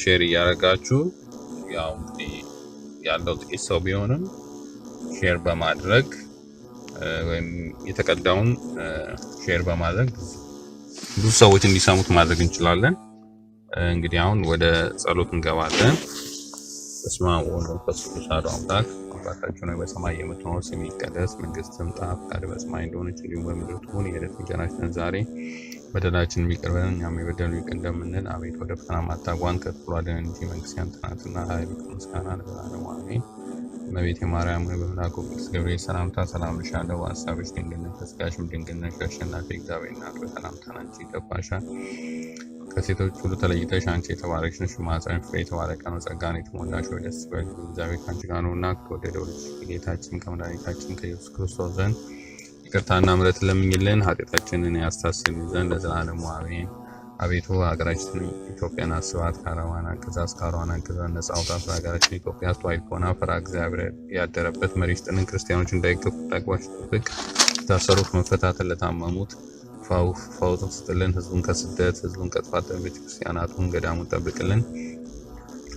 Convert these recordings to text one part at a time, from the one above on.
ሼር እያደረጋችሁ ያው እንግዲህ ያለው ጥቂት ሰው ቢሆንም ሼር በማድረግ ወይም የተቀዳውን ሼር በማድረግ ብዙ ሰዎች እንዲሰሙት ማድረግ እንችላለን። እንግዲህ አሁን ወደ ጸሎት እንገባለን። በስመ አብ ወወልድ ወመንፈስ ቅዱስ አሐዱ አምላክ። አባታችን ሆይ በሰማይ የምትኖር ስምህ ይቀደስ፣ መንግስትህ ትምጣ፣ ፈቃድህ በሰማይ እንደሆነች እንዲሁም በምድር ትሁን። የዕለት እንጀራችንን ዛሬ በደላችንን ይቅር በለን እኛም የበደሉንን ይቅር እንደምንል፣ አቤቱ ወደ ፈተና አታግባን ከክፉ አድነን እንጂ መንግስት ያንተ ናትና ኃይል፣ ምስጋና ለዘላለሙ አሜን። እመቤቴ ማርያም ሆይ በመልአኩ ቅዱስ ገብርኤል ሰላምታ ሰላም እልሻለሁ። በሐሳብሽ ድንግል ነሽ፣ በሥጋሽም ድንግል ነሽ። የአሸናፊ እግዚአብሔር እናት ሆይ ሰላምታ ላንቺ ይገባሻል። ከሴቶች ሁሉ ተለይተሽ አንቺ የተባረክሽ ነሽ፣ የማኅፀንሽ ፍሬ የተባረከ ነው። ጸጋን የተሞላሽ ሆይ ደስ ይበልሽ፣ እግዚአብሔር ከአንቺ ጋር ነውና ከተወደደው ልጅሽ ከጌታችን ከመድኃኒታችን ከኢየሱስ ክርስቶስ ዘንድ ይቅርታና ምሕረትን ለምኝልን ኃጢአታችንን ያስተሰርይልን ዘንድ ለዘላለሙ አሜን። አቤቱ ሀገራችን ኢትዮጵያን አስባት፣ ከአረዋን አገዛዝ ከአረዋን አገዛዝ ነጻ አውጣት። ሀገራችን ኢትዮጵያ አስተዋይ ሆና ፈሪሃ እግዚአብሔር ያደረበት መሪ ስጥልን። ክርስቲያኖች እንዳይገፉ ጠግባሽ ጠብቅ። የታሰሩት መፈታትን፣ ለታመሙት ፈውስ ስጥልን። ህዝቡን ከስደት ህዝቡን ከጥፋት ቤተክርስቲያናቱን ገዳሙን ጠብቅልን።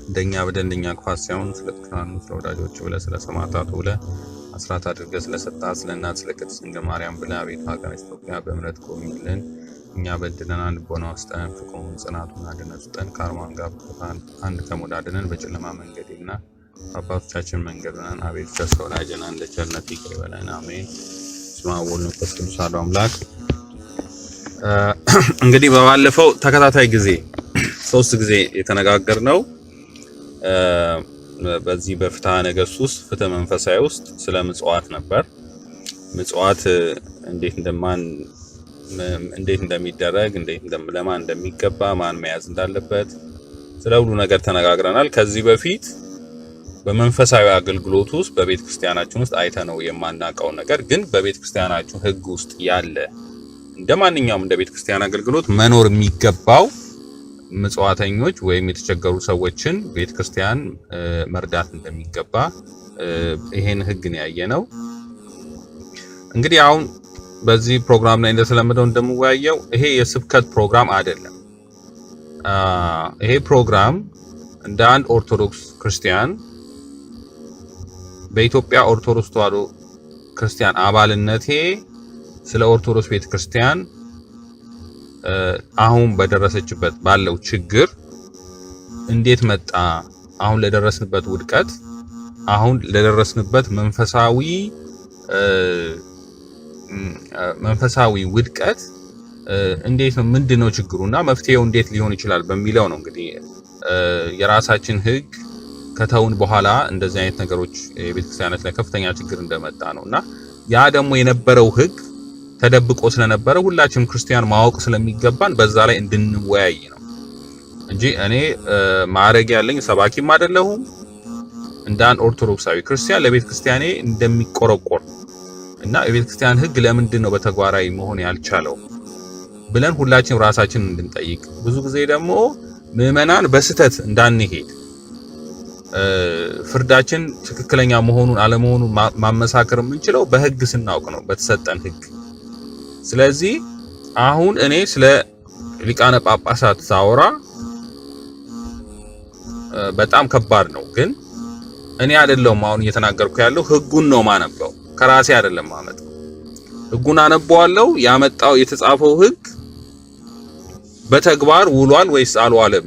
እንደኛ በደል እንደኛ ክፋት ሳይሆን ስለ ቅዱሳኑ ስለ ወዳጆች ብለህ ስለ ሰማዕታቱ ብለህ አስራት አድርገህ ስለሰጣት ስለ እናት ስለ ቅድስት ድንግል ማርያም ብለህ አቤቱ ሀገራችን ኢትዮጵያ በምሕረት ጎብኝልን። እኛ በድለናል፣ ልቦና ውስጠን ፍቅሩን ጽናቱን አንድነት ውስጠን ከአርማን ጋር አንድ ከሞት አድነን። በጨለማ መንገድ እና በአባቶቻችን መንገድ ሆነን አቤቱ ተስፋ ወዳጅና እንደ ቸርነት ይቅር ይበለን አሜን። በስመ አብ ወወልድ ወመንፈስ ቅዱስ አሐዱ አምላክ። እንግዲህ በባለፈው ተከታታይ ጊዜ 3 ጊዜ የተነጋገርነው በዚህ በፍትሐ ነገሥት ውስጥ ፍትሐ መንፈሳዊ ውስጥ ስለ ምጽዋት ነበር። ምጽዋት እንዴት እንደሚደረግ ለማን እንደሚገባ ማን መያዝ እንዳለበት ስለ ሁሉ ነገር ተነጋግረናል። ከዚህ በፊት በመንፈሳዊ አገልግሎት ውስጥ በቤተ ክርስቲያናችን ውስጥ አይተነው የማናውቀው ነገር ግን በቤተ ክርስቲያናችን ሕግ ውስጥ ያለ እንደማንኛውም እንደ ቤተ ክርስቲያን አገልግሎት መኖር የሚገባው ምጽዋተኞች ወይም የተቸገሩ ሰዎችን ቤተ ክርስቲያን መርዳት እንደሚገባ ይሄን ሕግ ነው ያየነው። እንግዲህ አሁን በዚህ ፕሮግራም ላይ እንደተለመደው እንደምወያየው ይሄ የስብከት ፕሮግራም አይደለም። ይሄ ፕሮግራም እንደ አንድ ኦርቶዶክስ ክርስቲያን በኢትዮጵያ ኦርቶዶክስ ተዋሕዶ ክርስቲያን አባልነቴ ስለ ኦርቶዶክስ ቤተክርስቲያን አሁን በደረሰችበት ባለው ችግር እንዴት መጣ፣ አሁን ለደረስንበት ውድቀት፣ አሁን ለደረስንበት መንፈሳዊ ውድቀት እንዴት ነው፣ ምንድነው ችግሩና መፍትሄው እንዴት ሊሆን ይችላል በሚለው ነው። እንግዲህ የራሳችን ሕግ ከተውን በኋላ እንደዚህ አይነት ነገሮች የቤተክርስቲያናት ላይ ከፍተኛ ችግር እንደመጣ ነውና ያ ደግሞ የነበረው ሕግ ተደብቆ ስለነበረ ሁላችንም ክርስቲያን ማወቅ ስለሚገባን በዛ ላይ እንድንወያይ ነው እንጂ እኔ ማዕረግ ያለኝ ሰባኪም አይደለሁም። እንደ አንድ ኦርቶዶክሳዊ ክርስቲያን ለቤተ ክርስቲያኔ እንደሚቆረቆር እና የቤተ ክርስቲያን ሕግ ለምንድን ነው በተግባራዊ መሆን ያልቻለው ብለን ሁላችንም ራሳችንን እንድንጠይቅ፣ ብዙ ጊዜ ደግሞ ምዕመናን በስህተት እንዳንሄድ ፍርዳችን ትክክለኛ መሆኑን አለመሆኑን ማመሳከር የምንችለው በሕግ ስናውቅ ነው፣ በተሰጠን ሕግ። ስለዚህ አሁን እኔ ስለ ሊቃነ ጳጳሳት ሳወራ በጣም ከባድ ነው፣ ግን እኔ አይደለሁም አሁን እየተናገርኩ ያለው ሕጉን ነው ማነበው፣ ከራሴ አይደለም ማመጣው። ሕጉን አነበዋለሁ። ያመጣው የተጻፈው ሕግ በተግባር ውሏል ወይስ አልዋለም?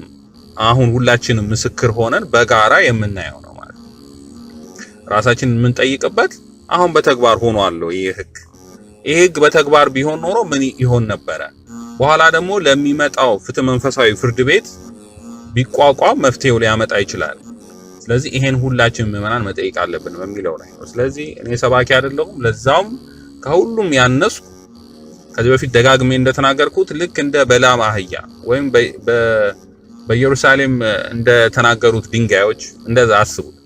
አሁን ሁላችንም ምስክር ሆነን በጋራ የምናየው ነው ማለት ነው። ራሳችንን የምንጠይቅበት አሁን በተግባር ሆኗል ይሄ ሕግ። ይሄ ሕግ በተግባር ቢሆን ኖሮ ምን ይሆን ነበረ? በኋላ ደግሞ ለሚመጣው ፍትህ መንፈሳዊ ፍርድ ቤት ቢቋቋም መፍትሄው ሊያመጣ ይችላል። ስለዚህ ይሄን ሁላችንም ምዕመናን መጠየቅ አለብን በሚለው ላይ ነው። ስለዚህ እኔ ሰባኪ አይደለሁም፣ ለዛውም ከሁሉም ያነስኩ። ከዚህ በፊት ደጋግሜ እንደተናገርኩት ልክ እንደ በላም አህያ ወይም በኢየሩሳሌም እንደተናገሩት ድንጋዮች እንደዛ አስቡት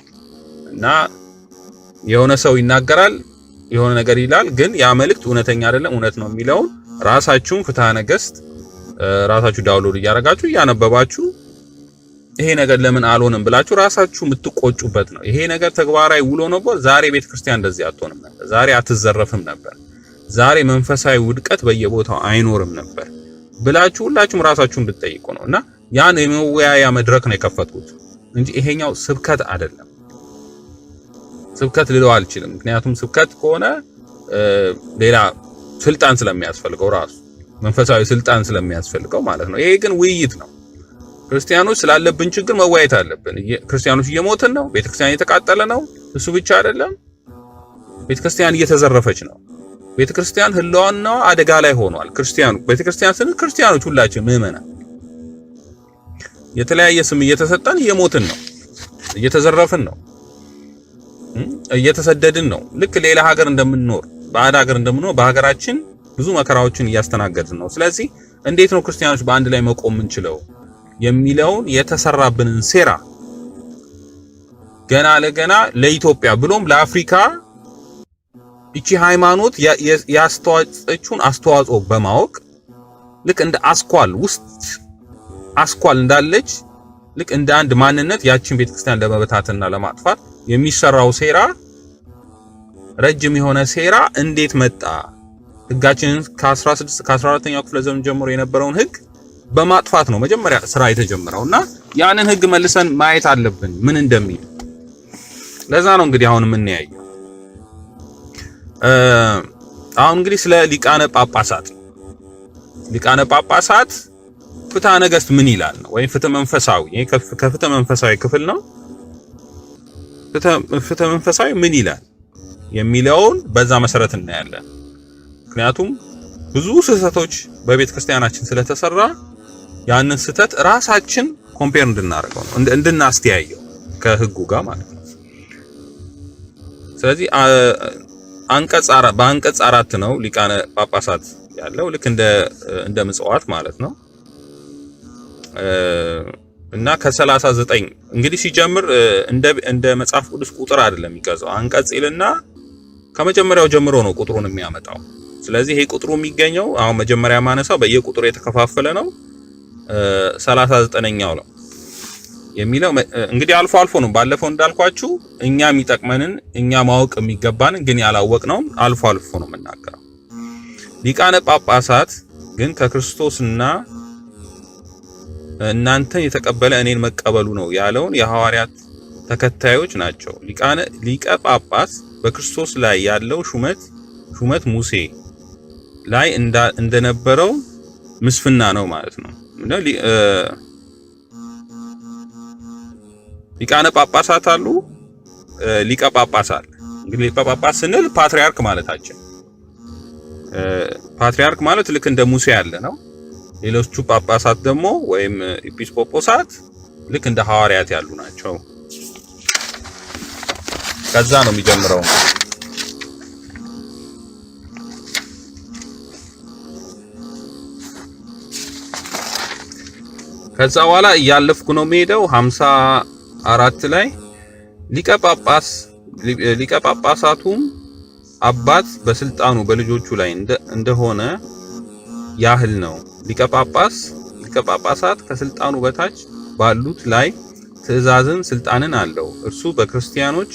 እና የሆነ ሰው ይናገራል፣ የሆነ ነገር ይላል፣ ግን ያ መልእክት እውነተኛ አይደለም፣ እውነት ነው የሚለውን ራሳችሁን ፍትሐ ነገሥት ራሳችሁ ዳውንሎድ እያደረጋችሁ እያነበባችሁ ይሄ ነገር ለምን አልሆነም ብላችሁ ራሳችሁ የምትቆጩበት ነው። ይሄ ነገር ተግባራዊ ውሎ ነበር፣ ዛሬ ቤተክርስቲያን እንደዚህ አትሆንም ነበር፣ ዛሬ አትዘረፍም ነበር፣ ዛሬ መንፈሳዊ ውድቀት በየቦታው አይኖርም ነበር ብላችሁ ሁላችሁም ራሳችሁን እንድትጠይቁ ነውና ያን የመወያያ መድረክ ነው የከፈትኩት እንጂ ይሄኛው ስብከት አይደለም። ስብከት ልለው አልችልም። ምክንያቱም ስብከት ከሆነ ሌላ ስልጣን ስለሚያስፈልገው ራሱ መንፈሳዊ ስልጣን ስለሚያስፈልገው ማለት ነው። ይሄ ግን ውይይት ነው። ክርስቲያኖች ስላለብን ችግር መወያየት አለብን። ክርስቲያኖች እየሞትን ነው። ቤተክርስቲያን እየተቃጠለ ነው። እሱ ብቻ አይደለም፣ ቤተክርስቲያን እየተዘረፈች ነው። ቤተክርስቲያን ህልውናዋ አደጋ ላይ ሆኗል። ቤተክርስቲያን ስንል ክርስቲያኖች ሁላችን ምዕመናን የተለያየ ስም እየተሰጠን እየሞትን ነው፣ እየተዘረፍን ነው፣ እየተሰደድን ነው። ልክ ሌላ ሀገር እንደምንኖር ባዕድ ሀገር እንደምንኖር በሀገራችን ብዙ መከራዎችን እያስተናገድን ነው። ስለዚህ እንዴት ነው ክርስቲያኖች በአንድ ላይ መቆም የምንችለው የሚለውን የተሰራብንን ሴራ ገና ለገና ለኢትዮጵያ ብሎም ለአፍሪካ እቺ ሃይማኖት ያስተዋጽኦቹን አስተዋጽኦ በማወቅ ልክ እንደ አስኳል ውስጥ አስኳል እንዳለች ልክ እንደ አንድ ማንነት ያችን ቤተክርስቲያን ለመበታተንና ለማጥፋት የሚሰራው ሴራ ረጅም የሆነ ሴራ እንዴት መጣ? ህጋችንን ከ14ኛው ክፍለ ዘመን ጀምሮ የነበረውን ህግ በማጥፋት ነው መጀመሪያ ስራ የተጀመረውና ያንን ህግ መልሰን ማየት አለብን ምን እንደሚል። ለዛ ነው እንግዲህ አሁን የምንያየው። አሁን እንግዲህ ስለ ሊቃነ ጳጳሳት ፍትሐ ነገሥት ምን ይላል ነው ወይ ፍትሐ መንፈሳዊ ከፍትሐ መንፈሳዊ ክፍል ነው። ፍትሐ መንፈሳዊ ምን ይላል የሚለውን በዛ መሰረት እናያለን። ምክንያቱም ብዙ ስህተቶች በቤተ ክርስቲያናችን ስለተሰራ ያንን ስህተት ራሳችን ኮምፔር እንድናደርገው ነው እንድናስተያየው ከህጉ ጋር ማለት ነው። ስለዚህ በአንቀጽ 4 ነው ሊቃነ ጳጳሳት ያለው ልክ እንደ ምጽዋት ማለት ነው። እና ከ39 እንግዲህ ሲጀምር እንደ መጽሐፍ ቅዱስ ቁጥር አይደለም የሚቀዘው አንቀጽ ይልና ከመጀመሪያው ጀምሮ ነው ቁጥሩን የሚያመጣው። ስለዚህ ይሄ ቁጥሩ የሚገኘው አሁን መጀመሪያ ማነሳው በየቁጥሩ የተከፋፈለ ነው 39ኛው ነው የሚለው እንግዲህ አልፎ አልፎ ነው። ባለፈው እንዳልኳችሁ እኛ የሚጠቅመንን እኛ ማወቅ የሚገባንን ግን ያላወቅነው አልፎ አልፎ ነው የምናገረው። ሊቃነ ጳጳሳት ግን ከክርስቶስና እናንተን የተቀበለ እኔን መቀበሉ ነው ያለውን የሐዋርያት ተከታዮች ናቸው። ሊቀ ጳጳስ በክርስቶስ ላይ ያለው ሹመት ሙሴ ላይ እንደነበረው ምስፍና ነው ማለት ነው። ሊቃነ ጳጳሳት አሉ፣ ሊቀ ጳጳስ አለ። እንግዲህ ሊቀ ጳጳስ ስንል ፓትሪያርክ ማለታችን። ፓትሪያርክ ማለት ልክ እንደ ሙሴ ያለ ነው። ሌሎቹ ጳጳሳት ደግሞ ወይም ኤጲስቆጶሳት ልክ እንደ ሐዋርያት ያሉ ናቸው። ከዛ ነው የሚጀምረው። ከዛ በኋላ እያለፍኩ ነው የምሄደው 54 ላይ ሊቀ ጳጳሳቱም አባት በስልጣኑ በልጆቹ ላይ እንደሆነ ያህል ነው። ሊቀ ጳጳሳት ከስልጣኑ በታች ባሉት ላይ ትእዛዝን ስልጣንን አለው። እርሱ በክርስቲያኖች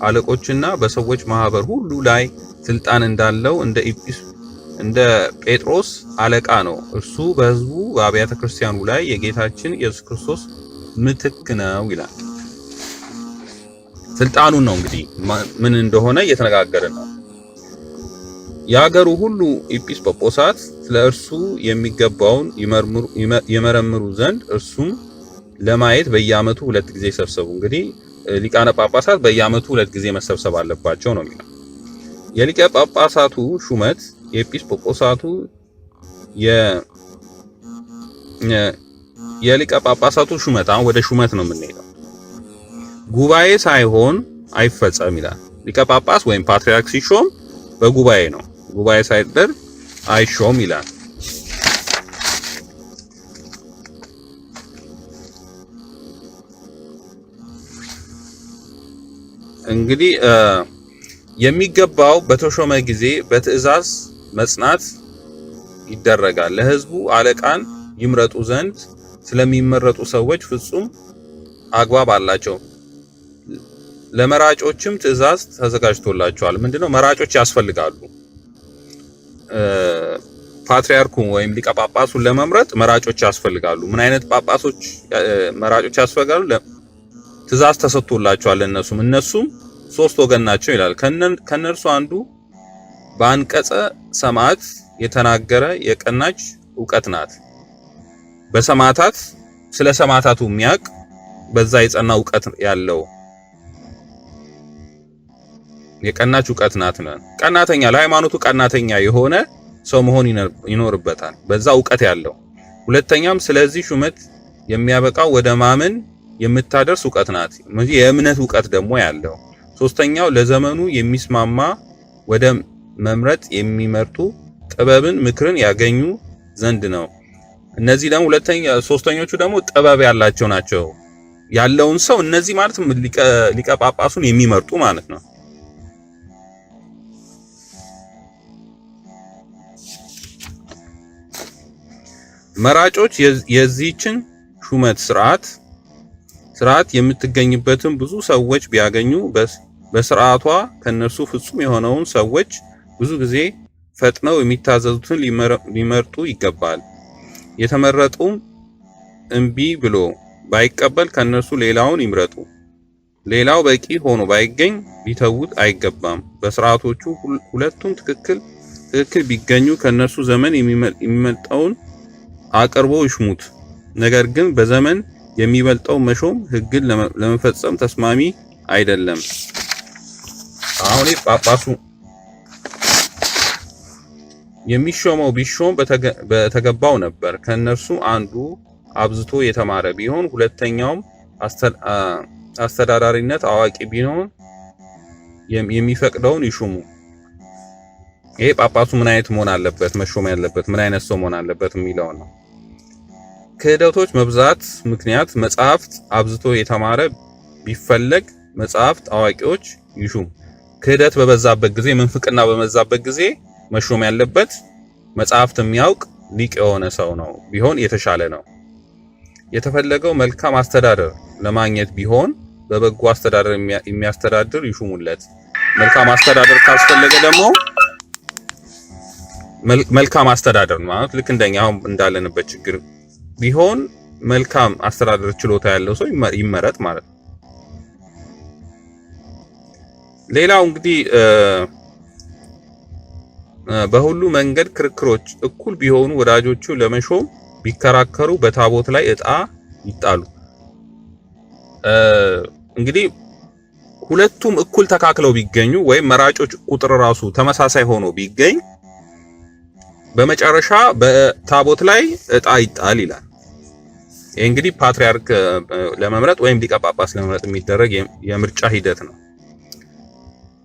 አለቆችና በሰዎች ማህበር ሁሉ ላይ ስልጣን እንዳለው እንደ ጴጥሮስ አለቃ ነው። እርሱ በሕዝቡ በአብያተ ክርስቲያኑ ላይ የጌታችን ኢየሱስ ክርስቶስ ምትክ ነው ይላል። ስልጣኑን ነው እንግዲህ ምን እንደሆነ እየተነጋገርን ነው። የሀገሩ ሁሉ ኤጲስቆጶሳት ስለ እርሱ የሚገባውን ይመረምሩ ዘንድ እርሱም ለማየት በየዓመቱ 2 ጊዜ ሰብሰቡ። እንግዲህ ሊቃነ ጳጳሳት በየዓመቱ 2 ጊዜ መሰብሰብ አለባቸው ነው የሚለው። የሊቀ ጳጳሳቱ ሹመት የኤጲስቆጶሳቱ የሊቀ ጳጳሳቱ ሹመት አሁን ወደ ሹመት ነው የምንሄደው። ጉባኤ ሳይሆን አይፈጸም ይላል። ሊቀ ጳጳስ ወይም ፓትርያርክ ሲሾም በጉባኤ ነው። ጉባኤ ሳይደር አይሾም ይላል። እንግዲህ የሚገባው በተሾመ ጊዜ በትእዛዝ መጽናት ይደረጋል። ለሕዝቡ አለቃን ይምረጡ ዘንድ ስለሚመረጡ ሰዎች ፍጹም አግባብ አላቸው። ለመራጮችም ትእዛዝ ተዘጋጅቶላቸዋል። ምንድነው? መራጮች ያስፈልጋሉ። ፓትርያርኩን ወይም ሊቀ ጳጳሱን ለመምረጥ መራጮች ያስፈልጋሉ። ምን አይነት ጳጳሶች መራጮች ያስፈልጋሉ? ትእዛዝ ተሰጥቶላቸዋል። እነሱም 3 ወገን ናቸው ይላል። ከነርሱ አንዱ በአንቀጸ ሰማዕት የተናገረ የቀናች ዕውቀት ናት። በሰማዕታት ስለ ሰማዕታቱ የሚያውቅ በዛ የጸና ዕውቀት ያለው የቀናች ዕውቀት ናት ነው። ቀናተኛ ለሃይማኖቱ ቀናተኛ የሆነ ሰው መሆን ይኖርበታል፣ በዛ ዕውቀት ያለው። ሁለተኛም ስለዚህ ሹመት የሚያበቃው ወደ ማመን የምታደርስ ዕውቀት ናት፣ የእምነት ዕውቀት ደግሞ ያለው። ሶስተኛው ለዘመኑ የሚስማማ ወደ መምረጥ የሚመርጡ ጥበብን ምክርን ያገኙ ዘንድ ነው። እነዚህ ደግሞ ሶስተኞቹ ደግሞ ጥበብ ያላቸው ናቸው። ያለውን ሰው እነዚህ ማለት ሊቀ ጳጳሱን የሚመርጡ ማለት ነው። መራጮች የዚህችን ሹመት ስርዓት የምትገኝበትን ብዙ ሰዎች ቢያገኙ በስርዓቷ ከነሱ ፍጹም የሆነውን ሰዎች ብዙ ጊዜ ፈጥነው የሚታዘዙትን ሊመርጡ ይገባል። የተመረጡም እምቢ ብሎ ባይቀበል ከነሱ ሌላውን ይምረጡ። ሌላው በቂ ሆኖ ባይገኝ ሊተውት አይገባም። በስርዓቶቹ ሁለቱም ትክክል ቢገኙ ከነሱ ዘመን የሚመጣውን አቅርቦ ይሽሙት። ነገር ግን በዘመን የሚበልጠው መሾም ሕግን ለመፈጸም ተስማሚ አይደለም። አሁን ጳጳሱ የሚሾመው ቢሾም በተገባው ነበር። ከነርሱ አንዱ አብዝቶ የተማረ ቢሆን፣ ሁለተኛውም አስተዳዳሪነት አዋቂ ቢሆን የሚፈቅደውን ይሹሙ። ይሄ ጳጳሱ ምን አይነት መሆን አለበት፣ መሾም ያለበት ምን አይነት ሰው መሆን አለበት የሚለው ነው። ክህደቶች መብዛት ምክንያት መጽሐፍት አብዝቶ የተማረ ቢፈለግ መጽሐፍት አዋቂዎች ይሹም። ክህደት በበዛበት ጊዜ፣ ምንፍቅና በበዛበት ጊዜ መሾም ያለበት መጽሐፍት የሚያውቅ ሊቅ የሆነ ሰው ነው ቢሆን የተሻለ ነው። የተፈለገው መልካም አስተዳደር ለማግኘት ቢሆን በበጎ አስተዳደር የሚያስተዳድር ይሹሙለት። መልካም አስተዳደር ካስፈለገ ደግሞ መልካም አስተዳደር ማለት ልክ እንደኛ አሁን እንዳለንበት ችግር ቢሆን መልካም አስተዳደር ችሎታ ያለው ሰው ይመረጥ ማለት ነው። ሌላው እንግዲህ በሁሉ መንገድ ክርክሮች እኩል ቢሆኑ ወዳጆቹ ለመሾም ቢከራከሩ በታቦት ላይ ዕጣ ይጣሉ። እንግዲህ ሁለቱም እኩል ተካክለው ቢገኙ ወይም መራጮች ቁጥር ራሱ ተመሳሳይ ሆኖ ቢገኝ በመጨረሻ በታቦት ላይ ዕጣ ይጣል ይላል። ይህ እንግዲህ ፓትርያርክ ለመምረጥ ወይም ሊቀ ጳጳስ ለመምረጥ የሚደረግ የምርጫ ሂደት ነው።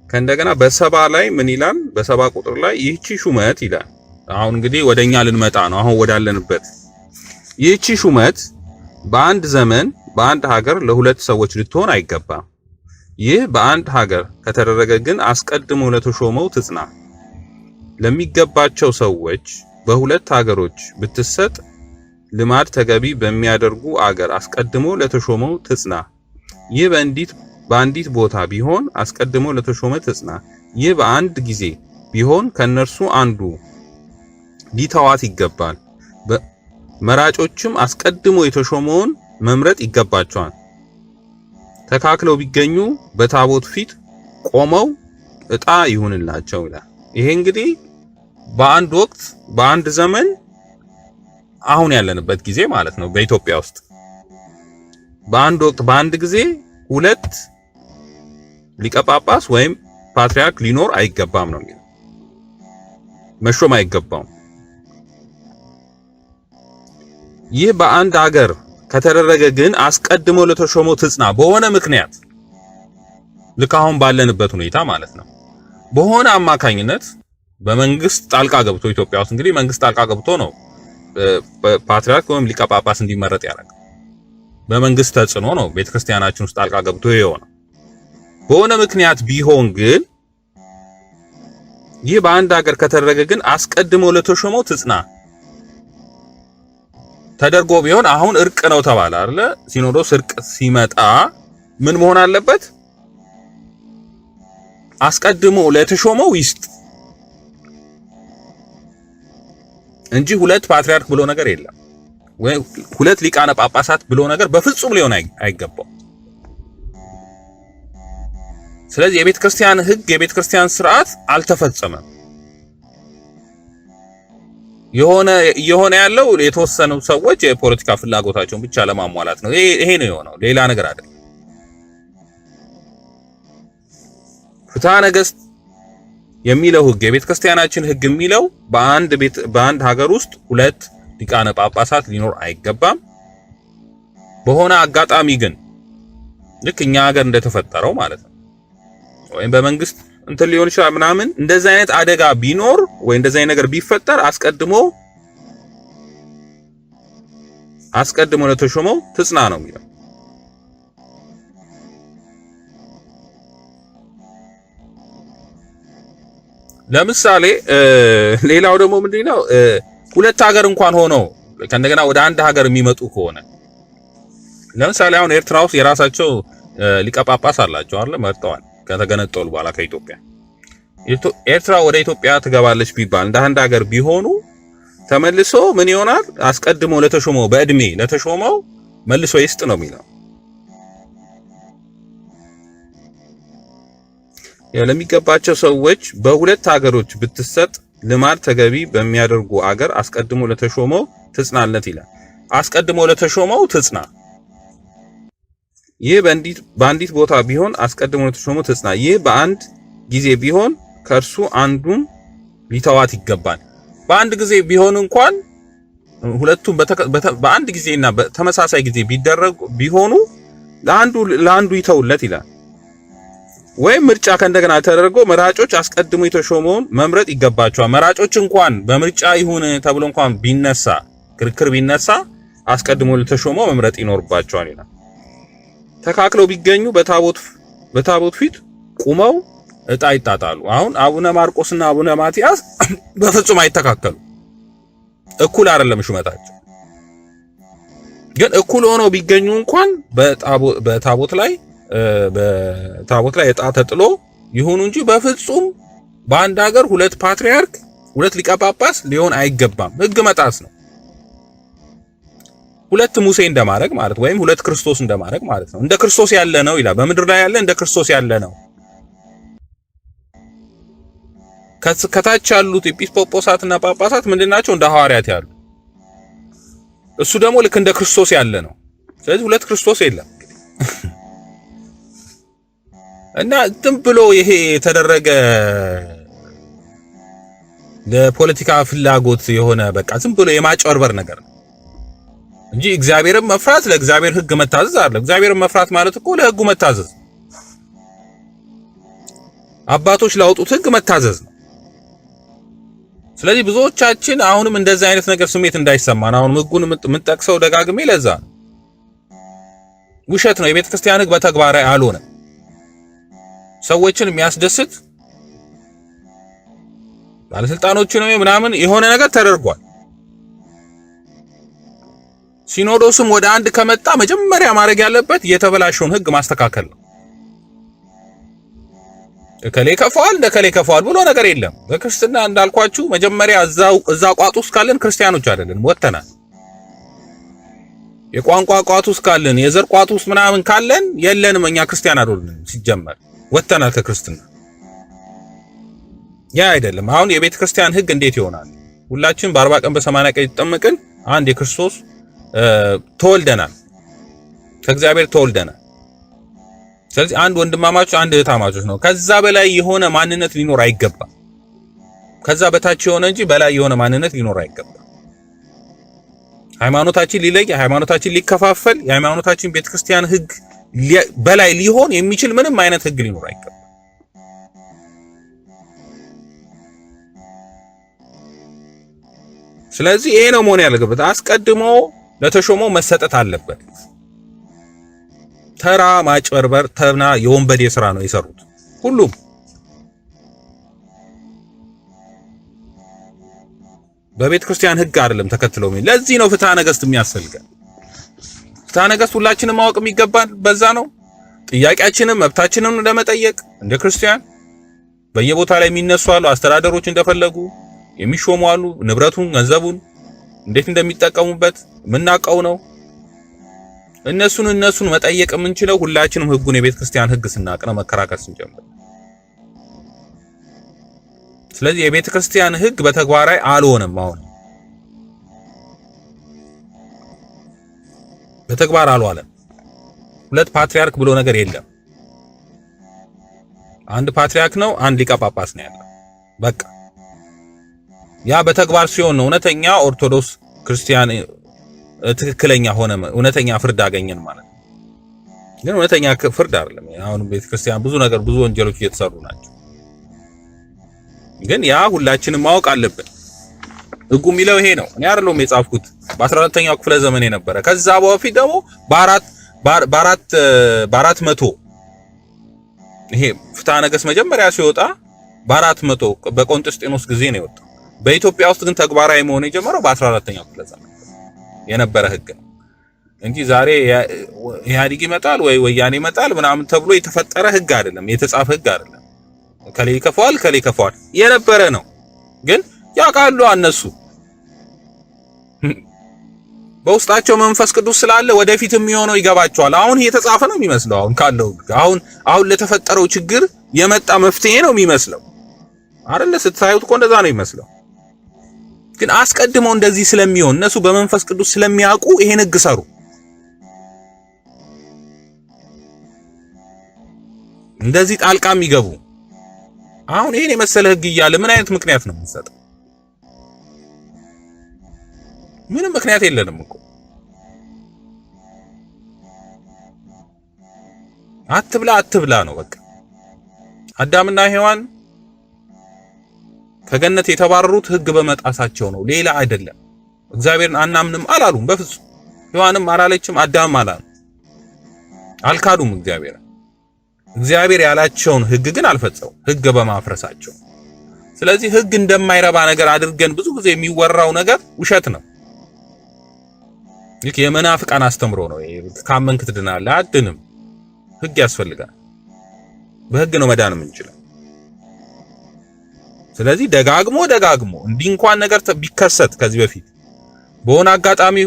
ከእንደገና በሰባ ላይ ምን ይላል? በሰባ ቁጥር ላይ ይህቺ ሹመት ይላል። አሁን እንግዲህ ወደኛ ልንመጣ ነው። አሁን ወዳለንበት ይህቺ ሹመት በአንድ ዘመን በአንድ ሀገር ለሁለት ሰዎች ልትሆን አይገባም። ይህ በአንድ ሀገር ከተደረገ ግን አስቀድሞ ለተሾመው ትጽና። ለሚገባቸው ሰዎች በሁለት ሀገሮች ብትሰጥ ልማድ ተገቢ በሚያደርጉ አገር አስቀድሞ ለተሾመው ትጽና። ይህ በአንዲት ቦታ ቢሆን አስቀድሞ ለተሾመ ትጽና። ይህ በአንድ ጊዜ ቢሆን ከነርሱ አንዱ ሊተዋት ይገባል። መራጮችም አስቀድሞ የተሾመውን መምረጥ ይገባቸዋል። ተካክለው ቢገኙ በታቦት ፊት ቆመው ዕጣ ይሁንላቸው ይላል። ይሄ እንግዲህ በአንድ ወቅት በአንድ ዘመን አሁን ያለንበት ጊዜ ማለት ነው። በኢትዮጵያ ውስጥ በአንድ ወቅት በአንድ ጊዜ ሁለት ሊቀ ጳጳስ ወይም ፓትርያርክ ሊኖር አይገባም ነው የሚለው። መሾም አይገባም። ይህ በአንድ ሀገር ከተደረገ ግን አስቀድሞ ለተሾመው ትጽና። በሆነ ምክንያት ልክ አሁን ባለንበት ሁኔታ ማለት ነው። በሆነ አማካኝነት በመንግስት ጣልቃ ገብቶ ኢትዮጵያ ውስጥ እንግዲህ መንግስት ጣልቃ ገብቶ ነው ፓትርያርክ ወይም ሊቀ ጳጳስ እንዲመረጥ ያደረገው። በመንግስት ተጽዕኖ ነው ቤተክርስቲያናችን ውስጥ ጣልቃ ገብቶ የሆነ። በሆነ ምክንያት ቢሆን ግን ይህ በአንድ ሀገር ከተደረገ ግን አስቀድሞ ለተሾመው ትጽና ተደርጎ ቢሆን አሁን እርቅ ነው ተባለ አይደለ? ሲኖዶስ እርቅ ሲመጣ ምን መሆን አለበት? አስቀድሞ ለተሾመው ይስጥ። እንጂ ሁለት ፓትሪያርክ ብሎ ነገር የለም ወይ ሁለት ሊቃነ ጳጳሳት ብሎ ነገር በፍጹም ሊሆን አይገባው። ስለዚህ የቤተ ክርስቲያን ሕግ የቤተ ክርስቲያን ስርዓት አልተፈጸመም። የሆነ ያለው የተወሰኑ ሰዎች የፖለቲካ ፍላጎታቸውን ብቻ ለማሟላት ነው። ይሄ ነው የሆነው፣ ሌላ ነገር አይደለም። ፍትሐ ነገሥት የሚለው ሕግ የቤተ ክርስቲያናችን ሕግ የሚለው በአንድ ሀገር ውስጥ ሁለት ሊቃነ ጳጳሳት ሊኖር አይገባም። በሆነ አጋጣሚ ግን ልክ እኛ ሀገር እንደተፈጠረው ማለት ነው ወይም በመንግስት እንትን ሊሆን ይችላል ምናምን እንደዚህ አይነት አደጋ ቢኖር ወይ እንደዚህ አይነት ነገር ቢፈጠር አስቀድሞ ለተሾመው ትጽና ነው የሚለው። ለምሳሌ ሌላው ደግሞ ምንድነው ሁለት ሀገር እንኳን ሆኖ ከእንደገና ወደ አንድ ሀገር የሚመጡ ከሆነ ለምሳሌ አሁን ኤርትራ ውስጥ የራሳቸው ሊቀ ጳጳስ አላቸው አይደል? መርጠዋል ከተገነጠሉ በኋላ ከኢትዮጵያ ኤርትራ ወደ ኢትዮጵያ ትገባለች ቢባል እንደ አንድ ሀገር ቢሆኑ ተመልሶ ምን ይሆናል? አስቀድሞ ለተሾመው በእድሜ ለተሾመው መልሶ ይስጥ ነው የሚለው። ለሚገባቸው ሰዎች በሁለት ሀገሮች ብትሰጥ ልማድ ተገቢ በሚያደርጉ አገር አስቀድሞ ለተሾመው ትጽናለት ይላል። አስቀድሞ ለተሾመው ትጽና። ይህ በአንዲት ቦታ ቢሆን አስቀድሞ ለተሾመው ትጽና። ይህ በአንድ ጊዜ ቢሆን ከእርሱ አንዱን ሊተዋት ይገባል። በአንድ ጊዜ ቢሆን እንኳን ሁለቱም በአንድ ጊዜና በተመሳሳይ ጊዜ ቢሆኑ ለአንዱ ይተውለት ይላል። ወይም ምርጫ ከእንደገና ተደርጎ መራጮች አስቀድሞ የተሾመውን መምረጥ ይገባቸዋል። መራጮች እንኳን በምርጫ ይሁን ተብሎ እንኳን ቢነሳ ክርክር ቢነሳ አስቀድሞ ለተሾመው መምረጥ ይኖርባቸዋል ይላል። ተካክለው ቢገኙ በታቦት ፊት ቁመው እጣ ይጣጣሉ። አሁን አቡነ ማርቆስና አቡነ ማቲያስ በፍጹም አይተካከሉ። እኩል አይደለም ሹመታቸው። ግን እኩል ሆነው ቢገኙ እንኳን በታቦት ላይ እጣ ተጥሎ ይሁኑ እንጂ በፍጹም በአንድ ሀገር ሁለት ፓትሪያርክ ሁለት ሊቀ ጳጳስ ሊሆን አይገባም። ሕግ መጣስ ነው። ሁለት ሙሴ እንደማድረግ ማለት ወይም ሁለት ክርስቶስ እንደማድረግ ማለት ነው። እንደ ክርስቶስ ያለ ነው ይላል። በምድር ላይ ያለ እንደ ክርስቶስ ያለ ነው። ከታች ያሉት ኤጲስቆጶሳትና ጳጳሳት ምንድናቸው? እንደ ሐዋርያት ያሉ። እሱ ደግሞ ልክ እንደ ክርስቶስ ያለ ነው። ስለዚህ ሁለት ክርስቶስ የለም። እና ዝም ብሎ ይሄ የተደረገ ለፖለቲካ ፍላጎት የሆነ በቃ ዝም ብሎ የማጭበርበር ነገር ነው እንጂ እግዚአብሔርን መፍራት ለእግዚአብሔር ሕግ መታዘዝ አይደለም። እግዚአብሔርን መፍራት ማለት እኮ ለሕጉ መታዘዝ፣ አባቶች ላወጡት ሕግ መታዘዝ ነው። ስለዚህ ብዙዎቻችን አሁንም እንደዚህ አይነት ነገር ስሜት እንዳይሰማን አሁን ሕጉን የምንጠቅሰው ደጋግሜ ለዛ ነው። ውሸት ነው። የቤተ ክርስቲያን ሕግ በተግባራዊ አልሆነም። ሰዎችን የሚያስደስት ባለስልጣኖችን ምናምን የሆነ ነገር ተደርጓል። ሲኖዶስም ወደ አንድ ከመጣ መጀመሪያ ማድረግ ያለበት የተበላሸውን ሕግ ማስተካከል ነው። እከሌ ከፋዋል እንደከሌ ከፋዋል ብሎ ነገር የለም። በክርስትና እንዳልኳችሁ መጀመሪያ እዛ ቋጡ ውስጥ ካለን ክርስቲያኖች አይደለንም፣ ወጥተናል። የቋንቋ ቋጡ ውስጥ ካለን የዘር ቋጡ ውስጥ ምናምን ካለን የለንም፣ እኛ ክርስቲያን አይደለንም። ሲጀመር ወጥተናል ከክርስትና። ያ አይደለም። አሁን የቤተ ክርስቲያን ሕግ እንዴት ይሆናል? ሁላችን በ40 ቀን በ80 ቀን የተጠመቅን አንድ የክርስቶስ ተወልደናል፣ ከእግዚአብሔር ተወልደናል። ስለዚህ አንድ ወንድማማቾች አንድ እህታማቾች ነው። ከዛ በላይ የሆነ ማንነት ሊኖር አይገባም። ከዛ በታች የሆነ እንጂ በላይ የሆነ ማንነት ሊኖር አይገባም። ሃይማኖታችን ሊለይ፣ ሃይማኖታችን ሊከፋፈል፣ የሃይማኖታችን ቤተክርስቲያን ሕግ በላይ ሊሆን የሚችል ምንም አይነት ሕግ ሊኖር አይገባም። ስለዚህ ይሄ ነው መሆን ያለበት። አስቀድሞ ለተሾመው መሰጠት አለበት። ተራ ማጭበርበር ተና የወንበዴ ስራ ነው የሰሩት ሁሉም። በቤተ ክርስቲያን ሕግ አይደለም ተከትለው። ለዚህ ነው ፍትሐ ነገሥት የሚያስፈልገን። ፍትሐ ነገሥት ሁላችንም ማወቅ የሚገባን በዛ ነው። ጥያቄያችንን መብታችንን ለመጠየቅ እንደ ክርስቲያን በየቦታ ላይ የሚነሱ አሉ አስተዳደሮች እንደፈለጉ የሚሾሙ አሉ። ንብረቱን ገንዘቡን እንዴት እንደሚጠቀሙበት የምናውቀው ነው። እነሱን መጠየቅ የምንችለው ሁላችንም ህጉን የቤተ ክርስቲያን ህግ ስናውቅ ነው፣ መከራከር ስንጀምር። ስለዚህ የቤተ ክርስቲያን ህግ በተግባራዊ አልሆነም። አሁን በተግባር አልዋለም። ሁለት ፓትሪያርክ ብሎ ነገር የለም። አንድ ፓትሪያርክ ነው፣ አንድ ሊቀ ጳጳስ ነው ያለው። በቃ ያ በተግባር ሲሆን ነው እውነተኛ ኦርቶዶክስ ክርስቲያን ትክክለኛ ሆነ፣ እውነተኛ ፍርድ አገኘን ማለት ነው። ግን እውነተኛ ፍርድ አይደለም። አሁን ቤተክርስቲያን ብዙ ወንጀሎች እየተሰሩ ናቸው። ግን ያ ሁላችንም ማወቅ አለብን። ህጉ የሚለው ይሄ ነው። እኔ አይደለም የጻፍኩት፣ በ14ኛው ክፍለ ዘመን የነበረ። ከዛ በፊት ደግሞ በአራት መቶ ይሄ ፍትሐ ነገሥት መጀመሪያ ሲወጣ በ400 በቆንጥስጤኖስ ጊዜ ነው የወጣው። በኢትዮጵያ ውስጥ ግን ተግባራዊ መሆን የጀመረው በ14ኛው ክፍለ ዘመን የነበረ ህግ ነው እንጂ ዛሬ ኢህአዴግ ይመጣል ወይ ወያኔ ይመጣል ምናምን ተብሎ የተፈጠረ ህግ አይደለም፣ የተጻፈ ህግ አይደለም። ከሌ ከፈዋል የነበረ ነው። ግን ያውቃሉ እነሱ በውስጣቸው መንፈስ ቅዱስ ስላለ ወደፊት የሚሆነው ይገባቸዋል። አሁን የተጻፈ ነው የሚመስለው። አሁን ካለው አሁን ለተፈጠረው ችግር የመጣ መፍትሄ ነው የሚመስለው አይደለ? ስታዩት እኮ እንደዛ ነው የሚመስለው። ግን አስቀድመው እንደዚህ ስለሚሆን እነሱ በመንፈስ ቅዱስ ስለሚያውቁ ይሄን ህግ ሰሩ። እንደዚህ ጣልቃ የሚገቡ አሁን ይሄን የመሰለ ህግ እያለ ምን አይነት ምክንያት ነው የምንሰጠው? ምንም ምክንያት የለንም እኮ። አትብላ ነው በቃ። አዳምና ሔዋን ከገነት የተባረሩት ህግ በመጣሳቸው ነው፣ ሌላ አይደለም። እግዚአብሔርን አናምንም አላሉም በፍጹም። ሔዋንም አላለችም፣ አዳምም አላሉ፣ አልካዱም እግዚአብሔር ያላቸውን ህግ ግን አልፈጸሙም፣ ህግ በማፍረሳቸው። ስለዚህ ህግ እንደማይረባ ነገር አድርገን ብዙ ጊዜ የሚወራው ነገር ውሸት ነው። ይህ የመናፍቃን አስተምሮ ነው። ካመንክ ትድናለህ፣ አድንም። ህግ ያስፈልጋል። በህግ ነው መዳን የምንችለው። ስለዚህ ደጋግሞ እንዲህ እንኳን ነገር ቢከሰት ከዚህ በፊት በሆነ አጋጣሚ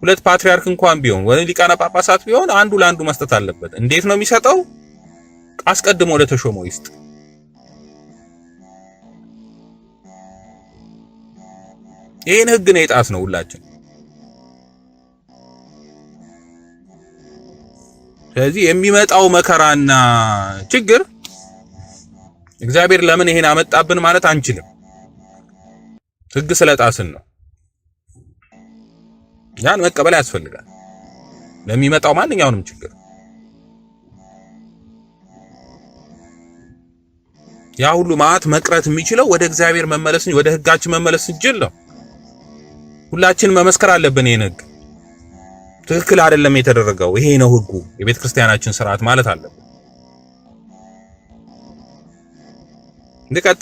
ሁለት ፓትሪያርክ እንኳን ቢሆን ወይ ሊቃነ ጳጳሳት ቢሆን አንዱ ለአንዱ መስጠት አለበት። እንዴት ነው የሚሰጠው? አስቀድሞ ለተሾመው ይስጥ። ይሄን ህግ ነው የጣስ ነው ሁላችን። ስለዚህ የሚመጣው መከራና ችግር እግዚአብሔር ለምን ይሄን አመጣብን ማለት አንችልም። ህግ ስለጣስን ነው። ያን መቀበል ያስፈልጋል ለሚመጣው ማንኛውንም ችግር። ያ ሁሉ ማዕት መቅረት የሚችለው ወደ እግዚአብሔር መመለስ እንጂ ወደ ህጋችን መመለስ እንችል ነው። ሁላችንም መመስከር አለብን። ይሄን ህግ ትክክል አይደለም የተደረገው፣ ይሄ ነው ህጉ፣ የቤተ ክርስቲያናችን ስርዓት ማለት አለብን።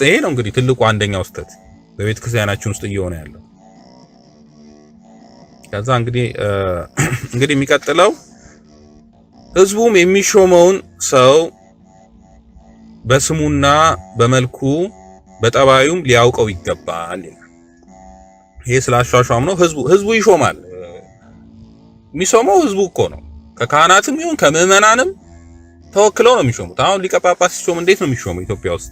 ይሄ ነው እንግዲህ ትልቁ አንደኛው ስህተት በቤተ ክርስቲያናችን ውስጥ እየሆነ ያለው። ከዛ እንግዲህ የሚቀጥለው ህዝቡም የሚሾመውን ሰው በስሙና በመልኩ በጠባዩም ሊያውቀው ይገባል ይላል። ይሄ ስላሻሻም ነው። ህዝቡ ይሾማል። የሚሾመው ህዝቡ እኮ ነው። ከካህናትም ይሁን ከምዕመናንም ተወክለው ነው የሚሾሙት። አሁን ሊቀ ጳጳስ ሲሾም እንዴት ነው የሚሾመው? ኢትዮጵያ ውስጥ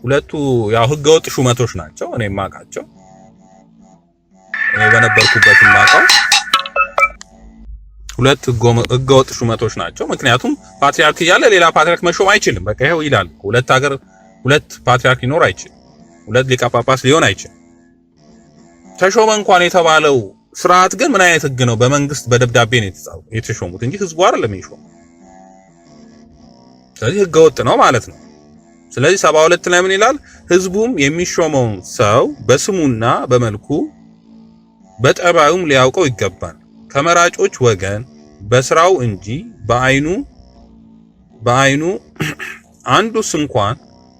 ሁለቱ ያው ህገወጥ ሹመቶች ናቸው። እኔ የማውቃቸው በነበርኩበት የማውቀው ሁለት ህገወጥ ሹመቶች ናቸው። ምክንያቱም ፓትሪያርክ እያለ ሌላ ፓትሪያርክ መሾም አይችልም። በቃ ይሄው ይላል። ሁለት ፓትሪያርክ ሊኖር አይችልም። ሁለት ሊቀ ጳጳስ ሊሆን አይችልም። ተሾመ እንኳን የተባለው ስርዓት ግን ምን አይነት ህግ ነው? በመንግስት በደብዳቤ ነው የተሾሙት እንጂ ህዝቡ አይደለም የሚሾመው። ስለዚህ ህገወጥ ነው ማለት ነው። ስለዚህ 72 ላይ ምን ይላል? ህዝቡም የሚሾመውን ሰው በስሙና በመልኩ በጠባዩም ሊያውቀው ይገባል፣ ከመራጮች ወገን በስራው እንጂ በአይኑ አንዱስ እንኳን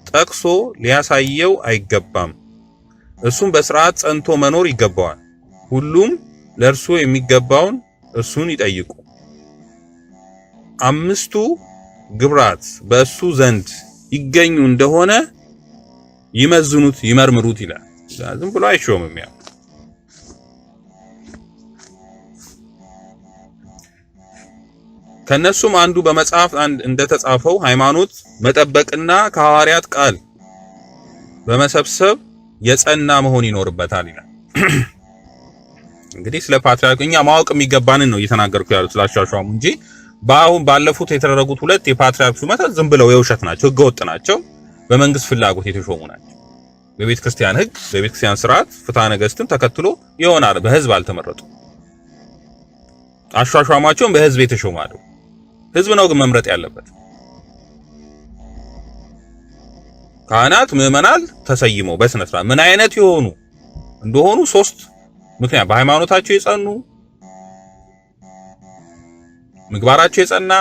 ጠቅሶ ሊያሳየው አይገባም። እሱም በስርዓት ጸንቶ መኖር ይገባዋል። ሁሉም ለእርሱ የሚገባውን እርሱን ይጠይቁ። 5ቱ ግብራት በእሱ ዘንድ ይገኙ እንደሆነ ይመዝኑት ይመርምሩት ይላል። ዝም ብሎ አይሾምም። ያው ከነሱም አንዱ በመጽሐፍ እንደተጻፈው ሃይማኖት መጠበቅና ከሐዋርያት ቃል በመሰብሰብ የጸና መሆን ይኖርበታል ይላል። እንግዲህ ስለ ፓትርያርክ እኛ ማወቅ የሚገባንን ነው እየተናገርኩ ያሉት ስላሻሻሙ እንጂ ባለፉት የተደረጉት ሁለት የፓትርያርክ ሹመታት ዝም ብለው የውሸት ናቸው፣ ህገወጥ ናቸው፣ በመንግስት ፍላጎት የተሾሙ ናቸው። በቤተ ክርስቲያን ህግ፣ በቤተ ክርስቲያን ስርዓት ፍትሐ ነገሥትን ተከትሎ ይሆናል። በህዝብ አልተመረጡ። አሻሻማቸውም በህዝብ የተሾሙ አይደል። ህዝብ ነው ግን መምረጥ ያለበት። ካህናት ምዕመናን ተሰይመው በስነ ስርዓት ምን አይነት የሆኑ እንደሆኑ ሶስት ምክንያት በሃይማኖታቸው የጸኑ ምግባራቸው የጸና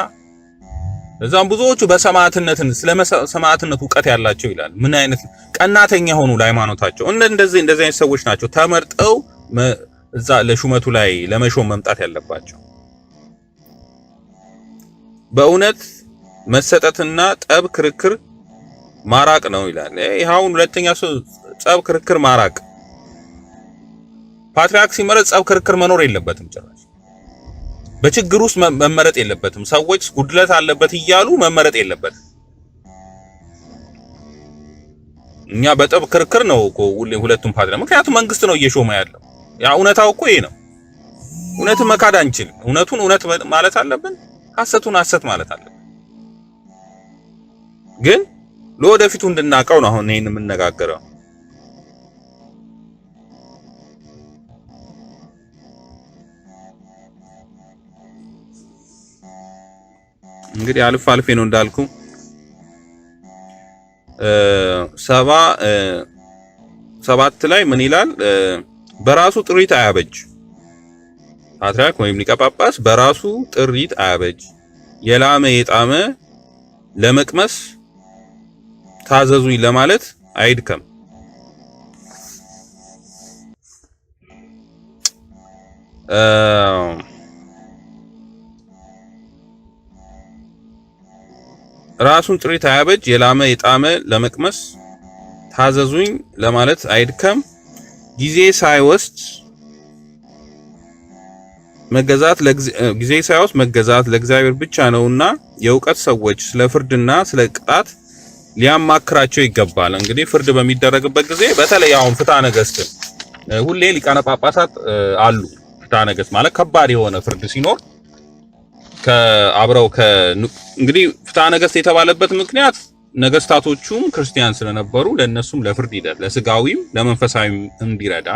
እዛም ብዙዎቹ በሰማዕትነትን ስለሰማዕትነት ዕውቀት ያላቸው ይላል። ምን አይነት ቀናተኛ ሆኑ ለሃይማኖታቸው። እንደዚህ አይነት ሰዎች ናቸው ተመርጠው እዛ ለሹመቱ ላይ ለመሾም መምጣት ያለባቸው። በእውነት መሰጠትና ጠብ ክርክር ማራቅ ነው ይላል። ይሄውን ሁለተኛ ጸብ ክርክር ማራቅ። ፓትርያርክ ሲመረጥ ጸብ ክርክር መኖር የለበትም ጭራሽ። በችግር ውስጥ መመረጥ የለበትም። ሰዎች ጉድለት አለበት እያሉ መመረጥ የለበትም። እኛ በጠብ ክርክር ነው እኮ ሁለቱም ፓትርያርክ፣ ምክንያቱም መንግስት ነው እየሾመ ያለው። ያ እውነታው እኮ ይሄ ነው። እውነትን መካድ አንችልም። እውነቱን እውነት ማለት አለብን፣ ሐሰቱን ሐሰት ማለት አለብን። ግን ለወደፊቱ እንድናቀው ነው አሁን ይሄን የምንነጋገረው። እንግዲህ አልፍ አልፌ ነው እንዳልኩ 7 ላይ ምን ይላል? በራሱ ጥሪት አያበጅ። ፓትርያርክ ወይም ሊቀ ጳጳስ በራሱ ጥሪት አያበጅ፣ የላመ የጣመ ለመቅመስ ታዘዙኝ ለማለት አይድከም። ራሱን ጥሪት አያበጅ፣ የላመ የጣመ ለመቅመስ ታዘዙኝ ለማለት አይድከም። ጊዜ ሳይወስድ መገዛት ለእግዚአብሔር ብቻ ነውና የእውቀት ሰዎች ስለ ፍርድና ስለ ቅጣት ሊያማክራቸው ይገባል። እንግዲህ ፍርድ በሚደረግበት ጊዜ በተለይ አሁን ፍትሐ ነገሥት ሁሌ ሊቃነ ጳጳሳት አሉ። ፍትሐ ነገሥት ማለት ከባድ የሆነ ፍርድ ሲኖር እንግዲህ ፍትሐ ነገሥት የተባለበት ምክንያት ነገስታቶቹም ክርስቲያን ስለነበሩ ለነሱም ለፍርድ ሂደት ለስጋዊም ለመንፈሳዊም እንዲረዳ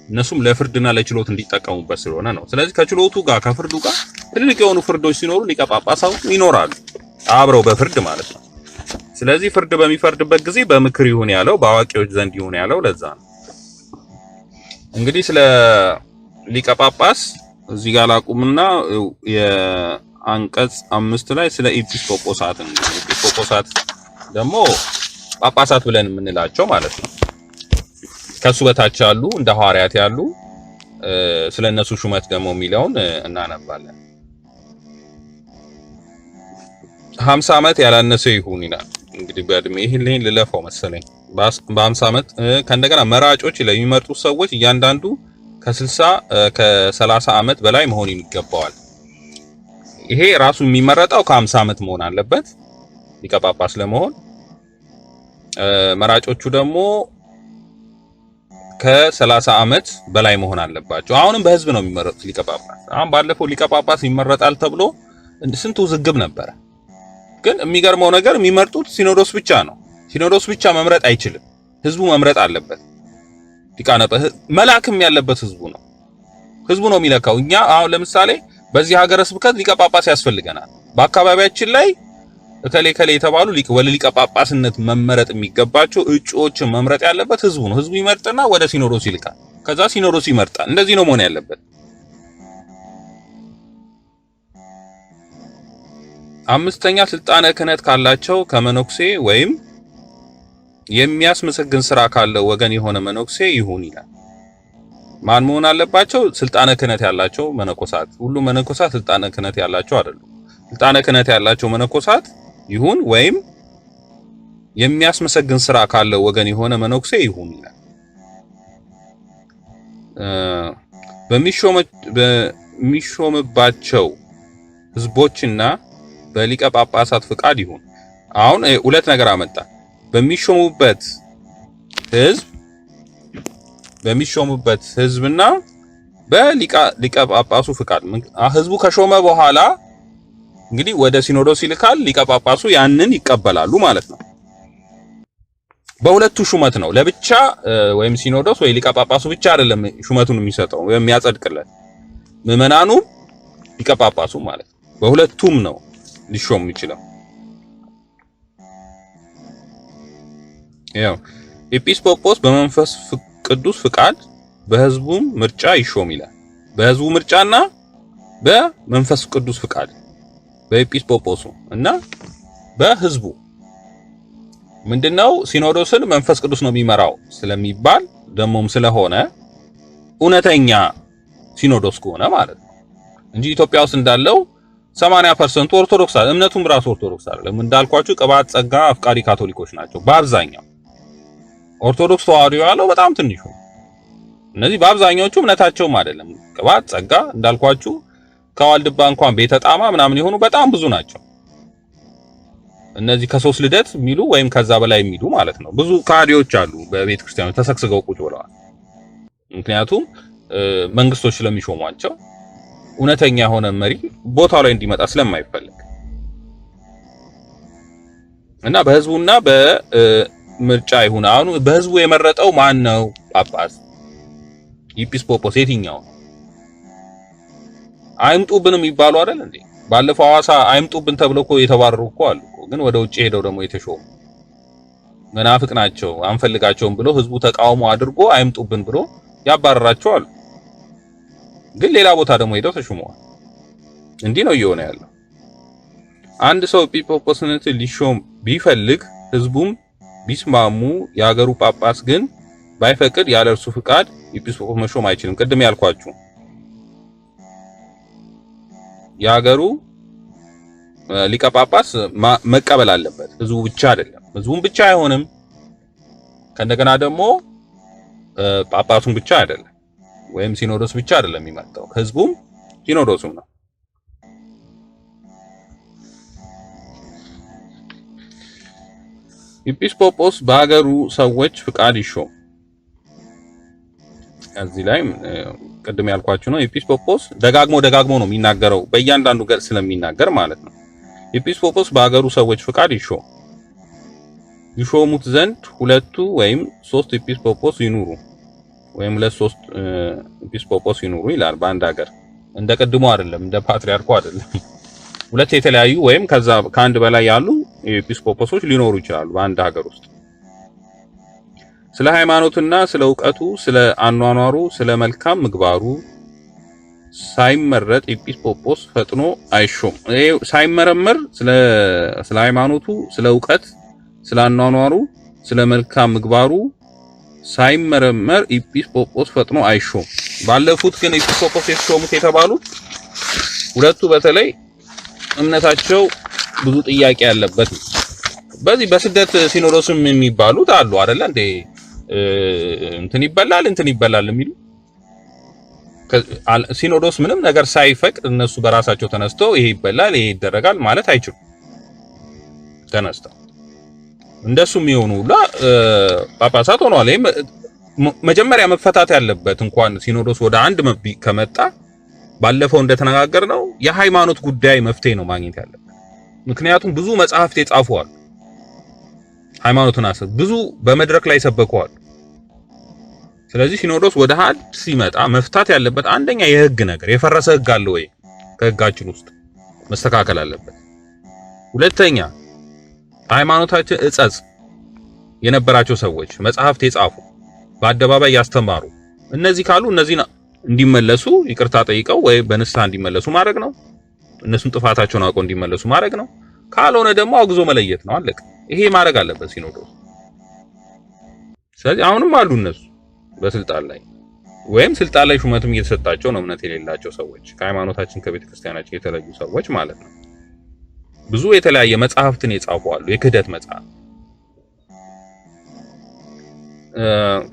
እነሱም ለፍርድና ለችሎት እንዲጠቀሙበት ስለሆነ ነው። ስለዚህ ከችሎቱ ጋር ከፍርዱ ጋር ትልልቅ የሆኑ ፍርዶች ሲኖሩ ሊቀ ጳጳሳቱ ይኖራሉ አብረው በፍርድ ማለት ነው። ስለዚህ ፍርድ በሚፈርድበት ጊዜ በምክር ይሁን ያለው በአዋቂዎች ዘንድ ይሁን ያለው ለዛ ነው። እንግዲህ ስለ ሊቀ ጳጳስ እዚህ ጋር ላቁምና የአንቀጽ 5 ላይ ስለ ኤጲስቆጶሳት ኤጲስቆጶሳት ደግሞ ጳጳሳት ብለን የምንላቸው ማለት ነው። ከሱ በታች ያሉ እንደ ሐዋርያት ያሉ ስለነሱ ሹመት ደግሞ የሚለውን እናነባለን። 50 ዓመት ያላነሰ ይሁን ይላል። እንግዲህ በእድሜ ይሄን ልለፈው መሰለኝ በ50 ዓመት ከእንደገና መራጮች ለሚመርጡ ሰዎች እያንዳንዱ ከ30 ዓመት በላይ መሆን ይገባዋል። ይሄ ራሱ የሚመረጠው ከ50 ዓመት መሆን አለበት ሊቀ ጳጳስ ለመሆን። መራጮቹ ደግሞ ከ30 ዓመት በላይ መሆን አለባቸው። አሁንም በህዝብ ነው የሚመረጡት ሊቀ ጳጳስ። አሁን ባለፈው ሊቀ ጳጳስ ይመረጣል ተብሎ ስንቱ ውዝግብ ነበረ። ግን የሚገርመው ነገር የሚመርጡት ሲኖዶስ ብቻ ነው። ሲኖዶስ ብቻ መምረጥ አይችልም። ህዝቡ መምረጥ አለበት። ሊቃነ መላክም ያለበት ህዝቡ ነው። ህዝቡ ነው የሚለካው። እኛ አሁን ለምሳሌ በዚህ ሀገረ ስብከት ሊቀ ጳጳስ ያስፈልገናል። በአካባቢያችን ላይ ከሌ የተባሉ ሊቀ ጳጳስነት መመረጥ የሚገባቸው እጩዎችን መምረጥ ያለበት ህዝቡ ነው። ህዝቡ ይመርጥና ወደ ሲኖዶስ ይልካል። ከዛ ሲኖዶስ ይመርጣል። እንደዚህ ነው መሆን ያለበት። 5ኛ ስልጣነ ክህነት ካላቸው ከመነኩሴ ወይም የሚያስመሰግን ስራ ካለው ወገን የሆነ መነኩሴ ይሁን ይላል። ማን መሆን አለባቸው? ስልጣነ ክህነት ያላቸው መነኮሳት። ሁሉ መነኮሳት ስልጣነ ክህነት ያላቸው አይደሉም። ስልጣነ ክህነት ያላቸው መነኮሳት ይሁን ወይም የሚያስመሰግን ስራ ካለው ወገን የሆነ መነኩሴ ይሁን ይላል። በሚሾምባቸው ህዝቦችና በሊቀ ጳጳሳት ፍቃድ ይሁን። አሁን ሁለት ነገር አመጣ። በሚሾሙበት ህዝብና በሊቀ ጳጳሱ ፍቃድ። ህዝቡ ከሾመ በኋላ እንግዲህ ወደ ሲኖዶስ ይልካል። ሊቀ ጳጳሱ ያንን ይቀበላሉ ማለት ነው። በሁለቱ ሹመት ነው። ለብቻ ወይም ሲኖዶስ ወይ ሊቀ ጳጳሱ ብቻ አይደለም ሹመቱን የሚሰጠው ወይም የሚያጸድቅለት፣ ምዕመናኑ ሊቀ ጳጳሱ ማለት ነው። በሁለቱም ነው ሊሾም የሚችለው። ያው ኤጲስቆጶስ በመንፈስ ቅዱስ ፍቃድ በህዝቡም ምርጫ ይሾም ይላል። በህዝቡ ምርጫና በመንፈስ ቅዱስ ፍቃድ በኤጲስቆጶሱ እና በህዝቡ ምንድነው ሲኖዶስን መንፈስ ቅዱስ ነው የሚመራው ስለሚባል ደሞም ስለሆነ እውነተኛ ሲኖዶስ ከሆነ ማለት ነው እንጂ ኢትዮጵያ ውስጥ እንዳለው 80% ኦርቶዶክስ አይደለም። እምነቱም ራሱ ኦርቶዶክስ አይደለም። እንዳልኳችሁ ቅባት ጸጋ አፍቃሪ ካቶሊኮች ናቸው በአብዛኛው። ኦርቶዶክስ ተዋህዶ ያለው በጣም ትንሹ። እነዚህ በአብዛኛዎቹ እምነታቸውም አይደለም። ቅባት ጸጋ እንዳልኳችሁ ከዋልድባ እንኳን ቤተ ጣማ ምናምን የሆኑ በጣም ብዙ ናቸው። እነዚህ ከሶስት ልደት የሚሉ ወይም ከዛ በላይ የሚሉ ማለት ነው። ብዙ ካህዲዎች አሉ በቤተ ክርስቲያኑ ተሰክስገው ቁጭ ብለዋል። ምክንያቱም መንግስቶች ስለሚሾሟቸው እውነተኛ የሆነ መሪ ቦታው ላይ እንዲመጣ ስለማይፈልግ እና በህዝቡና በምርጫ ይሁን። አሁን በህዝቡ የመረጠው ማን ነው? ጳጳስ፣ ኤጲስቆጶስ የትኛው? አይምጡብንም ይባሉ አይደል እንዴ? ባለፈው ሐዋሳ አይምጡብን ተብለው እኮ የተባረሩ እኮ አሉ። ግን ወደ ውጭ ሄደው ደግሞ የተሾሙ መናፍቅ ናቸው አንፈልጋቸውም ብሎ ህዝቡ ተቃውሞ አድርጎ አይምጡብን ብሎ ያባረራቸው አሉ። ግን ሌላ ቦታ ደግሞ ሄደው ተሾመዋል። እንዲህ ነው እየሆነ ያለው። አንድ ሰው ኤጲስቆጶስነት ሊሾም ቢፈልግ ህዝቡም ቢስማሙ የሀገሩ ጳጳስ ግን ባይፈቅድ ያለ እርሱ ፍቃድ ኤጲስቆጶስ መሾም አይችልም። ቅድም ያልኳችሁ የሀገሩ ሊቀ ጳጳስ መቀበል አለበት። ህዝቡ ብቻ አይደለም። ህዝቡም ብቻ አይሆንም። ከእንደገና ደግሞ ጳጳሱን ብቻ አይደለም ወይም ሲኖዶስ ብቻ አይደለም የሚመጣው። ህዝቡም ሲኖዶሱም ነው። ኤጲስቆጶስ በሀገሩ ሰዎች ፍቃድ ይሾም። እዚህ ላይ ቅድም ያልኳችሁ ነው። ኤጲስቆጶስ ደጋግሞ ነው የሚናገረው በእያንዳንዱ ገጽ ስለሚናገር ማለት ነው። ኤጲስቆጶስ በሀገሩ ሰዎች ፍቃድ ይሾሙት ዘንድ 2 ወይም 3 ኤጲስቆጶስ ይኑሩ ወይም 2-3 ኤጲስቆጶስ ይኑሩ ይላል። በአንድ ሀገር እንደ ቅድሞ አይደለም፣ እንደ ፓትሪያርኩ አይደለም። 2 የተለያዩ ወይም ከአንድ በላይ ያሉ ኤጲስቆጶሶች ሊኖሩ ይችላሉ በአንድ ሀገር ውስጥ። ስለ ሃይማኖትና ስለ ዕውቀቱ፣ ስለ አኗኗሩ፣ ስለ መልካም ምግባሩ ሳይመረጥ ኤጲስቆጶስ ፈጥኖ አይሾም። ሳይመረመር ስለ ሃይማኖቱ፣ ስለ ዕውቀት፣ ስለ አኗኗሩ፣ ስለ መልካም ምግባሩ ሳይመረመር ኤጲስቆጶስ ፈጥኖ አይሾም። ባለፉት ግን ኤጲስቆጶስ የተሾሙት የተባሉት 2ቱ በተለይ እምነታቸው ብዙ ጥያቄ ያለበት ነው። በዚህ በስደት ሲኖዶስም የሚባሉት አሉ አይደለ እንዴ? እንትን ይበላል የሚሉ ሲኖዶስ ምንም ነገር ሳይፈቅድ እነሱ በራሳቸው ተነስተው ይሄ ይበላል ይሄ ይደረጋል ማለት አይችሉም። ተነስተው እንደሱ የሚሆኑ ሁላ ጳጳሳት ሆነዋል። ይሄ መጀመሪያ መፈታት ያለበት እንኳን ሲኖዶስ ወደ አንድ ከመጣ ባለፈው እንደተነጋገርነው የሃይማኖት ጉዳይ መፍትሄ ነው ማግኘት ያለበት። ምክንያቱም ብዙ መጽሐፍት የጻፉዋል ሃይማኖትን ብዙ በመድረክ ላይ ሰበከዋል። ስለዚህ ሲኖዶስ ወደ ሀድ ሲመጣ መፍታት ያለበት አንደኛ የህግ ነገር የፈረሰ ህግ አለ ወይ ከህጋችን ውስጥ መስተካከል አለበት። ሁለተኛ ሃይማኖታችን እጸጽ የነበራቸው ሰዎች መጽሐፍት የጻፉ በአደባባይ ያስተማሩ እነዚህ ካሉ እነዚህን እንዲመለሱ ይቅርታ ጠይቀው ወይ በንስሐ እንዲመለሱ ማድረግ ነው። እነሱን ጥፋታቸውን አውቀው እንዲመለሱ ማድረግ ነው። ካልሆነ ደግሞ አውግዞ መለየት ነው። አለቀ። ይሄ ማድረግ አለበት ሲኖዶስ። ስለዚህ አሁንም አሉ እነሱ በስልጣን ላይ ወይም ስልጣን ላይ ሹመትም እየተሰጣቸው ነው እምነት የሌላቸው ሰዎች ከሃይማኖታችን ከቤተ ክርስቲያናችን የተለዩ ሰዎች ማለት ነው። ብዙ የተለያየ መጽሐፍትን የጻፉ አሉ። የክህደት መጽሐፍ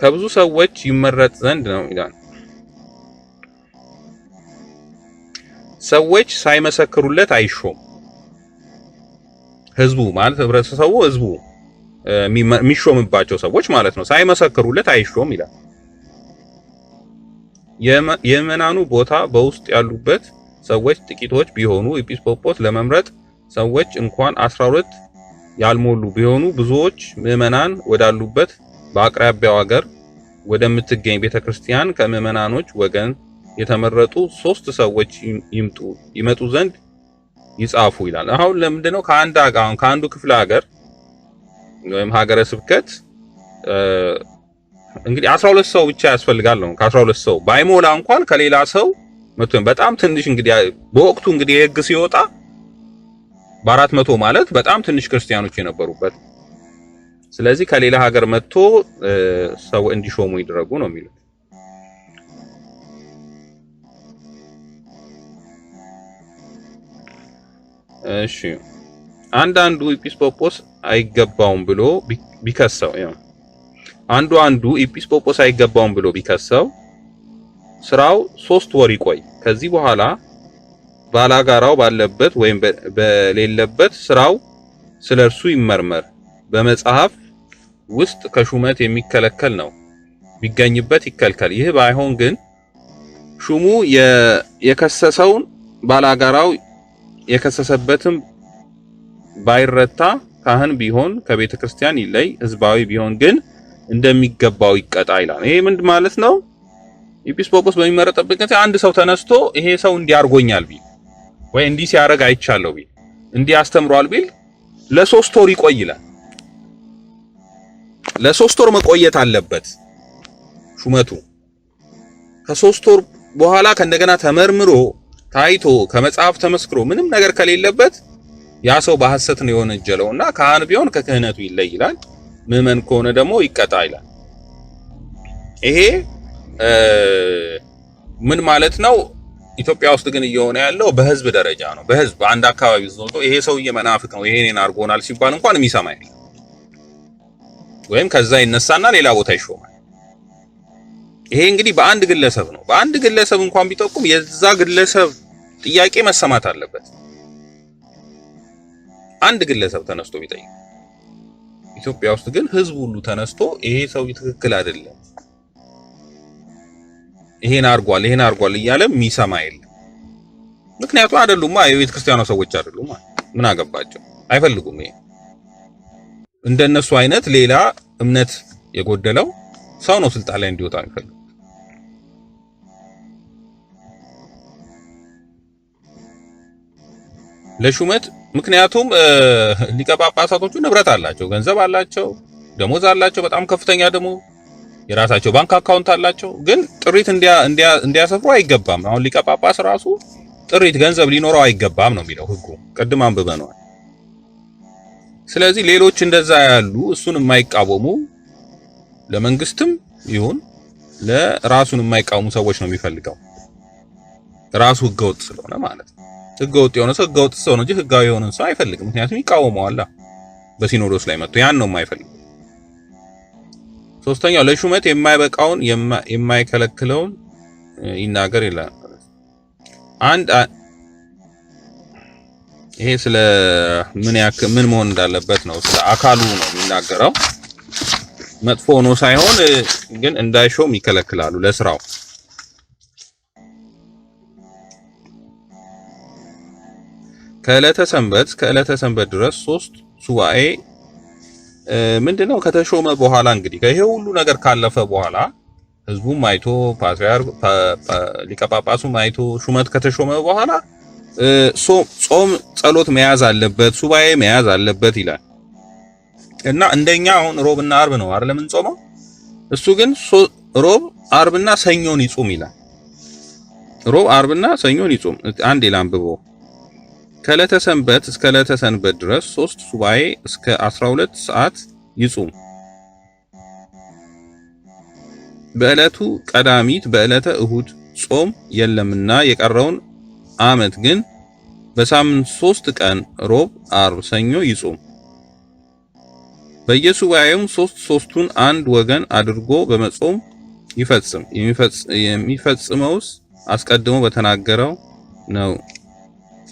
ከብዙ ሰዎች ይመረጥ ዘንድ ነው ይላል። ሰዎች ሳይመሰክሩለት አይሾም። ህዝቡ ማለት ህብረተሰቡ ህዝቡ የሚሾምባቸው ሰዎች ማለት ነው። ሳይመሰክሩለት አይሾም ይላል። የምዕመናኑ ቦታ በውስጥ ያሉበት ሰዎች ጥቂቶች ቢሆኑ ኤጲስቆጶስ ለመምረጥ ሰዎች እንኳን 12 ያልሞሉ ቢሆኑ ብዙዎች ምዕመናን ወዳሉበት በአቅራቢያው ሀገር ወደምትገኝ ቤተክርስቲያን ከምዕመናኖች ወገን የተመረጡ 3 ሰዎች ይመጡ ዘንድ ይጻፉ ይላል። አሁን ለምንድነው ከአንዱ ክፍለ ሀገር ወይም ሀገረ ስብከት እንግዲህ 12 ሰው ብቻ ያስፈልጋል ነው። ከ12 ሰው ባይሞላ እንኳን ከሌላ ሰው መጥቶ በጣም ትንሽ እንግዲህ በወቅቱ እንግዲህ የህግ ሲወጣ በ400 ማለት በጣም ትንሽ ክርስቲያኖች የነበሩበት። ስለዚህ ከሌላ ሀገር መጥቶ ሰው እንዲሾሙ ይደረጉ ነው የሚሉት። እሺ አንዱ ኤጲስቆጶስ አይገባውም ብሎ ቢከሰው አንዱ ኤጲስቆጶስ አይገባውም ብሎ ቢከሰው ስራው 3 ወር ይቆይ። ከዚህ በኋላ ባላጋራው ባለበት ወይም በሌለበት ስራው ስለርሱ ይመርመር። በመጽሐፍ ውስጥ ከሹመት የሚከለከል ነው፣ ቢገኝበት ይከልከል። ይህ ባይሆን ግን ሹሙ የከሰሰውን ባላጋራው የከሰሰበትም ባይረታ ካህን ቢሆን ከቤተ ክርስቲያን ይለይ፣ ህዝባዊ ቢሆን ግን እንደሚገባው ይቀጣ ይላል። ይሄ ምን ማለት ነው? ኤጲስቆጶስ በሚመረጥበት ጊዜ አንድ ሰው ተነስቶ ይሄ ሰው እንዲያርጎኛል ቢል ወይ እንዲህ ሲያረግ አይቻለው ቢል እንዲህ አስተምሯል ቢል ለ3 ወር ይቆይ ይላል። ለ3 ወር መቆየት አለበት ሹመቱ። ከ3 ወር በኋላ ከእንደገና ተመርምሮ ታይቶ ከመጽሐፍ ተመስክሮ ምንም ነገር ከሌለበት ያ ሰው በሐሰት ነው የወነጀለውና ካህን ቢሆን ከክህነቱ ይለይ ይላል። ምዕመን ከሆነ ደግሞ ይቀጣ ይላል። ይሄ ምን ማለት ነው? ኢትዮጵያ ውስጥ ግን እየሆነ ያለው በህዝብ ደረጃ ነው። በህዝብ አንድ አካባቢ ዝቶ ይሄ ሰውዬ መናፍቅ ነው ይሄን አርጎናል ሲባል እንኳን የሚሰማ የለም። ወይም ከዛ ይነሳና ሌላ ቦታ ይሾማል። ይሄ እንግዲህ በአንድ ግለሰብ ነው። በአንድ ግለሰብ እንኳን ቢጠቁም የዛ ግለሰብ ጥያቄ መሰማት አለበት። አንድ ግለሰብ ተነስቶ ቢጠይቅ፣ ኢትዮጵያ ውስጥ ግን ህዝብ ሁሉ ተነስቶ ይሄ ሰው ትክክል አይደለም ይሄን አርጓል እያለ የሚሰማ የለም። ምክንያቱም አይደሉማ የቤተ ክርስቲያኗ ሰዎች አይደሉማ። ምን አገባቸው? አይፈልጉም። ይሄ እንደነሱ አይነት ሌላ እምነት የጎደለው ሰው ነው ስልጣን ላይ እንዲወጣ የሚፈልጉ። ለሹመት ምክንያቱም ሊቀ ጳጳሳቶቹ ንብረት አላቸው፣ ገንዘብ አላቸው፣ ደሞዝ አላቸው፣ በጣም ከፍተኛ ደሞዝ፣ የራሳቸው ባንክ አካውንት አላቸው። ግን ጥሪት እንዲያሰፍሩ አይገባም። አሁን ሊቀ ጳጳስ ራሱ ጥሪት ገንዘብ ሊኖረው አይገባም ነው የሚለው ህጉ። ቅድም አንብበነዋል። ስለዚህ ሌሎች እንደዛ ያሉ እሱን የማይቃወሙ ለመንግስትም ይሁን ለራሱን የማይቃወሙ ሰዎች ነው የሚፈልገው። ራሱ ህገወጥ ስለሆነ ማለት ነው። ህገወጥ የሆነ ሰው ህገወጥ ሰው ነው እንጂ ህጋዊ የሆነ ሰው አይፈልግም። ምክንያቱም ይቃወመዋል በሲኖዶስ ላይ መጥቶ ያን ነው የማይፈልገው። ሶስተኛው ለሹመት የማይበቃውን የማይከለክለውን ይናገር ይላል። ይሄ ስለ ምን መሆን እንዳለበት ነው፣ ስለ አካሉ ነው የሚናገረው። መጥፎ ነው ሳይሆን ግን እንዳይሾም ይከለክላሉ ለስራው። ከዕለተ ሰንበት ድረስ 3 ሱባኤ ምንድነው? ከተሾመ በኋላ እንግዲህ ከይሄ ሁሉ ነገር ካለፈ በኋላ ህዝቡም አይቶ ፓትርያርክ ሊቀ ጳጳሱም አይቶ ሹመት ከተሾመ በኋላ ጾም ጸሎት መያዝ አለበት፣ ሱባኤ መያዝ አለበት ይላል። እና እንደኛ አሁን ሮብና አርብ ነው አይደል የምንጾመው? እሱ ግን ሮብ አርብና ሰኞን ይጾም ይላል። ሮብ አርብና ሰኞን ይጾም። አንድ ላንብበው። ከዕለተ ሰንበት እስከ ዕለተ ሰንበት ድረስ 3 ሱባኤ እስከ 12 ሰዓት ይጹም። በዕለቱ ቀዳሚት በዕለተ እሁድ ጾም የለምና የቀረውን ዓመት ግን በሳምንት 3 ቀን ሮብ፣ አርብ፣ ሰኞ ይጹም። በየሱባኤውም ሶስቱን አንድ ወገን አድርጎ በመጾም ይፈጽም። የሚፈጽመውስ አስቀድሞ በተናገረው ነው።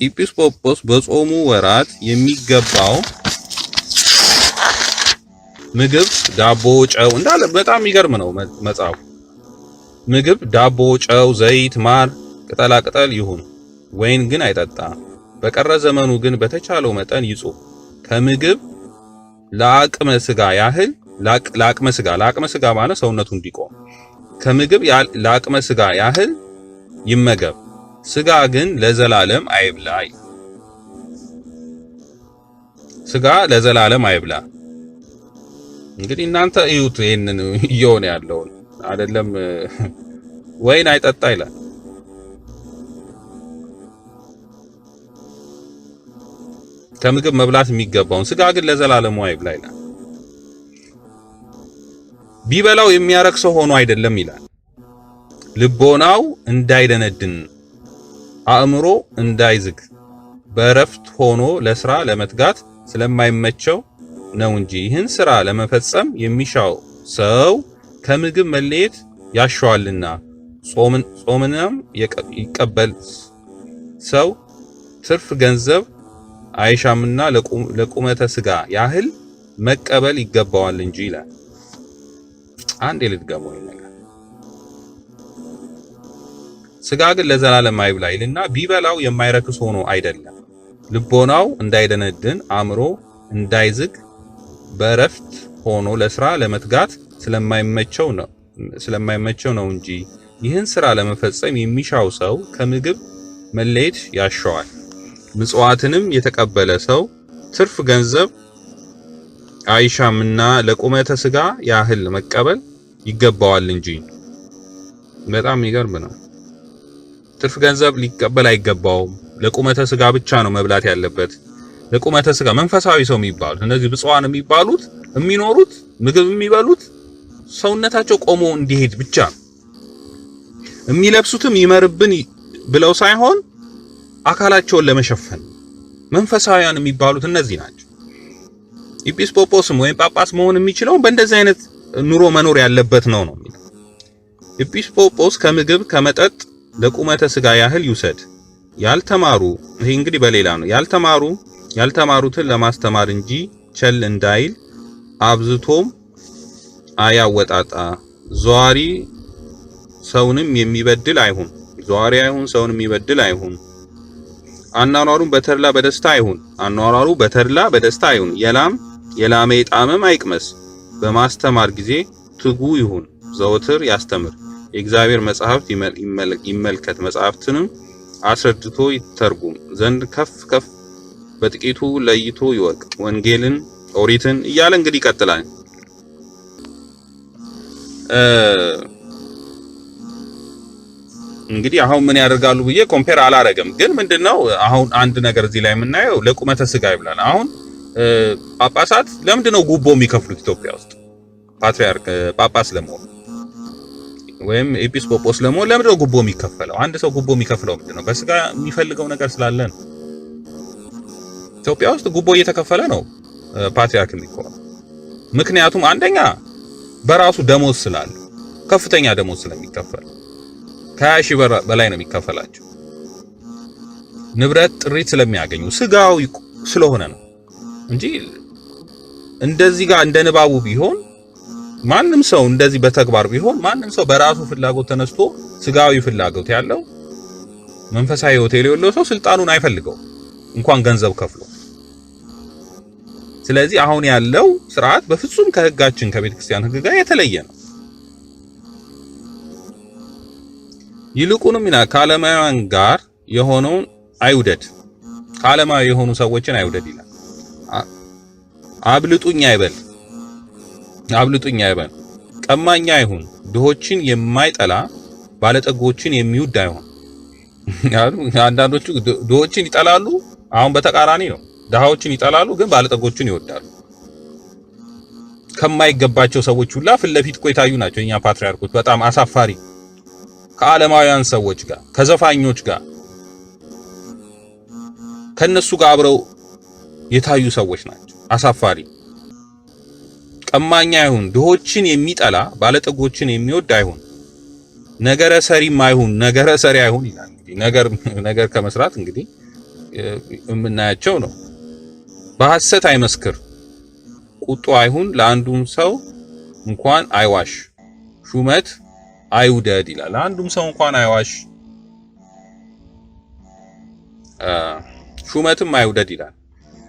ኤጲስቆጶስ በጾሙ ወራት የሚገባው ምግብ ዳቦ፣ ጨው እንዳለ በጣም የሚገርም ነው መጽሐፉ። ምግብ ዳቦ፣ ጨው፣ ዘይት፣ ማር፣ ቅጠላ ቅጠል ይሁን፣ ወይን ግን አይጠጣ። በቀረ ዘመኑ ግን በተቻለው መጠን ይጹም። ከምግብ ለአቅመ ስጋ ያህል ለአቅመ ስጋ ማለት ሰውነቱ እንዲቆም ከምግብ ለአቅመ ስጋ ያህል ይመገብ። ስጋ ግን ለዘላለም አይብላ። ስጋ ለዘላለም አይብላ። እንግዲህ እናንተ እዩት ይሄንን እየሆነ ያለውን አይደለም። ወይን አይጠጣ ይላል። ከምግብ መብላት የሚገባውን ስጋ ግን ለዘላለሙ አይብላ ይላል። ቢበላው የሚያረክሰው ሆኖ አይደለም ይላል። ልቦናው እንዳይደነድን አእምሮ እንዳይዝግ በእረፍት ሆኖ ለስራ ለመትጋት ስለማይመቸው ነው እንጂ ይህን ስራ ለመፈጸም የሚሻው ሰው ከምግብ መለየት ያሻዋልና ጾምንም ይቀበል ሰው ትርፍ ገንዘብ አይሻምና ለቁመተ ስጋ ያህል መቀበል ይገባዋል እንጂ ይላል። አንድ ልድገመው ይነገር ስጋ ግን ለዘላለም አይብላ ይልና ቢበላው የማይረክስ ሆኖ አይደለም። ልቦናው እንዳይደነድን አእምሮ እንዳይዝግ በእረፍት ሆኖ ለስራ ለመትጋት ስለማይመቸው ነው እንጂ ይህን ስራ ለመፈጸም የሚሻው ሰው ከምግብ መለየት ያሻዋል። ምጽዋትንም የተቀበለ ሰው ትርፍ ገንዘብ አይሻምና ለቁመተ ስጋ ያህል መቀበል ይገባዋል እንጂ። በጣም የሚገርም ነው። ትርፍ ገንዘብ ሊቀበል አይገባውም። ለቁመተ ስጋ ብቻ ነው መብላት ያለበት። ለቁመተ ስጋ መንፈሳዊ ሰው የሚባሉት እነዚህ ብፁዓን የሚባሉት የሚኖሩት ምግብ የሚበሉት ሰውነታቸው ቆሞ እንዲሄድ ብቻ ነው። የሚለብሱትም ይመርብን ብለው ሳይሆን አካላቸውን ለመሸፈን። መንፈሳዊያን የሚባሉት እነዚህ ናቸው። ኤጲስቆጶስም ወይም ጳጳስ መሆን የሚችለው በእንደዚህ አይነት ኑሮ መኖር ያለበት ነው የሚለው። ኤጲስቆጶስ ከምግብ ከመጠጥ ለቁመተ ስጋ ያህል ይውሰድ። ያልተማሩ ይሄ እንግዲህ በሌላ ነው። ያልተማሩትን ለማስተማር እንጂ ቸል እንዳይል አብዝቶም አያወጣጣ። ዘዋሪ ሰውንም የሚበድል አይሁን። ሰውንም የሚበድል አይሁን። አኗኗሩን በተድላ በደስታ አይሁን። የላመ የጣመም አይቅመስ። በማስተማር ጊዜ ትጉ ይሁን። ዘወትር ያስተምር። የእግዚአብሔር መጽሐፍት ይመልከት። መጽሐፍትንም አስረድቶ ይተርጉም ዘንድ ከፍ በጥቂቱ ለይቶ ይወቅ። ወንጌልን፣ ኦሪትን እያለ እንግዲህ ይቀጥላል። እንግዲህ አሁን ምን ያደርጋሉ ብዬ ኮምፔር አላረግም፣ ግን ምንድነው አሁን አንድ ነገር እዚህ ላይ የምናየው ለቁመተ ስጋ ይብላል። አሁን ጳጳሳት ለምንድነው ጉቦ የሚከፍሉት ኢትዮጵያ ውስጥ? ፓትሪያርክ ጳጳስ ለመሆን ወይም ኤጲስቆጶስ ለመሆን ለምንድነው ጉቦ የሚከፈለው? አንድ ሰው ጉቦ የሚከፍለው ምንድነው? በስጋ የሚፈልገው ነገር ስላለ ነው። ኢትዮጵያ ውስጥ ጉቦ እየተከፈለ ነው ፓትሪያርክ የሚሆነው። ምክንያቱም አንደኛ በራሱ ደሞዝ ስላለ ከፍተኛ ደሞዝ ስለሚከፈል ከ20 ሺህ በላይ ነው የሚከፈላቸው። ንብረት ጥሪት ስለሚያገኙ ስጋው ስለሆነ ነው እንጂ እንደዚህ ጋር እንደ ንባቡ ቢሆን ማንም ሰው እንደዚህ በተግባር ቢሆን ማንም ሰው በራሱ ፍላጎት ተነስቶ ስጋዊ ፍላጎት ያለው መንፈሳዊ ሆቴል የሌለው ሰው ስልጣኑን አይፈልገው እንኳን ገንዘብ ከፍሎ። ስለዚህ አሁን ያለው ስርዓት በፍጹም ከህጋችን ከቤተ ክርስቲያን ህግ ጋር የተለየ ነው። ይልቁንም ከዓለማውያን ጋር የሆነውን አይውደድ፣ ከዓለማዊ የሆኑ ሰዎችን አይውደድ ይላል። አብልጡኝ አይበል። ቀማኛ አይሁን። ድሆችን የማይጠላ ባለጠጎችን የሚወድ አይሁን። አንዳንዶቹ ድሆችን ይጠላሉ። አሁን በተቃራኒ ነው። ድሃዎችን ይጠላሉ፣ ግን ባለጠጎችን ይወዳሉ። ከማይገባቸው ሰዎች ሁላ ፊት ለፊት እኮ የታዩ ናቸው እኛ ፓትሪያርኮች። በጣም አሳፋሪ። ከዓለማውያን ሰዎች ጋር፣ ከዘፋኞች ጋር፣ ከነሱ ጋር አብረው የታዩ ሰዎች ናቸው። አሳፋሪ። ቀማኛ አይሁን፣ ድሆችን የሚጠላ ባለጠጎችን የሚወድ አይሁን፣ ነገረ ሰሪም አይሁን፣ ነገረ ሰሪ አይሁን ይላል። እንግዲህ ነገር ከመስራት እንግዲህ የምናያቸው ነው። በሐሰት አይመስክር፣ ቁጡ አይሁን፣ ለአንዱም ሰው እንኳን አይዋሽ፣ ሹመት አይውደድ ይላል። ለአንዱም ሰው እንኳን አይዋሽ፣ ሹመትም አይውደድ ይላል።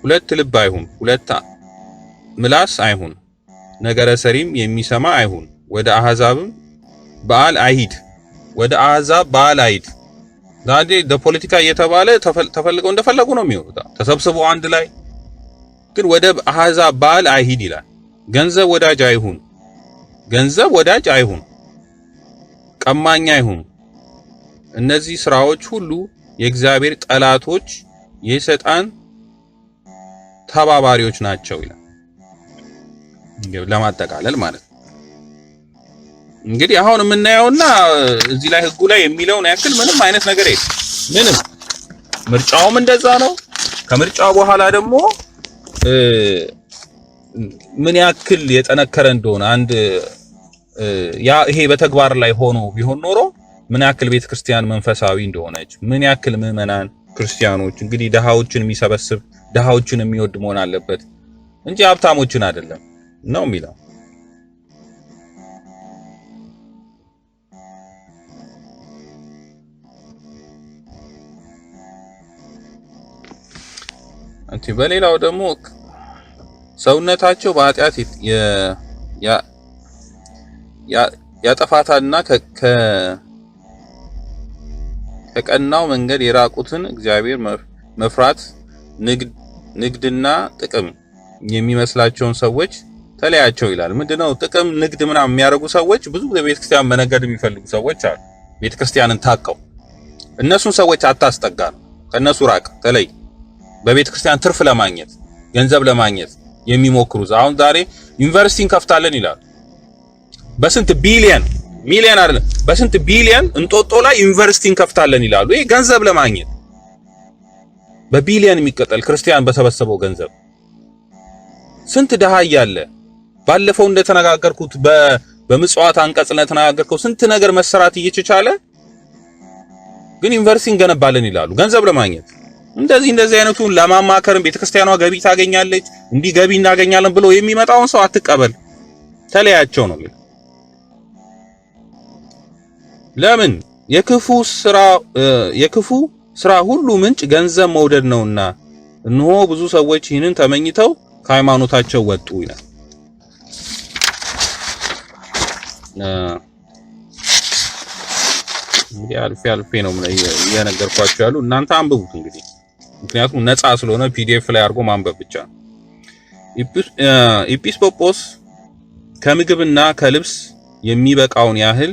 ሁለት ልብ አይሁን፣ ሁለት ምላስ አይሁን፣ ነገረ ሰሪም የሚሰማ አይሁን፣ ወደ አሕዛብም በዓል አይሂድ፣ ወደ አሕዛብ በዓል አይሂድ። ዛሬ በፖለቲካ እየተባለ ተፈልገው እንደፈለጉ ነው የሚሆኑት፣ ተሰብስበው አንድ ላይ ግን ወደ አሕዛብ በዓል አይሂድ ይላል። ገንዘብ ወዳጅ አይሁን፣ ገንዘብ ወዳጅ አይሁን፣ ቀማኛ አይሁን። እነዚህ ስራዎች ሁሉ የእግዚአብሔር ጠላቶች የሰይጣን ተባባሪዎች ናቸው ይላል። ለማጠቃለል ማለት ነው። እንግዲህ አሁን የምናየውና እዚህ ላይ ህጉ ላይ የሚለውን ያክል ምንም አይነት ነገር የለም። ምንም ምርጫውም እንደዛ ነው። ከምርጫው በኋላ ደግሞ ምን ያክል የጠነከረ እንደሆነ አንድ ይሄ በተግባር ላይ ሆኖ ቢሆን ኖሮ ምን ያክል ቤተክርስቲያን መንፈሳዊ እንደሆነች፣ ምን ያክል ምዕመናን ክርስቲያኖች እንግዲህ ደሃዎችን የሚሰበስብ ደሃዎችን የሚወድ መሆን አለበት እንጂ ሀብታሞችን አይደለም ነው የሚለው። በሌላው ደግሞ ሰውነታቸው በኃጢአት ያጠፋታልና ከቀናው መንገድ የራቁትን እግዚአብሔር መፍራት ንግድና ጥቅም የሚመስላቸውን ሰዎች ተለያቸው ይላል። ምንድነው ጥቅም፣ ንግድ ምናምን የሚያደርጉ ሰዎች ብዙ በቤተክርስቲያን መነገድ የሚፈልጉ ሰዎች አሉ። ቤተክርስቲያንን ታቀው እነሱን ሰዎች አታስጠጋ ነው። ከነሱ ራቅ፣ ተለይ። በቤተክርስቲያን ትርፍ ለማግኘት ገንዘብ ለማግኘት የሚሞክሩ አሁን ዛሬ ዩኒቨርሲቲ እንከፍታለን ይላሉ። በስንት ቢሊየን ሚሊየን አይደለም፣ በስንት ቢሊየን እንጦጦ ላይ ዩኒቨርሲቲ እንከፍታለን ይላሉ። ይሄ ገንዘብ ለማግኘት በቢሊየን የሚቀጠል ክርስቲያን በሰበሰበው ገንዘብ ስንት ደሃ እያለ ባለፈው እንደተነጋገርኩት በምጽዋት አንቀጽ እንደተነጋገርከው ስንት ነገር መሰራት እየተቻለ ግን ዩኒቨርሲቲ እንገነባለን ይላሉ ገንዘብ ለማግኘት። እንደዚህ አይነቱን ለማማከርም ቤተክርስቲያኗ ገቢ ታገኛለች፣ እንዲህ ገቢ እናገኛለን ብሎ የሚመጣውን ሰው አትቀበል፣ ተለያቸው ነው የሚለው። ለምን? የክፉ ስራ ሁሉ ምንጭ ገንዘብ መውደድ ነውና እነሆ ብዙ ሰዎች ይህንን ተመኝተው ከሃይማኖታቸው ወጡ ይላል። እንግዲህ አልፌ ነው እየነገርኳችሁ ያሉ እናንተ አንብቡት እንግዲህ፣ ምክንያቱም ነፃ ስለሆነ ፒዲኤፍ ላይ አድርጎ ማንበብ ብቻ። ኤጲስቆጶስ ከምግብና ከልብስ የሚበቃውን ያህል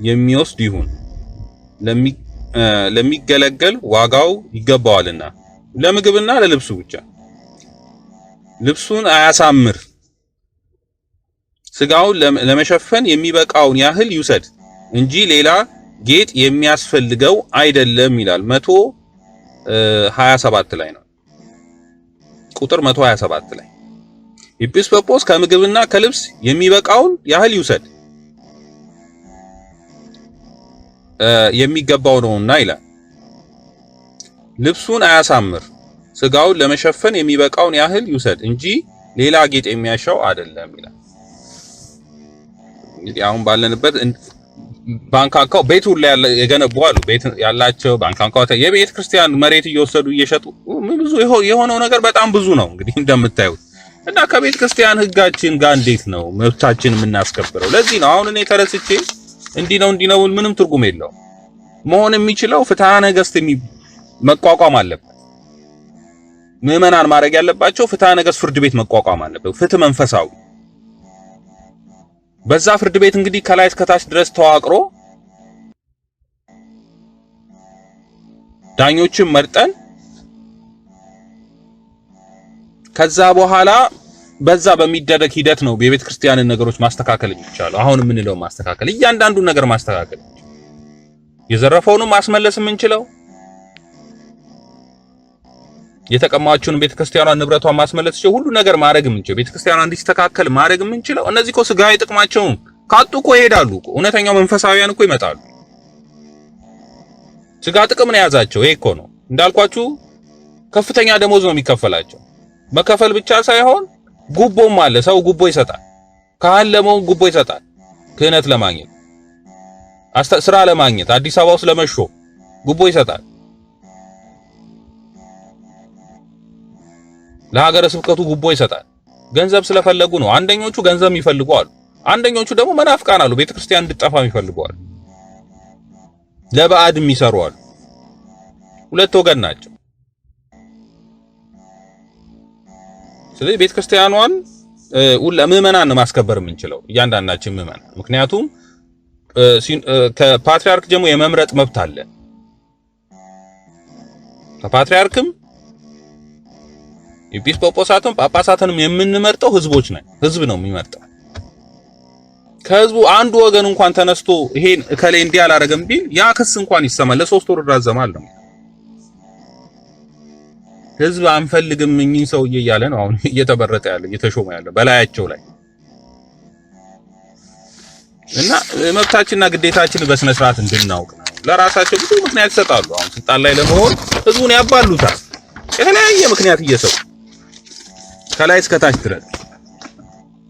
የሚወስድ ይሁን፣ ለሚገለገል ዋጋው ይገባዋልና። ለምግብና ለልብሱ ብቻ። ልብሱን አያሳምር፣ ስጋውን ለመሸፈን የሚበቃውን ያህል ይውሰድ እንጂ ሌላ ጌጥ የሚያስፈልገው አይደለም ይላል። 127 ላይ ነው፣ ቁጥር 127 ላይ ኤጲስቆጶስ ከምግብና ከልብስ የሚበቃውን ያህል ይውሰድ የሚገባው ነውና ይላል። ልብሱን አያሳምር፣ ስጋውን ለመሸፈን የሚበቃውን ያህል ይውሰድ እንጂ ሌላ ጌጥ የሚያሻው አይደለም ይላል። እንግዲህ አሁን ባለንበት ባንክ አካውንት ቤት ሁሉ የገነቡ አሉ። ቤት ያላቸው ባንክ አካውንት የቤተ ክርስቲያን መሬት እየወሰዱ እየሸጡ ብዙ የሆነው ነገር በጣም ብዙ ነው እንግዲህ እንደምታዩት። እና ከቤተ ክርስቲያን ህጋችን ጋር እንዴት ነው መብታችን የምናስከብረው? ለዚህ ነው አሁን እኔ ተረስቼ እንዲህ ነው ምንም ትርጉም የለው። መሆን የሚችለው ፍትሐ ነገሥት መቋቋም አለበት። ምዕመናን ማድረግ ያለባቸው ፍትሐ ነገሥት ፍርድ ቤት መቋቋም አለበት። ፍትህ መንፈሳዊ በዛ ፍርድ ቤት እንግዲህ ከላይ እስከ ታች ድረስ ተዋቅሮ ዳኞችን መርጠን ከዛ በኋላ በዛ በሚደረግ ሂደት ነው የቤተ ክርስቲያንን ነገሮች ማስተካከል የሚቻለው። አሁን የምንለው ማስተካከል እያንዳንዱን ነገር ማስተካከል፣ የዘረፈውንም ማስመለስ የምንችለው የተቀማችውን ቤተክርስቲያኗን ንብረቷን ማስመለስ ሁሉ ነገር ማድረግ የምንችለው ቤተክርስቲያኗ እንዲስተካከል ማድረግ የምንችለው እነዚህ እኮ ስጋዊ ጥቅማቸውን ካጡ እኮ ይሄዳሉ እኮ። እውነተኛው መንፈሳዊያን እኮ ይመጣሉ። ስጋ ጥቅም ነው የያዛቸው። ይሄ እኮ ነው እንዳልኳችሁ ከፍተኛ ደሞዝ ነው የሚከፈላቸው። መከፈል ብቻ ሳይሆን ጉቦም አለ። ሰው ጉቦ ይሰጣል። ካህን ለመሆን ጉቦ ይሰጣል። ክህነት ለማግኘት ስራ ለማግኘት አዲስ አበባ ውስጥ ለመሾም ጉቦ ይሰጣል። ለሀገረ ስብከቱ ጉቦ ይሰጣል። ገንዘብ ስለፈለጉ ነው። አንደኞቹ ገንዘብ የሚፈልጉ አሉ። አንደኞቹ ደግሞ መናፍቃን አሉ። ቤተክርስቲያን እንድትጠፋ የሚፈልጉ አሉ። ለባዕድ የሚሰሩ አሉ። ሁለት ወገን ናቸው። ስለዚህ ቤተክርስቲያኗን ለምዕመናን ማስከበር የምንችለው እያንዳንዳችን ምዕመናን። ምክንያቱም ከፓትሪያርክ ጀምሮ የመምረጥ መብት አለ። ከፓትሪያርክም ኤጲስቆጶሳትም ጳጳሳትንም የምንመርጠው ህዝቦች ነን። ህዝብ ነው የሚመርጠው። ከህዝቡ አንዱ ወገን እንኳን ተነስቶ ይሄን እከሌ እንዲህ አላረገም ቢል ያ ክስ እንኳን ይሰማል፣ ለ3 ወር ይራዘማል ነው። ህዝብ አንፈልግም እኚህ ሰውዬ እያለ ነው አሁን እየተበረጠ ያለ እየተሾመ ያለ በላያቸው ላይ እና መብታችንና ግዴታችንን በስነ ስርዓት እንድናውቅ ነው። ለራሳቸው ብዙ ምክንያት ይሰጣሉ። አሁን ስልጣን ላይ ለመሆን ህዝቡን ያባሉታል። የተለያየ ምክንያት እየሰጡ ከላይ እስከ ታች ድረስ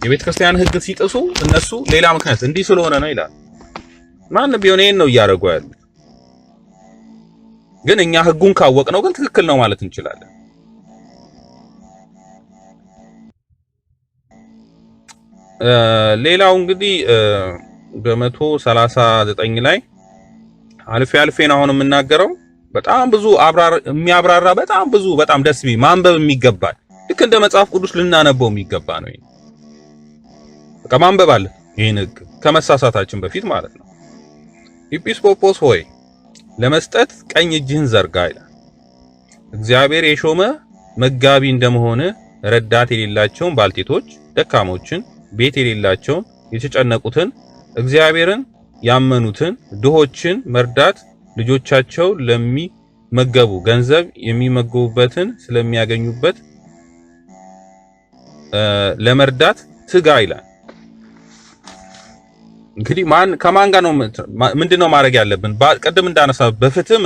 የቤተ ክርስቲያን ህግ ሲጥሱ እነሱ ሌላ ምክንያት እንዲህ ስለሆነ ነው ይላል። ማንም ቢሆን ይሄን ነው እያደረጉ ያሉት። ግን እኛ ህጉን ካወቅነው ግን ትክክል ነው ማለት እንችላለን። ሌላው እንግዲህ በ139 ላይ አልፌን አሁን የምናገረው በጣም ብዙ የሚያብራራ በጣም ደስ ቢል ማንበብ የሚገባል ልክ እንደ መጽሐፍ ቅዱስ ልናነበው የሚገባ ነው። ይሄ በቃ ማንበብ አለ። ይሄን ህግ ከመሳሳታችን በፊት ማለት ነው። ኤጲስቆጶስ ሆይ ለመስጠት ቀኝ እጅህን ዘርጋ ይላል። እግዚአብሔር የሾመ መጋቢ እንደመሆነ ረዳት የሌላቸውን ባልቴቶች፣ ደካሞችን፣ ቤት የሌላቸውን፣ የተጨነቁትን፣ እግዚአብሔርን ያመኑትን ድሆችን መርዳት፣ ልጆቻቸው ለሚመገቡ ገንዘብ የሚመገቡበትን ስለሚያገኙበት ለመርዳት ትጋ ይላል። እንግዲህ ከማን ጋር ነው ምንድነው ማድረግ ያለብን? ቀደም እንዳነሳ በፍትም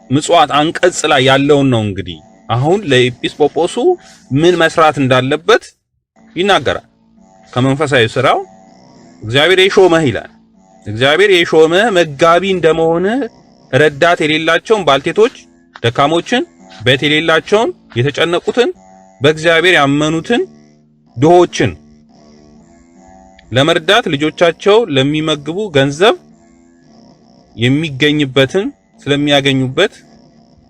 በምጽዋት አንቀጽ ላይ ያለውን ነው። እንግዲህ አሁን ለኤጲስቆጶሱ ምን መስራት እንዳለበት ይናገራል። ከመንፈሳዊ ስራው እግዚአብሔር የሾመህ ይላል። እግዚአብሔር የሾመህ መጋቢ እንደመሆነ ረዳት የሌላቸውን ባልቴቶች፣ ደካሞችን፣ ቤት የሌላቸውን፣ የተጨነቁትን፣ በእግዚአብሔር ያመኑትን ድሆችን ለመርዳት ልጆቻቸው ለሚመግቡ ገንዘብ የሚገኝበትን ስለሚያገኙበት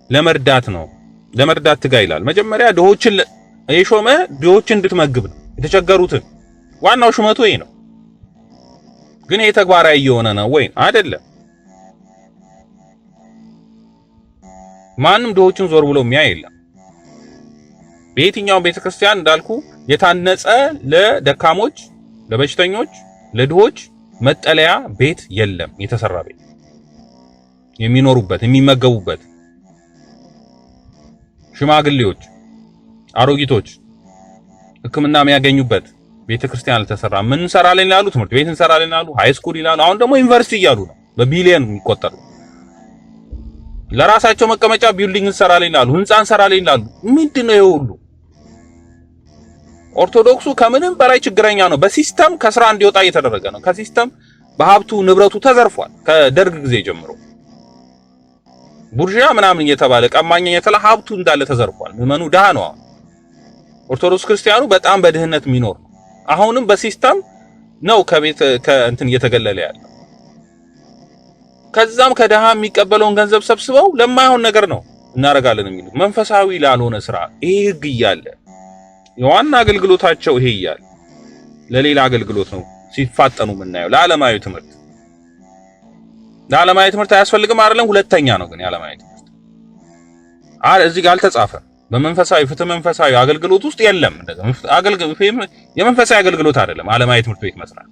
ለመርዳት ነው። ለመርዳት ትጋ ይላል። መጀመሪያ ድሆችን የሾመ ድሆችን እንድትመግብ ነው፣ የተቸገሩትን። ዋናው ሹመቱ ይሄ ነው። ግን ይሄ ተግባራዊ እየሆነ ነው ወይ? አይደለም። ማንም ድሆችን ዞር ብሎ የሚያይ የለም። በየትኛው ቤተክርስቲያን እንዳልኩ የታነጸ ለደካሞች፣ ለበሽተኞች፣ ለድሆች መጠለያ ቤት የለም። የተሰራ ቤት የሚኖሩበት የሚመገቡበት፣ ሽማግሌዎች፣ አሮጊቶች ሕክምና የሚያገኙበት ቤተክርስቲያን አልተሰራም። ምን እንሰራለን ይላሉ? ትምህርት ቤት እንሰራለን ይላሉ፣ ሃይ ስኩል ይላሉ። አሁን ደግሞ ዩኒቨርሲቲ እያሉ ነው። በቢሊየን የሚቆጠሩ ለራሳቸው መቀመጫ ቢልዲንግ እንሰራለን ይላሉ፣ ህንጻ እንሰራለን ይላሉ። ምንድነው ይሄ ሁሉ? ኦርቶዶክሱ ከምንም በላይ ችግረኛ ነው። በሲስተም ከስራ እንዲወጣ እየተደረገ ነው። ከሲስተም በሀብቱ ንብረቱ ተዘርፏል። ከደርግ ጊዜ ጀምሮ ቡርዣ ምናምን እየተባለ ቀማኛ እየተባለ ሀብቱ እንዳለ ተዘርፏል። ምዕመኑ ድሃ ነው። ኦርቶዶክስ ክርስቲያኑ በጣም በድህነት የሚኖር ነው። አሁንም በሲስተም ነው ከእንትን እየተገለለ ያለው። ከዛም ከድሃ የሚቀበለውን ገንዘብ ሰብስበው ለማይሆን ነገር ነው እናረጋለን የሚሉት መንፈሳዊ ላልሆነ ስራ። ይሄ ህግ እያለ የዋና አገልግሎታቸው ይሄ እያለ ለሌላ አገልግሎት ነው ሲፋጠኑ የምናየው። ለዓለማዊ ትምህርት አያስፈልግም አይደለም። ሁለተኛ ነው ግን የዓለማዊ ትምህርት እዚህ ጋር አልተጻፈም። በመንፈሳዊ ፍትህ መንፈሳዊ አገልግሎት ውስጥ የለም። የመንፈሳዊ አገልግሎት አይደለም ዓለማዊ ትምህርት ቤት መስራት።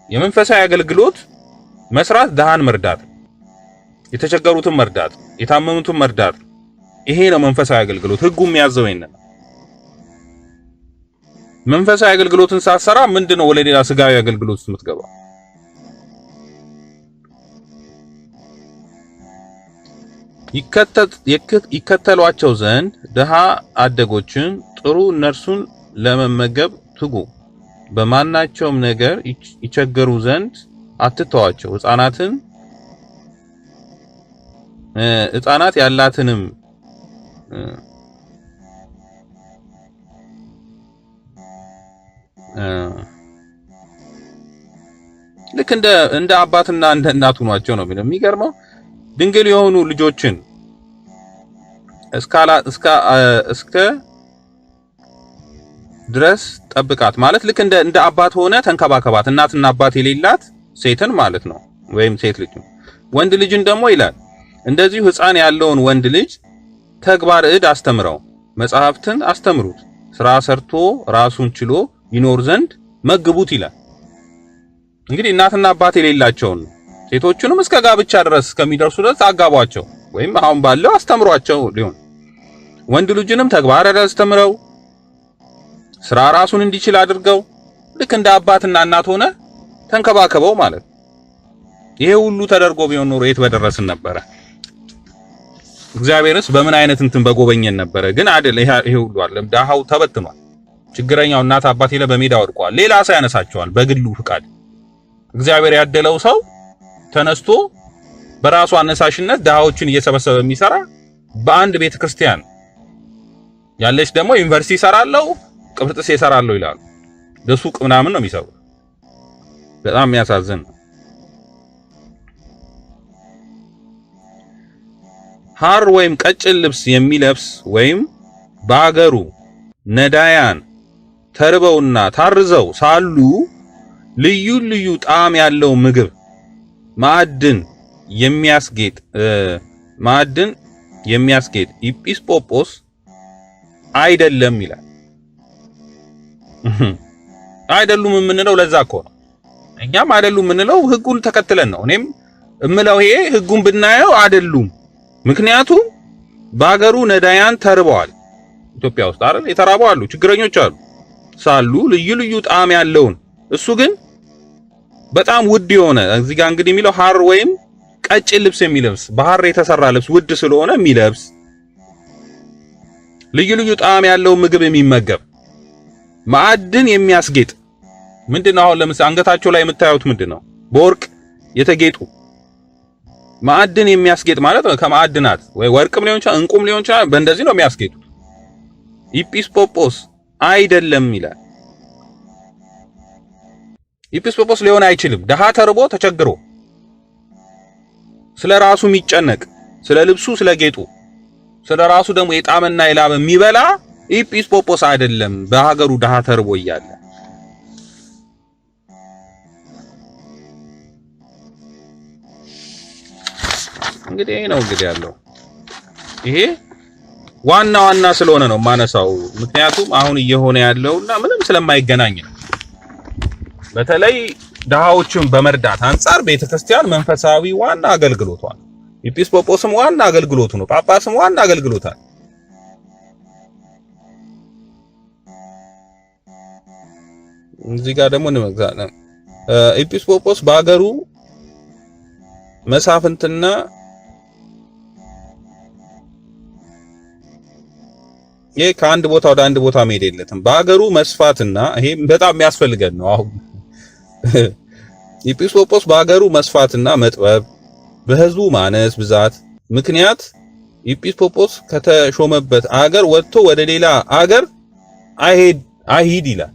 የመንፈሳዊ አገልግሎት መስራት ድሃን መርዳት፣ የተቸገሩትን መርዳት፣ የታመሙትን መርዳት። ይሄ ነው መንፈሳዊ አገልግሎት። ህጉ የሚያዘው ይሄን ነው። መንፈሳዊ አገልግሎትን ሳትሰራ ምንድነው ወደ ሌላ ስጋዊ አገልግሎት የምትገባው? ይከተሏቸው ዘንድ ድሃ አደጎችን ጥሩ፣ እነርሱን ለመመገብ ትጉ። በማናቸውም ነገር ይቸገሩ ዘንድ አትተዋቸው። ሕፃናት ያላትንም ልክ እንደ አባትና እንደ እናቱ ናቸው ነው የሚገርመው። ድንግል የሆኑ ልጆችን እስከ ድረስ ጠብቃት ማለት ልክ እንደ አባት ሆነ ተንከባከባት። እናትና አባት የሌላት ሴትን ማለት ነው፣ ወይም ሴት ልጅ። ወንድ ልጅን ደግሞ ይላል እንደዚሁ ሕፃን ያለውን ወንድ ልጅ ተግባር ዕድ አስተምረው፣ መጽሐፍትን አስተምሩት፣ ስራ ሰርቶ ራሱን ችሎ ይኖር ዘንድ መግቡት ይላል። እንግዲህ እናትና አባት የሌላቸውን ሴቶቹንም እስከ ጋብቻ ድረስ እስከሚደርሱ ድረስ አጋቧቸው፣ ወይም አሁን ባለው አስተምሯቸው ሊሆን። ወንድ ልጅንም ተግባር ዕድ አስተምረው፣ ስራ ራሱን እንዲችል አድርገው፣ ልክ እንደ አባትና እናት ሆነ ተንከባከበው ማለት። ይሄ ሁሉ ተደርጎ ቢሆን ኖሮ የት በደረስን ነበረ? እግዚአብሔርስ በምን አይነት እንትን በጎበኘን ነበረ? ግን አይደል። ይሄ ሁሉ አይደለም። ዳሃው ተበትኗል። ችግረኛው እናት አባት ይለ በሜዳ ወድቋል። ሌላ ሰው ያነሳቸዋል በግሉ ፍቃድ። እግዚአብሔር ያደለው ሰው ተነስቶ በራሱ አነሳሽነት ዳሃዎችን እየሰበሰበ የሚሰራ በአንድ ቤተክርስቲያን ያለች ደግሞ ዩኒቨርሲቲ ይሰራለው ቅብርጥስ ይሰራለው ይላሉ። ለሱቅ ምናምን ነው የሚሰሩ። በጣም የሚያሳዝን። ሐር ወይም ቀጭን ልብስ የሚለብስ ወይም በአገሩ ነዳያን ተርበውና ታርዘው ሳሉ ልዩ ልዩ ጣዕም ያለው ምግብ ማዕድን የሚያስጌጥ ኢጲስቆጶስ አይደለም ይላል። አይደሉም የምንለው ለዛ እኮ ነው። እኛም አይደሉም የምንለው ህጉን ተከትለን ነው። እኔም እምለው ይሄ ህጉን ብናየው አይደሉም። ምክንያቱም በአገሩ ነዳያን ተርበዋል። ኢትዮጵያ ውስጥ አይደል የተራቡ አሉ፣ ችግረኞች አሉ። ሳሉ ልዩ ልዩ ጣዕም ያለውን እሱ ግን በጣም ውድ የሆነ እዚህ ጋር እንግዲህ የሚለው ሐር ወይም ቀጭን ልብስ የሚለብስ በሐር የተሰራ ልብስ ውድ ስለሆነ የሚለብስ ልዩ ልዩ ጣዕም ያለው ምግብ የሚመገብ ማዕድን የሚያስጌጥ ምንድነው? አሁን ለምሳሌ አንገታቸው ላይ የምታዩት ምንድነው? በወርቅ የተጌጡ ማዕድን የሚያስጌጥ ማለት ነው። ከማዕድናት ወይ ወርቅም ሊሆን ይችላል፣ እንቁም ሊሆን ይችላል። በእንደዚህ ነው የሚያስጌጡት። ኢጲስቆጶስ አይደለም ይላል። ኢጲስቆጶስ ሊሆን አይችልም። ደሃ ተርቦ ተቸግሮ ስለ ራሱ የሚጨነቅ ስለ ልብሱ ስለ ጌጡ ስለ ራሱ ደግሞ የጣመና የላበ የሚበላ ኢጲስቆጶስ አይደለም። በሀገሩ ደሃ ተርቦ እያለ እንግዲህ ይሄ ነው እንግዲህ ያለው። ይሄ ዋና ስለሆነ ነው ማነሳው። ምክንያቱም አሁን እየሆነ ያለውና ምንም ስለማይገናኝ ነው። በተለይ ደሃዎችን በመርዳት አንጻር ቤተክርስቲያን መንፈሳዊ ዋና አገልግሎቷ ነው። ኢጲስቆጶስም ዋና አገልግሎቱ ነው። ጳጳስም ዋና አገልግሎታ። እዚህ ጋር ደግሞ እንመግዛለን። ኢጲስቆጶስ በአገሩ መሳፍንትና ይሄ ከአንድ ቦታ ወደ አንድ ቦታ መሄድ የለትም። በአገሩ መስፋትና ይሄ በጣም የሚያስፈልገን ነው። አሁን ኢጲስቆጶስ በአገሩ መስፋትና መጥበብ በሕዝቡ ማነስ ብዛት ምክንያት ኢጲስቆጶስ ከተሾመበት አገር ወጥቶ ወደ ሌላ አገር አይሂድ ይላል።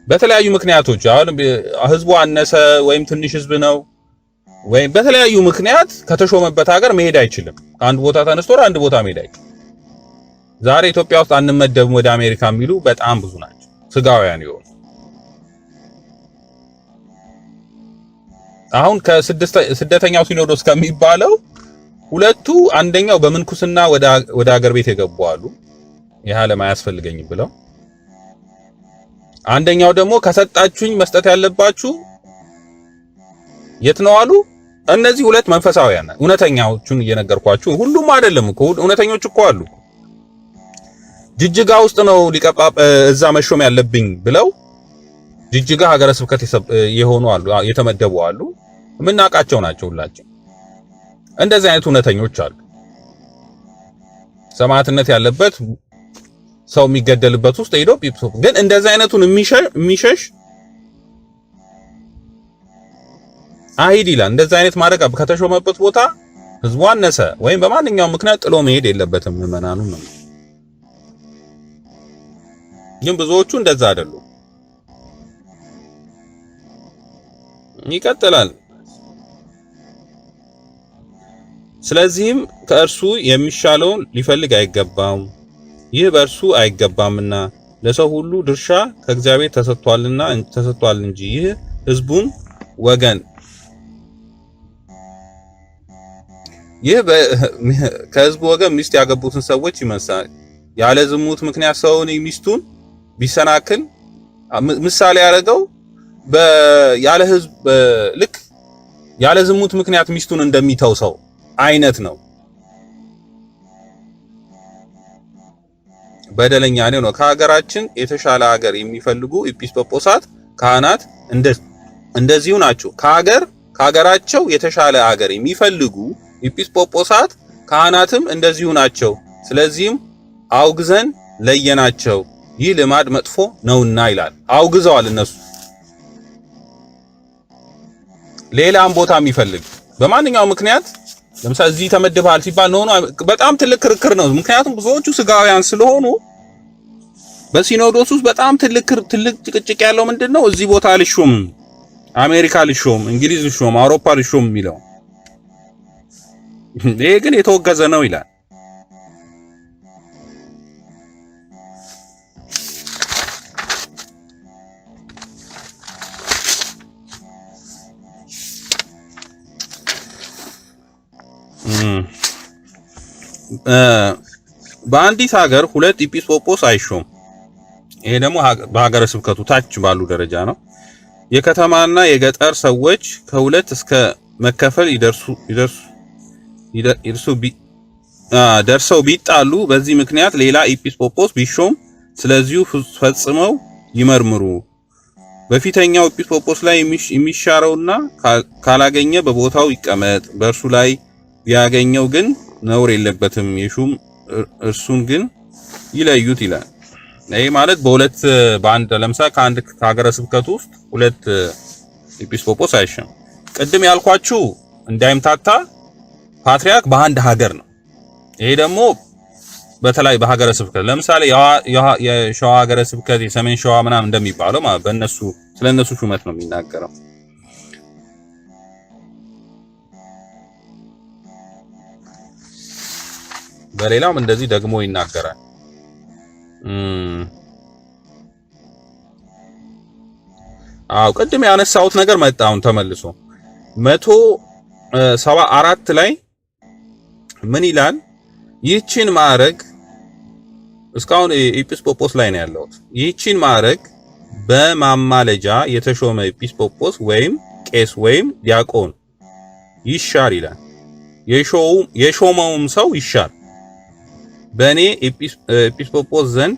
በተለያዩ ምክንያቶች አሁን ሕዝቡ አነሰ ወይም ትንሽ ሕዝብ ነው ወይም በተለያዩ ምክንያት ከተሾመበት ሀገር መሄድ አይችልም። ከአንድ ቦታ ተነስቶ ወደ አንድ ቦታ መሄድ አይችልም። ዛሬ ኢትዮጵያ ውስጥ አንመደብም ወደ አሜሪካ የሚሉ በጣም ብዙ ናቸው፣ ስጋውያን ይሆኑ። አሁን ከስደተኛው ሲኖዶስ ከሚባለው ሁለቱ አንደኛው በምንኩስና ወደ ሀገር ቤት የገቡ አሉ፣ ይህ ዓለም አያስፈልገኝም ብለው። አንደኛው ደግሞ ከሰጣችሁኝ መስጠት ያለባችሁ የት ነው አሉ? እነዚህ ሁለት መንፈሳውያን እውነተኛዎቹን እየነገርኳችሁ፣ ሁሉም አይደለም እኮ እውነተኞች እኮ አሉ። ጅጅጋ ውስጥ ነው እዛ መሾም ያለብኝ ብለው ጅጅጋ ሀገረ ስብከት የሆኑ አሉ፣ የተመደቡ አሉ። የምናውቃቸው ናቸው ሁላችን። እንደዚህ አይነት እውነተኞች አሉ። ሰማዕትነት ያለበት ሰው የሚገደልበት ውስጥ ሄዶ ጲጵስ ግን እንደዚህ አይነቱን የሚሸሽ አይድ ይላል። እንደዚህ አይነት ማድረግ ከተሾመበት ቦታ ህዝቡ አነሰ ወይም በማንኛውም ምክንያት ጥሎ መሄድ የለበትም ምዕመናኑ ነው። ግን ብዙዎቹ እንደዛ አይደሉም። ይቀጥላል። ስለዚህም ከእርሱ የሚሻለውን ሊፈልግ አይገባም፣ ይህ በእርሱ አይገባምና ለሰው ሁሉ ድርሻ ከእግዚአብሔር ተሰጥቷል እንጂ ይህ ህዝቡን ወገን ከህዝቡ ወገን ሚስት ያገቡትን ሰዎች ይመስላል። ያለ ዝሙት ምክንያት ሰውን ሚስቱን ቢሰናክል ምሳሌ ያደረገው ልክ ያለ ዝሙት ምክንያት ሚስቱን እንደሚተው ሰው አይነት ነው። በደለኛ ነው። ከሀገራችን የተሻለ ሀገር የሚፈልጉ ኤጲስቆጶሳት፣ ካህናት እንደዚሁ ናቸው። ከሀገራቸው የተሻለ ሀገር የሚፈልጉ ኤጲስቆጶሳት፣ ካህናትም እንደዚሁ ናቸው። ስለዚህም አውግዘን ለየናቸው፣ ይህ ልማድ መጥፎ ነውና ይላል። አውግዘዋል። እነሱ ሌላም ቦታ የሚፈልግ በማንኛውም ምክንያት ለምሳሌ እዚህ ተመድበሃል ሲባል ነው በጣም ትልቅ ክርክር ነው። ምክንያቱም ብዙዎቹ ስጋውያን ስለሆኑ በሲኖዶስ ውስጥ በጣም ትልቅ ጭቅጭቅ ያለው ምንድነው? እዚህ ቦታ ልሾም፣ አሜሪካ ልሾም፣ እንግሊዝ ልሾም፣ አውሮፓ ልሾም የሚለው ይሄ ግን የተወገዘ ነው ይላል። በአንዲት ሀገር ሁለት ኤጲስቆጶስ አይሾም። ይሄ ደግሞ በሀገረ ስብከቱ ታች ባሉ ደረጃ ነው። የከተማና የገጠር ሰዎች ከሁለት እስከ መከፈል ደርሰው ቢጣሉ በዚህ ምክንያት ሌላ ኤጲስቆጶስ ቢሾም ስለዚሁ ፈጽመው ይመርምሩ። በፊተኛው ኤጲስቆጶስ ላይ የሚሻረውና ካላገኘ በቦታው ይቀመጥ፣ በእርሱ ላይ ቢያገኘው ግን ነውር የለበትም። የሹም እርሱን ግን ይለዩት ይላል። ይሄ ማለት በአንድ ለምሳሌ ከአንድ ከሀገረ ስብከቱ ውስጥ ሁለት ኤጲስቆጶስ አይሾም። ቅድም ያልኳችሁ እንዳይምታታ ፓትርያርክ በአንድ ሀገር ነው። ይሄ ደግሞ በተለይ በሀገረ ስብከት ለምሳሌ የሸዋ ሀገረ ስብከት፣ የሰሜን ሸዋ ምናምን እንደሚባለው ማለት ስለነሱ ሹመት ነው የሚናገረው። በሌላም እንደዚህ ደግሞ ይናገራል። ቅድም ያነሳሁት ነገር መጣውን ተመልሶ 174 ላይ ምን ይላል? ይህችን ማዕረግ እስካሁን ኤጲስቆጶስ ላይ ነው ያለሁት። ይህችን ማዕረግ በማማለጃ የተሾመ ኤጲስቆጶስ ወይም ቄስ ወይም ዲያቆን ይሻር ይላል። የሾመውም ሰው ይሻር በእኔ ኤጲስቆጶስ ዘንድ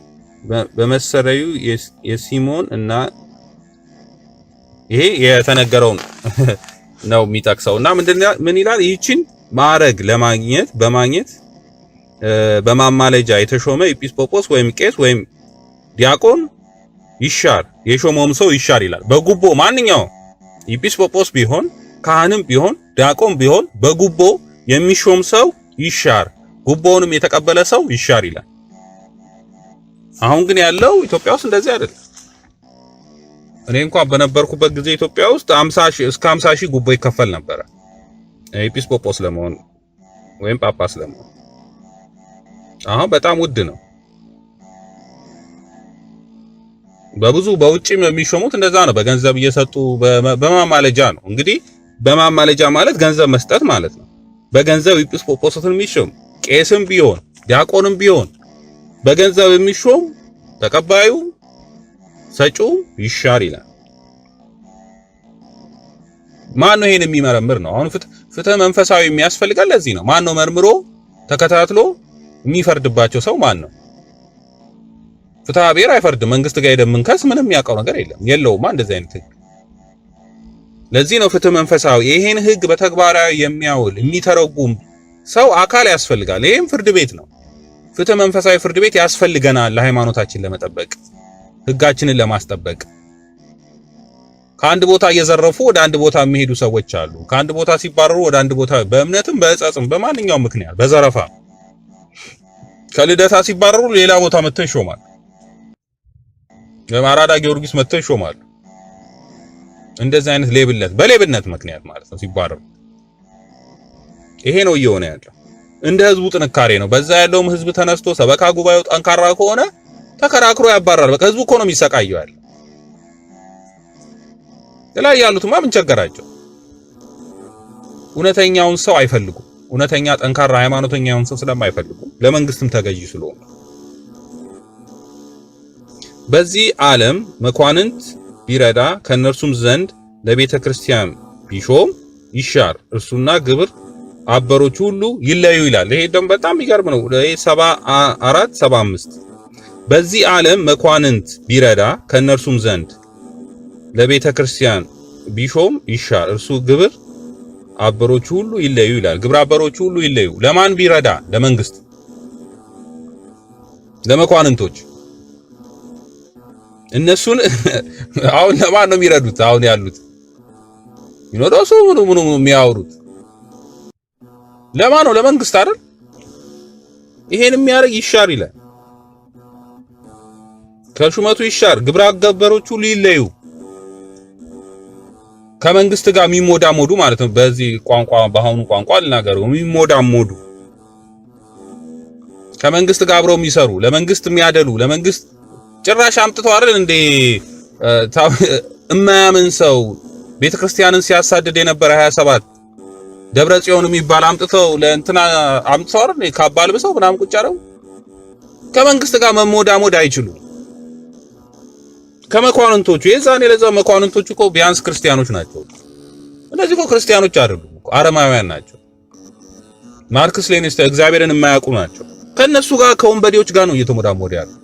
በመሰረዩ የሲሞን እና ይሄ የተነገረው ነው የሚጠቅሰው እና ምን ይላል? ይህችን ማዕረግ በማግኘት በማማለጃ የተሾመ ኤጲስቆጶስ ወይም ቄስ ወይም ዲያቆን ይሻር፣ የሾመውም ሰው ይሻር ይላል። በጉቦ ማንኛው ኤጲስቆጶስ ቢሆን ካህንም ቢሆን ዲያቆን ቢሆን በጉቦ የሚሾም ሰው ይሻር፣ ጉቦውንም የተቀበለ ሰው ይሻር ይላል። አሁን ግን ያለው ኢትዮጵያ ውስጥ እንደዚህ አይደለም። እኔ እንኳን በነበርኩበት ጊዜ ኢትዮጵያ ውስጥ 50,000 እስከ 50,000 ጉቦ ይከፈል ነበር ኤጲስቆጶስ ለመሆን ወይም ጳጳስ ለመሆን። አሁን በጣም ውድ ነው። በውጭም የሚሾሙት እንደዛ ነው፣ በገንዘብ እየሰጡ በማማለጃ ነው። እንግዲህ በማማለጃ ማለት ገንዘብ መስጠት ማለት ነው። በገንዘብ ኤጲስቆጶስን የሚሾም ቄስም ቢሆን ዲያቆንም ቢሆን በገንዘብ የሚሾም ተቀባዩ ሰጪው ይሻር ይላል። ማን ነው ይሄን የሚመረምር ነው? አሁን ፍትህ መንፈሳዊ የሚያስፈልጋል። ለዚህ ነው ማን ነው መርምሮ ተከታትሎ የሚፈርድባቸው ሰው ማን ነው? ፍትሐ ብሔር አይፈርድም። መንግስት ጋር ሄደን ምንከስ ምንም የሚያውቀው ነገር የለውም እንደዚህ አይነት ህግ። ለዚህ ነው ፍትህ መንፈሳዊ ይሄን ህግ በተግባራዊ የሚያውል የሚተረጉም ሰው አካል ያስፈልጋል። ይሄም ፍርድ ቤት ነው። ፍትህ መንፈሳዊ ፍርድ ቤት ያስፈልገናል ለሃይማኖታችን ለመጠበቅ ህጋችንን ለማስጠበቅ። ከአንድ ቦታ እየዘረፉ ወደ አንድ ቦታ የሚሄዱ ሰዎች አሉ። ከአንድ ቦታ ሲባረሩ ወደ አንድ ቦታ በእምነትም በጸጽም በማንኛውም ምክንያት በዘረፋ ከልደታ ሲባረሩ ሌላ ቦታ መጥተው ይሾማል። አራዳ ጊዮርጊስ መጥተው ይሾማሉ። እንደዚህ አይነት በሌብነት ምክንያት ማለት ነው ሲባረሩ። ይሄ ነው እየሆነ ያለው። እንደ ህዝቡ ጥንካሬ ነው። በዛ ያለውም ህዝብ ተነስቶ ሰበካ ጉባኤው ጠንካራ ከሆነ ተከራክሮ ያባራል። በቃ ህዝቡ እኮ ነው የሚሰቃየው ያለው። ላይ ያሉትማ ምን ቸገራቸው? እውነተኛውን ሰው አይፈልጉም። እውነተኛ ጠንካራ ሃይማኖተኛውን ሰው ስለማይፈልጉ ለመንግስትም ተገዢ ስለሆኑ በዚህ ዓለም መኳንንት ቢረዳ ከነርሱም ዘንድ ለቤተ ክርስቲያን ቢሾም ይሻር እርሱና ግብር አበሮች ሁሉ ይለዩ ይላል። ይሄ ደግሞ በጣም ይገርም ነው። 74 75 በዚህ ዓለም መኳንንት ቢረዳ ከነርሱም ዘንድ ለቤተ ክርስቲያን ቢሾም ይሻር እርሱ ግብር አበሮች ሁሉ ይለዩ ይላል። ግብር አበሮች ሁሉ ይለዩ ለማን ቢረዳ? ለመንግስት፣ ለመኳንንቶች። እነሱን አሁን ለማን ነው የሚረዱት? አሁን ያሉት ይኖዶሱ ምኑ የሚያወሩት ለማን ነው? ለመንግስት አይደል? ይሄን የሚያደርግ ይሻር ይላል። ከሹመቱ ይሻር፣ ግብረ አበሮች ሁሉ ይለዩ። ከመንግስት ጋር የሚሞዳሞዱ ማለት ነው። በዚህ ቋንቋ በአሁኑ ቋንቋ ልናገረው የሚሞዳሞዱ ከመንግስት ጋር አብረው የሚሰሩ ለመንግስት የሚያደሉ ለመንግስት ጭራሽ አምጥተው አይደል እንዴ እማያምን ሰው ቤተክርስቲያንን ሲያሳድድ የነበረ 27 ደብረ ጽዮን የሚባል አምጥተው ለእንትና አምጥተው አይደል ካባል በሰው ምናምን ቁጭ አረው። ከመንግስት ጋር መሞዳሞድ አይችሉም። ከመኳንንቶቹ የዛኔ ለዛው መኳንንቶቹ እኮ ቢያንስ ክርስቲያኖች ናቸው። እነዚህ እኮ ክርስቲያኖች አይደሉም እኮ አረማውያን ናቸው። ማርክስ ሌኒን እግዚአብሔርን የማያውቁ ናቸው። ከነሱ ጋር ከወንበዴዎች ጋር ነው እየተሞዳሞዱ ያሉት።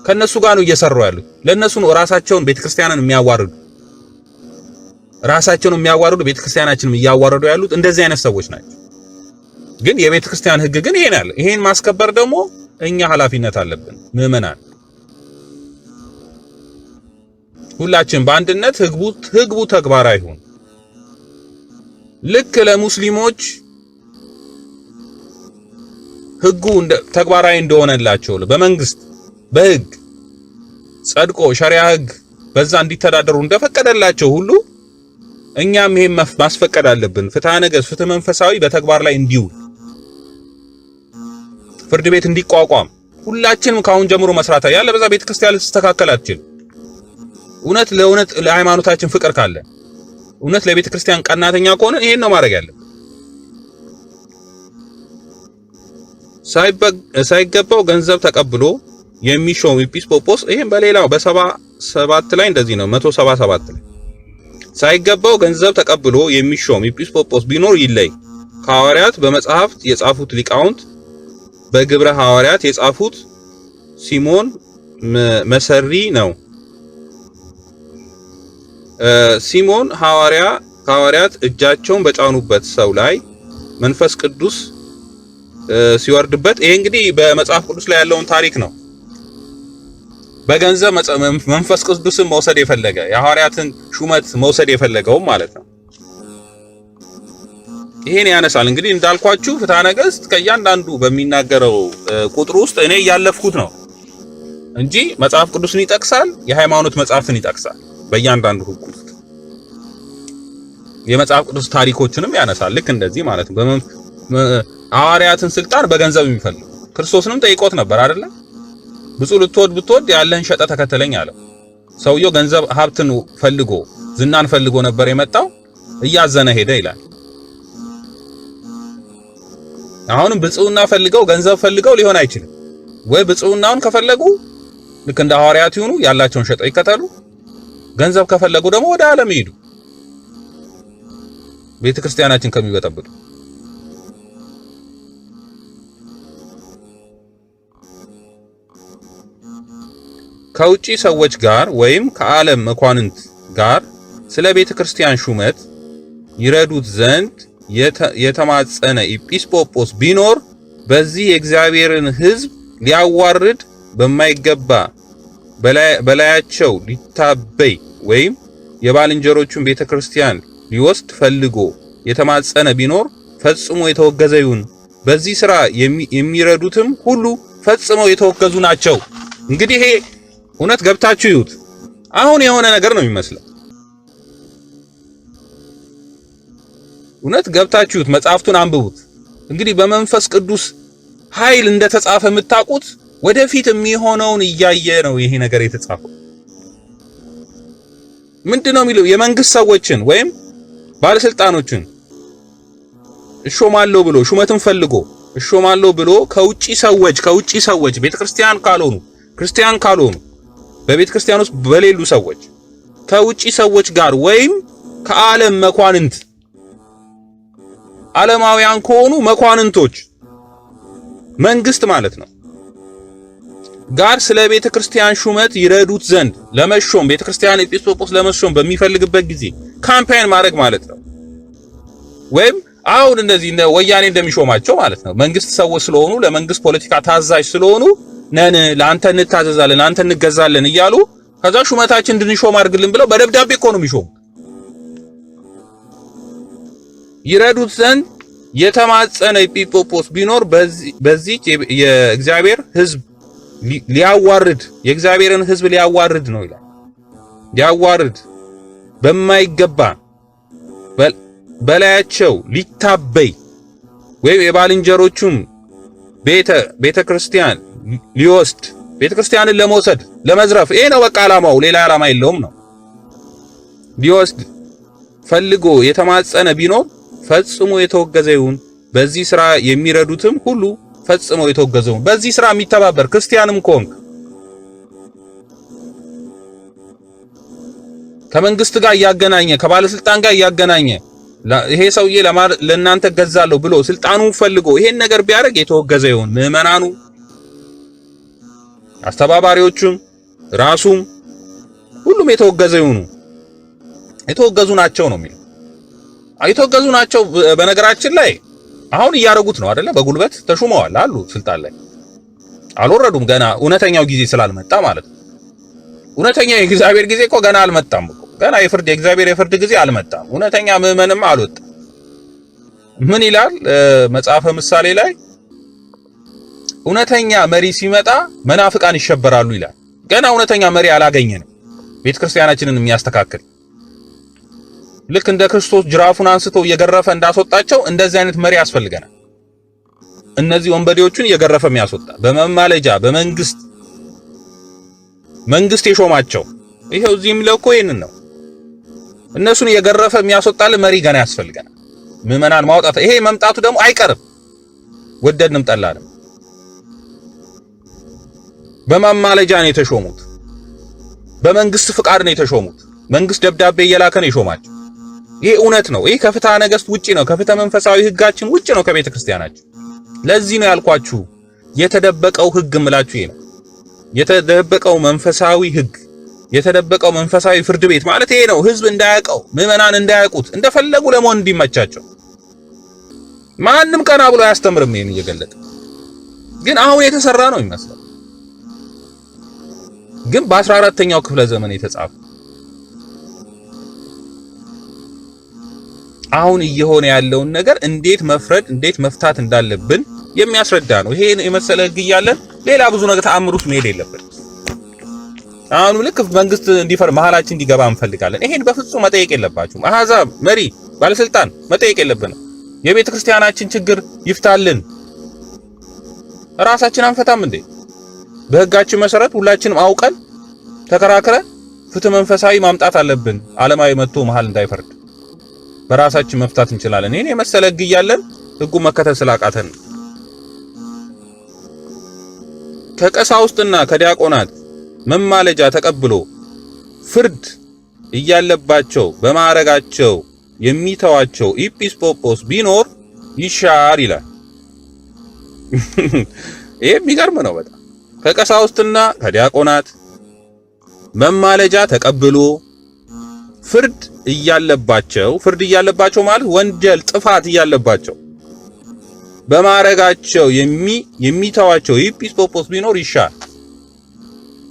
ከነሱ ጋር ነው እየሰሩ ያሉት። ለነሱ ነው ራሳቸውን ቤተክርስቲያንን የሚያዋርዱ ቤተክርስቲያናችንን እያዋረዱ ያሉት እንደዚህ አይነት ሰዎች ናቸው። ግን የቤተክርስቲያን ህግ ግን ይሄን አለ። ይሄን ማስከበር ደግሞ እኛ ኃላፊነት አለብን ምዕመናን ሁላችን በአንድነት ህግቡ ተግባራዊ ይሁን። ልክ ለሙስሊሞች ህጉ ተግባራዊ እንደሆነላቸው በመንግስት በህግ ጸድቆ ሸሪዓ ህግ በዛ እንዲተዳደሩ እንደፈቀደላቸው ሁሉ እኛም ይሄን ማስፈቀድ አለብን። ፍትሐ ነገሥት ፍትህ መንፈሳዊ በተግባር ላይ እንዲውል ፍርድ ቤት እንዲቋቋም ሁላችንም ካሁን ጀምሮ መስራት ያለ በዛ ቤተክርስቲያን ልትስተካከል አትችልም። እውነት ለሃይማኖታችን ፍቅር ካለ እውነት ለቤተ ክርስቲያን ቀናተኛ ከሆነ ይሄን ነው ማድረግ ያለብን። ሳይገባው ገንዘብ ተቀብሎ የሚሾም ኤጲስቆጶስ ይሄን በሌላው በ77 ላይ እንደዚህ ነው 177 ላይ ሳይገባው ገንዘብ ተቀብሎ የሚሾም ኤጲስቆጶስ ቢኖር ይለይ። ከሐዋርያት በመጽሐፍት የጻፉት ሊቃውንት በግብረ ሐዋርያት የጻፉት ሲሞን መሰሪ ነው። ሲሞን ሐዋርያት እጃቸውን በጫኑበት ሰው ላይ መንፈስ ቅዱስ ሲወርድበት ይሄ እንግዲህ በመጽሐፍ ቅዱስ ላይ ያለውን ታሪክ ነው። በገንዘብ መንፈስ ቅዱስን መውሰድ የፈለገ የሐዋርያትን ሹመት መውሰድ የፈለገው ማለት ነው። ይሄን ያነሳል። እንግዲህ እንዳልኳችሁ ፍትሐ ነገሥት ከእያንዳንዱ በሚናገረው ቁጥር ውስጥ እኔ እያለፍኩት ነው እንጂ መጽሐፍ ቅዱስን ይጠቅሳል፣ የሃይማኖት መጽሐፍትን ይጠቅሳል። በእያንዳንዱ ህግ ውስጥ የመጽሐፍ ቅዱስ ታሪኮችንም ያነሳል። ልክ እንደዚህ ማለት ነው። ሐዋርያትን ስልጣን በገንዘብ የሚፈልግ ክርስቶስንም ጠይቆት ነበር አይደለ? ብፁዕ ብትወድ ያለህን ሸጠ ተከተለኝ አለው። ሰውየው ገንዘብ ሀብትን ፈልጎ ዝናን ፈልጎ ነበር የመጣው፣ እያዘነ ሄደ ይላል። አሁንም ብፁዕና ፈልገው ገንዘብ ፈልገው ሊሆን አይችልም። ወይ ብፁዕናውን ከፈለጉ ልክ እንደ ሐዋርያት ይሁኑ፣ ያላቸውን ሸጠው ይከተሉ። ገንዘብ ከፈለጉ ደግሞ ወደ ዓለም ይሄዱ። ቤተክርስቲያናችን ከሚበጠብጡ። ከውጪ ሰዎች ጋር ወይም ከዓለም መኳንንት ጋር ስለ ቤተክርስቲያን ሹመት ይረዱት ዘንድ የተማጸነ ኤጲስቆጶስ ቢኖር በዚህ የእግዚአብሔርን ሕዝብ ሊያዋርድ በማይገባ በላያቸው ሊታበይ ወይም የባልንጀሮቹን ቤተክርስቲያን ሊወስድ ፈልጎ የተማጸነ ቢኖር ፈጽሞ የተወገዘ ይሁን። በዚህ ሥራ የሚረዱትም ሁሉ ፈጽመው የተወገዙ ናቸው። እንግዲህ ይሄ እውነት ገብታችሁ ይዩት። አሁን የሆነ ነገር ነው የሚመስለው። እውነት ገብታችሁት መጽሐፍቱን አንብቡት። እንግዲህ በመንፈስ ቅዱስ ኃይል እንደተጻፈ የምታውቁት ወደፊት የሚሆነውን እያየ ነው ይሄ ነገር የተጻፈው። ምንድነው የሚለው? የመንግስት ሰዎችን ወይም ባለስልጣኖችን እሾማለሁ ብሎ ሹመትን ፈልጎ እሾማለሁ ብሎ ከውጪ ሰዎች ቤተክርስቲያን ካልሆኑ ክርስቲያን ካልሆኑ በቤተክርስቲያን ውስጥ በሌሉ ሰዎች ከውጪ ሰዎች ጋር ወይም ከዓለም መኳንንት ዓለማውያን ከሆኑ መኳንንቶች መንግስት ማለት ነው ጋር ስለ ቤተክርስቲያን ሹመት ይረዱት ዘንድ ለመሾም ቤተክርስቲያን ኤጲስቆጶስ ለመሾም በሚፈልግበት ጊዜ ካምፔን ማድረግ ማለት ነው። ወይም አሁን እንደዚህ ወያኔ እንደሚሾማቸው ማለት ነው። መንግስት ሰዎች ስለሆኑ ለመንግስት ፖለቲካ ታዛዥ ስለሆኑ ነን ለአንተ እንታዘዛለን አንተ እንገዛለን እያሉ ከዛ ሹመታችን እንድንሾም አድርግልን ብለው በደብዳቤ እኮ ነው የሚሾሙ። ይረዱት ዘንድ የተማጸነ ኤጲስቆጶስ ቢኖር በዚህ የእግዚአብሔር ሕዝብ ሊያዋርድ የእግዚአብሔርን ሕዝብ ሊያዋርድ ነው ይላል። ሊያዋርድ በማይገባ በላያቸው ሊታበይ ወይም የባልንጀሮቹን ቤተክርስቲያን ሊወስድ ቤተክርስቲያንን ለመውሰድ ለመዝረፍ፣ ይሄ ነው በቃ ዓላማው፣ ሌላ ዓላማ የለውም ነው። ሊወስድ ፈልጎ የተማጸነ ቢኖር ፈጽሞ የተወገዘ ይሁን። በዚህ ሥራ የሚረዱትም ሁሉ ፈጽሞ የተወገዘ ይሁን። በዚህ ሥራ የሚተባበር ክርስቲያንም ኮንክ ከመንግስት ጋር እያገናኘ ከባለስልጣን ጋር እያገናኘ ይሄ ሰውዬ ለእናንተ ገዛለሁ ብሎ ስልጣኑን ፈልጎ ይሄን ነገር ቢያደርግ የተወገዘ ይሁን። ምዕመናኑ፣ አስተባባሪዎቹም፣ ራሱም ሁሉም የተወገዘ ይሁኑ። የተወገዙ ናቸው ነው የሚለው። የተወገዙ ናቸው። በነገራችን ላይ አሁን እያረጉት ነው አይደለ? በጉልበት ተሹመዋል አሉ ስልጣን ላይ አልወረዱም ገና እውነተኛው ጊዜ ስላልመጣ ማለት ነው። እውነተኛው የእግዚአብሔር ጊዜ እኮ ገና አልመጣም እኮ ገና የእግዚአብሔር የፍርድ ጊዜ አልመጣም። እውነተኛ ምዕመንም አልወጣም። ምን ይላል መጽሐፈ ምሳሌ ላይ? እውነተኛ መሪ ሲመጣ መናፍቃን ይሸበራሉ ይላል። ገና እውነተኛ መሪ አላገኘንም ቤተክርስቲያናችንን የሚያስተካክል። ልክ እንደ ክርስቶስ ጅራፉን አንስቶ እየገረፈ እንዳስወጣቸው እንደዚህ አይነት መሪ ያስፈልገናል። እነዚህ ወንበዴዎቹን እየገረፈ የሚያስወጣ በመማለጃ መንግስት የሾማቸው ይሄው እዚህ የሚለው እኮ ይሄንን ነው። እነሱን እየገረፈ የሚያስወጣልን መሪ ገና ያስፈልገናል። ምዕመናን ማውጣት ይሄ መምጣቱ ደግሞ አይቀርም፣ ወደድንም ጠላንም። በመማለጃ ነው የተሾሙት፣ በመንግስት ፍቃድ ነው የተሾሙት። መንግስት ደብዳቤ እየላከ ነው የሾማቸው። ይሄ እውነት ነው። ይሄ ከፍትሐ ነገሥት ውጪ ነው፣ ከፍትሐ መንፈሳዊ ህጋችን ውጪ ነው፣ ከቤተ ክርስቲያናችን። ለዚህ ነው ያልኳችሁ የተደበቀው ህግ ምላችሁ ይሄ ነው። የተደበቀው መንፈሳዊ ህግ፣ የተደበቀው መንፈሳዊ ፍርድ ቤት ማለት ይሄ ነው። ህዝብ እንዳያውቀው፣ ምዕመናን እንዳያውቁት፣ እንደፈለጉ ለመሆን እንዲመቻቸው። ማንም ቀና ብሎ አያስተምርም ይሄን እየገለጠ። ግን አሁን የተሰራ ነው ይመስላል። ግን በ14ኛው ክፍለ ዘመን የተጻፈ አሁን እየሆነ ያለውን ነገር እንዴት መፍረድ እንዴት መፍታት እንዳለብን የሚያስረዳ ነው። ይሄን የመሰለ ህግ እያለን ሌላ ብዙ ነገር ተአምር ውስጥ መሄድ የለብን። አሁን ልክ መንግስት እንዲፈር መሃላችን እንዲገባ እንፈልጋለን። ይሄን በፍጹም መጠየቅ የለባችሁም። አህዛብ፣ መሪ፣ ባለስልጣን መጠየቅ የለብንም። የቤተ ክርስቲያናችን ችግር ይፍታልን። ራሳችን አንፈታም እንዴ? በህጋችን መሰረት ሁላችንም አውቀን ተከራክረን ፍትህ መንፈሳዊ ማምጣት አለብን። ዓለማዊ መጥቶ መሃል እንዳይፈርድ በራሳችን መፍታት እንችላለን። ይሄን የመሰለ ህግ እያለን ህጉ መከተል ስላቃተን ከቀሳውስትና ከዲያቆናት መማለጃ ተቀብሎ ፍርድ እያለባቸው በማዕረጋቸው የሚተዋቸው ኤጲስቆጶስ ቢኖር ይሻር ይላል። ይሄ የሚገርም ነው በጣም። ከቀሳውስትና ከዲያቆናት መማለጃ ተቀብሎ ፍርድ እያለባቸው ማለት ወንጀል ጥፋት እያለባቸው በማረጋቸው የሚተዋቸው ኤጲስቆጶስ ቢኖር ይሻር።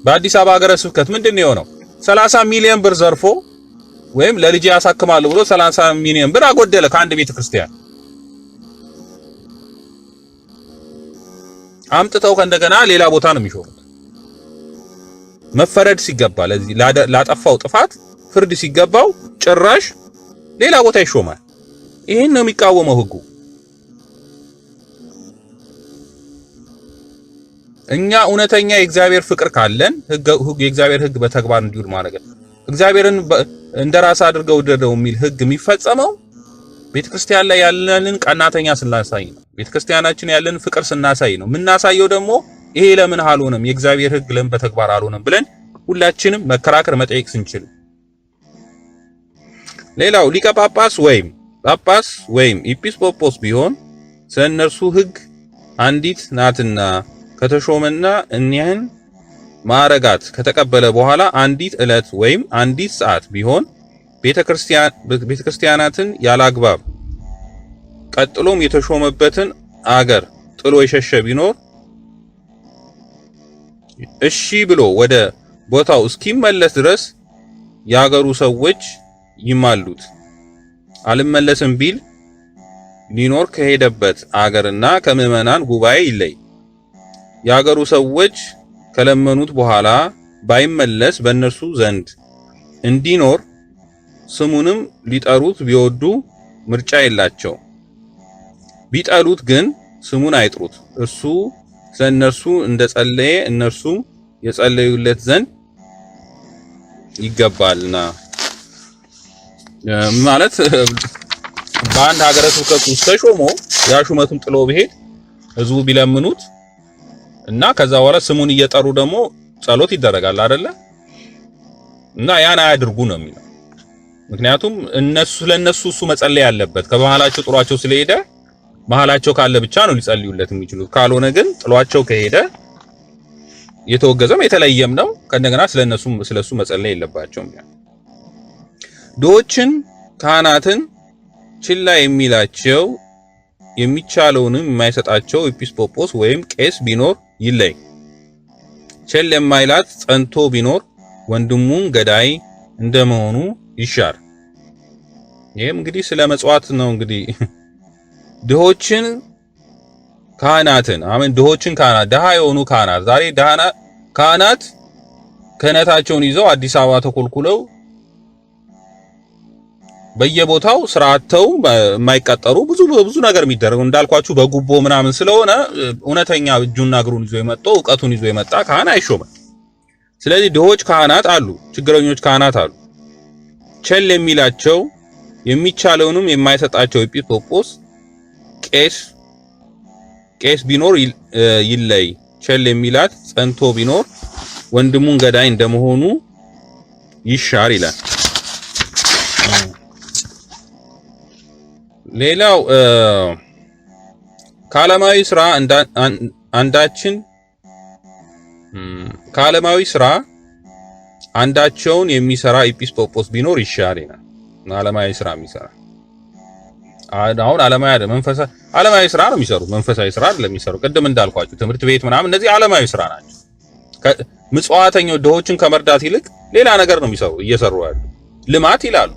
በአዲስ አበባ ሀገረ ስብከት ምንድነው የሆነው? 30 ሚሊዮን ብር ዘርፎ ወይም ለልጅ ያሳክማለሁ ብሎ 30 ሚሊዮን ብር አጎደለ ከአንድ ቤተክርስቲያን አምጥተው ከእንደገና ሌላ ቦታ ነው የሚሾሙት። መፈረድ ሲገባ ለዚህ ላጠፋው ጥፋት ፍርድ ሲገባው ጭራሽ ሌላ ቦታ ይሾማል። ይሄን ነው የሚቃወመው ህጉ። እኛ እውነተኛ የእግዚአብሔር ፍቅር ካለን የእግዚአብሔር ህግ በተግባር እንዲውል ማድረግ እግዚአብሔርን እንደራስ አድርገው ወደደው የሚል ህግ የሚፈጸመው ቤተክርስቲያን ላይ ያለንን ቀናተኛ ስናሳይ ነው። ቤተክርስቲያናችን ያለንን ፍቅር ስናሳይ ነው። የምናሳየው ደግሞ ይሄ ለምን አልሆነም፣ የእግዚአብሔር ህግ ለምን በተግባር አልሆነም ብለን ሁላችንም መከራከር መጠየቅ ስንችል። ሌላው ሊቀ ጳጳስ ወይም ኤጲስቆጶስ ቢሆን ስለነርሱ ህግ አንዲት ናትና ከተሾመና እኒህን ማዕረጋት ከተቀበለ በኋላ አንዲት ዕለት ወይም አንዲት ሰዓት ቢሆን ቤተክርስቲያናትን ያላግባብ ቀጥሎም የተሾመበትን አገር ጥሎ የሸሸ ቢኖር እሺ ብሎ ወደ ቦታው እስኪመለስ ድረስ ያገሩ ሰዎች ይማሉት። አልመለስም ቢል ሊኖር ከሄደበት አገርና ከምዕመናን ጉባኤ ይለይ። ያገሩ ሰዎች ከለመኑት በኋላ ባይመለስ በእነርሱ ዘንድ እንዲኖር ስሙንም ሊጠሩት ቢወዱ ምርጫ የላቸው። ቢጠሉት ግን ስሙን አይጥሩት። እርሱ ስለነርሱ እንደጸለየ እነርሱ የጸለዩለት ዘንድ ይገባልና። ማለት በአንድ ሀገረ ስብከት ውስጥ ተሾሞ ያ ሹመቱን ጥሎ ቢሄድ ህዝቡ ቢለምኑት እና ከዛ በኋላ ስሙን እየጠሩ ደግሞ ጸሎት ይደረጋል አይደለ? እና ያን አያድርጉ ነው የሚለው። ምክንያቱም ለነሱ እሱ መጸለይ ያለበት ከመሃላቸው ጥሏቸው ስለሄደ መሃላቸው ካለ ብቻ ነው ሊጸልዩለት የሚችሉት። ካልሆነ ግን ጥሏቸው ከሄደ የተወገዘም የተለየም ነው። ከእንደገና ስለሱ መጸለይ የለባቸውም። ድሆችን ካህናትን ችላ የሚላቸው የሚቻለውንም የማይሰጣቸው ኤጲስቆጶስ ወይም ቄስ ቢኖር ይለይ። ቸል የማይላት ጸንቶ ቢኖር ወንድሙን ገዳይ እንደመሆኑ ይሻር። ይሄም እንግዲህ ስለ መጽዋት ነው። እንግዲህ ድሆችን ካህናትን ድሃ የሆኑ ካህናት ዛሬ ካህናት ክህነታቸውን ይዘው አዲስ አበባ ተኮልኩለው በየቦታው ስራአተው የማይቀጠሩ ብዙ ነገር የሚደረገው እንዳልኳችሁ በጉቦ ምናምን ስለሆነ እውነተኛ እጁና እግሩን ይዞ የመጣው ዕውቀቱን ይዞ የመጣ ካህን አይሾምም። ስለዚህ ድሆች ካህናት አሉ፣ ችግረኞች ካህናት አሉ። ቸል የሚላቸው የሚቻለውንም የማይሰጣቸው ኤጲስቆጶስ ቄስ ቢኖር ይለይ። ቸል የሚላት ጸንቶ ቢኖር ወንድሙን ገዳይ እንደመሆኑ ይሻር ይላል። ሌላው ከዓለማዊ ስራ አንዳቸውን የሚሰራ ኤጲስቆጶስ ቢኖር ይሻር ይላል። ዓለማዊ ስራ የሚሰራ አሁን ዓለማዊ ስራ ነው የሚሰሩት፣ መንፈሳዊ ስራ አይደለም የሚሰሩት። ቅድም እንዳልኳችሁ ትምህርት ቤት ምናምን እነዚህ ዓለማዊ ስራ ናቸው። ምጽዋተኞች ድሆችን ከመርዳት ይልቅ ሌላ ነገር ነው እየሰሩ ያሉ። ልማት ይላሉ።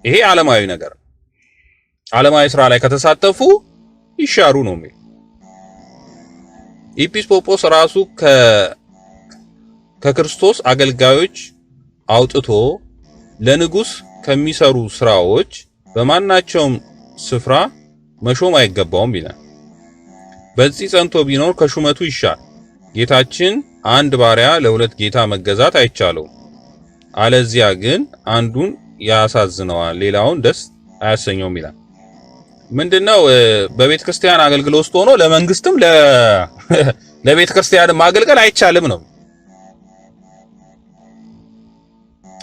ይሄ ዓለማዊ ነገር ነው። ዓለማዊ ስራ ላይ ከተሳተፉ ይሻሩ ነው የሚል። ኤጲስቆጶስ ራሱ ከክርስቶስ አገልጋዮች አውጥቶ ለንጉስ ከሚሰሩ ስራዎች በማናቸውም ስፍራ መሾም አይገባውም ይላል። በዚህ ጸንቶ ቢኖር ከሹመቱ ይሻር። ጌታችን አንድ ባሪያ ለሁለት ጌታ መገዛት አይቻለውም። አለዚያ ግን አንዱን ያሳዝነዋል፣ ሌላውን ደስ አያሰኘውም ይላል። ምንድነው? በቤተ ክርስቲያን አገልግሎት ውስጥ ሆኖ ለመንግስትም ለቤተ ክርስቲያን ማገልገል አይቻልም ነው።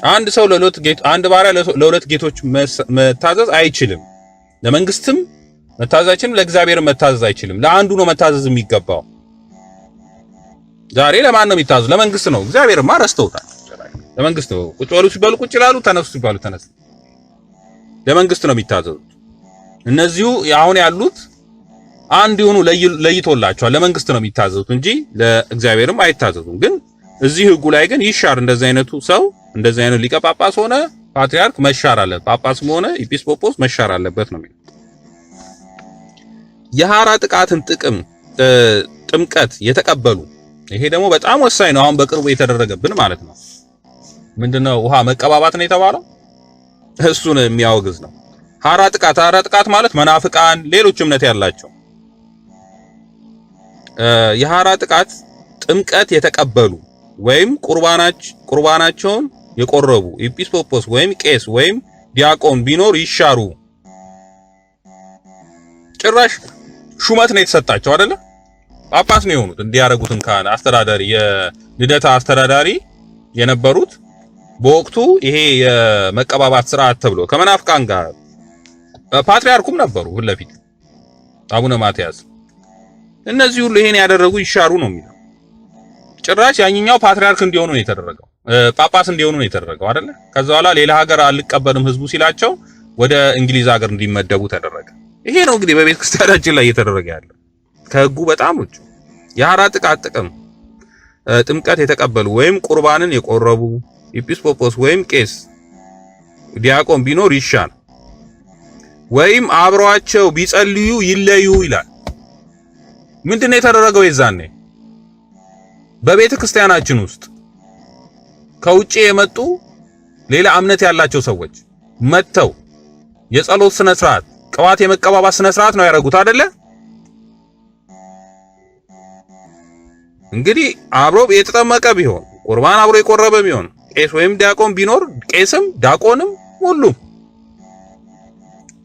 አንድ ሰው አንድ ባሪያ ለሁለት ጌቶች መታዘዝ አይችልም። ለመንግስትም መታዘዝ አይችልም፣ ለእግዚአብሔር መታዘዝ አይችልም። ለአንዱ ነው መታዘዝ የሚገባው። ዛሬ ለማን ነው የሚታዘዙ? ለመንግስት ነው። እግዚአብሔርማ ረስተውታል። ለመንግስት ነው። ቁጭ በሉ ሲባሉ ቁጭ ይላሉ፣ ተነሱ ሲባሉ ተነሱ። ለመንግስት ነው የሚታዘዙት። እነዚሁ አሁን ያሉት አንድ የሆኑ ለይቶላቸዋል። ለመንግስት ነው የሚታዘዙት እንጂ ለእግዚአብሔርም አይታዘዙም። ግን እዚህ ህጉ ላይ ግን ይሻር። እንደዚህ አይነቱ ሰው እንደዚህ አይነት ሊቀ ጳጳስ ሆነ ፓትሪያርክ መሻር አለበት፣ ጳጳስም ሆነ ኤጲስቆጶስ መሻር አለበት ነው የሚለው። የሐራ ጥቃትን ጥምቀት የተቀበሉ፣ ይሄ ደግሞ በጣም ወሳኝ ነው። አሁን በቅርቡ የተደረገብን ማለት ነው። ምንድነው? ውሃ መቀባባት ነው የተባለው። እሱን የሚያወግዝ ነው። ሐራ ጥቃት ማለት መናፍቃን፣ ሌሎች እምነት ያላቸው የሐራ ጥምቀት የተቀበሉ ወይም ቁርባናቸውን የቆረቡ ኤጲስቆጶስ ወይም ቄስ ወይም ዲያቆን ቢኖር ይሻሩ። ጭራሽ ሹመት ነው የተሰጣቸው አይደለ? ጳጳስ ነው የሆኑት። እንዲያረጉትን ካህን አስተዳዳሪ፣ የልደታ አስተዳዳሪ የነበሩት በወቅቱ ይሄ የመቀባባት ስርዓት ተብሎ ከመናፍቃን ጋር ፓትሪያርኩም ነበሩ ፊት ለፊት አቡነ ማትያስ። እነዚህ ሁሉ ይሄን ያደረጉ ይሻሩ ነው የሚለው። ጭራሽ ያኛው ፓትሪያርክ እንዲሆኑ ነው የተደረገው፣ ጳጳስ እንዲሆኑ ነው የተደረገው አይደለ? ከዛ በኋላ ሌላ ሀገር አልቀበልም ህዝቡ ሲላቸው ወደ እንግሊዝ ሀገር እንዲመደቡ ተደረገ። ይሄ ነው እንግዲህ በቤተ ክርስቲያናችን ላይ እየተደረገ ያለው ከህጉ በጣም ውጭ። የሐራ ጥምቀት የተቀበሉ ወይም ቁርባንን የቆረቡ ኤጲስቆጶስ ወይም ቄስ ዲያቆን ቢኖር ይሻር፣ ወይም አብረዋቸው ቢጸልዩ ይለዩ ይላል። ምንድነው የተደረገው? የዛኔ በቤተ ክርስቲያናችን ውስጥ ከውጪ የመጡ ሌላ እምነት ያላቸው ሰዎች መጥተው የጸሎት ስነ ስርዓት፣ ቅባት የመቀባባት ስነ ስርዓት ነው ያደረጉት አይደለ? እንግዲህ አብሮ የተጠመቀ ቢሆን ቁርባን አብሮ የቆረበ ቢሆን ቄስ ወይም ዲያቆን ቢኖር ቄስም ዲያቆንም ሁሉም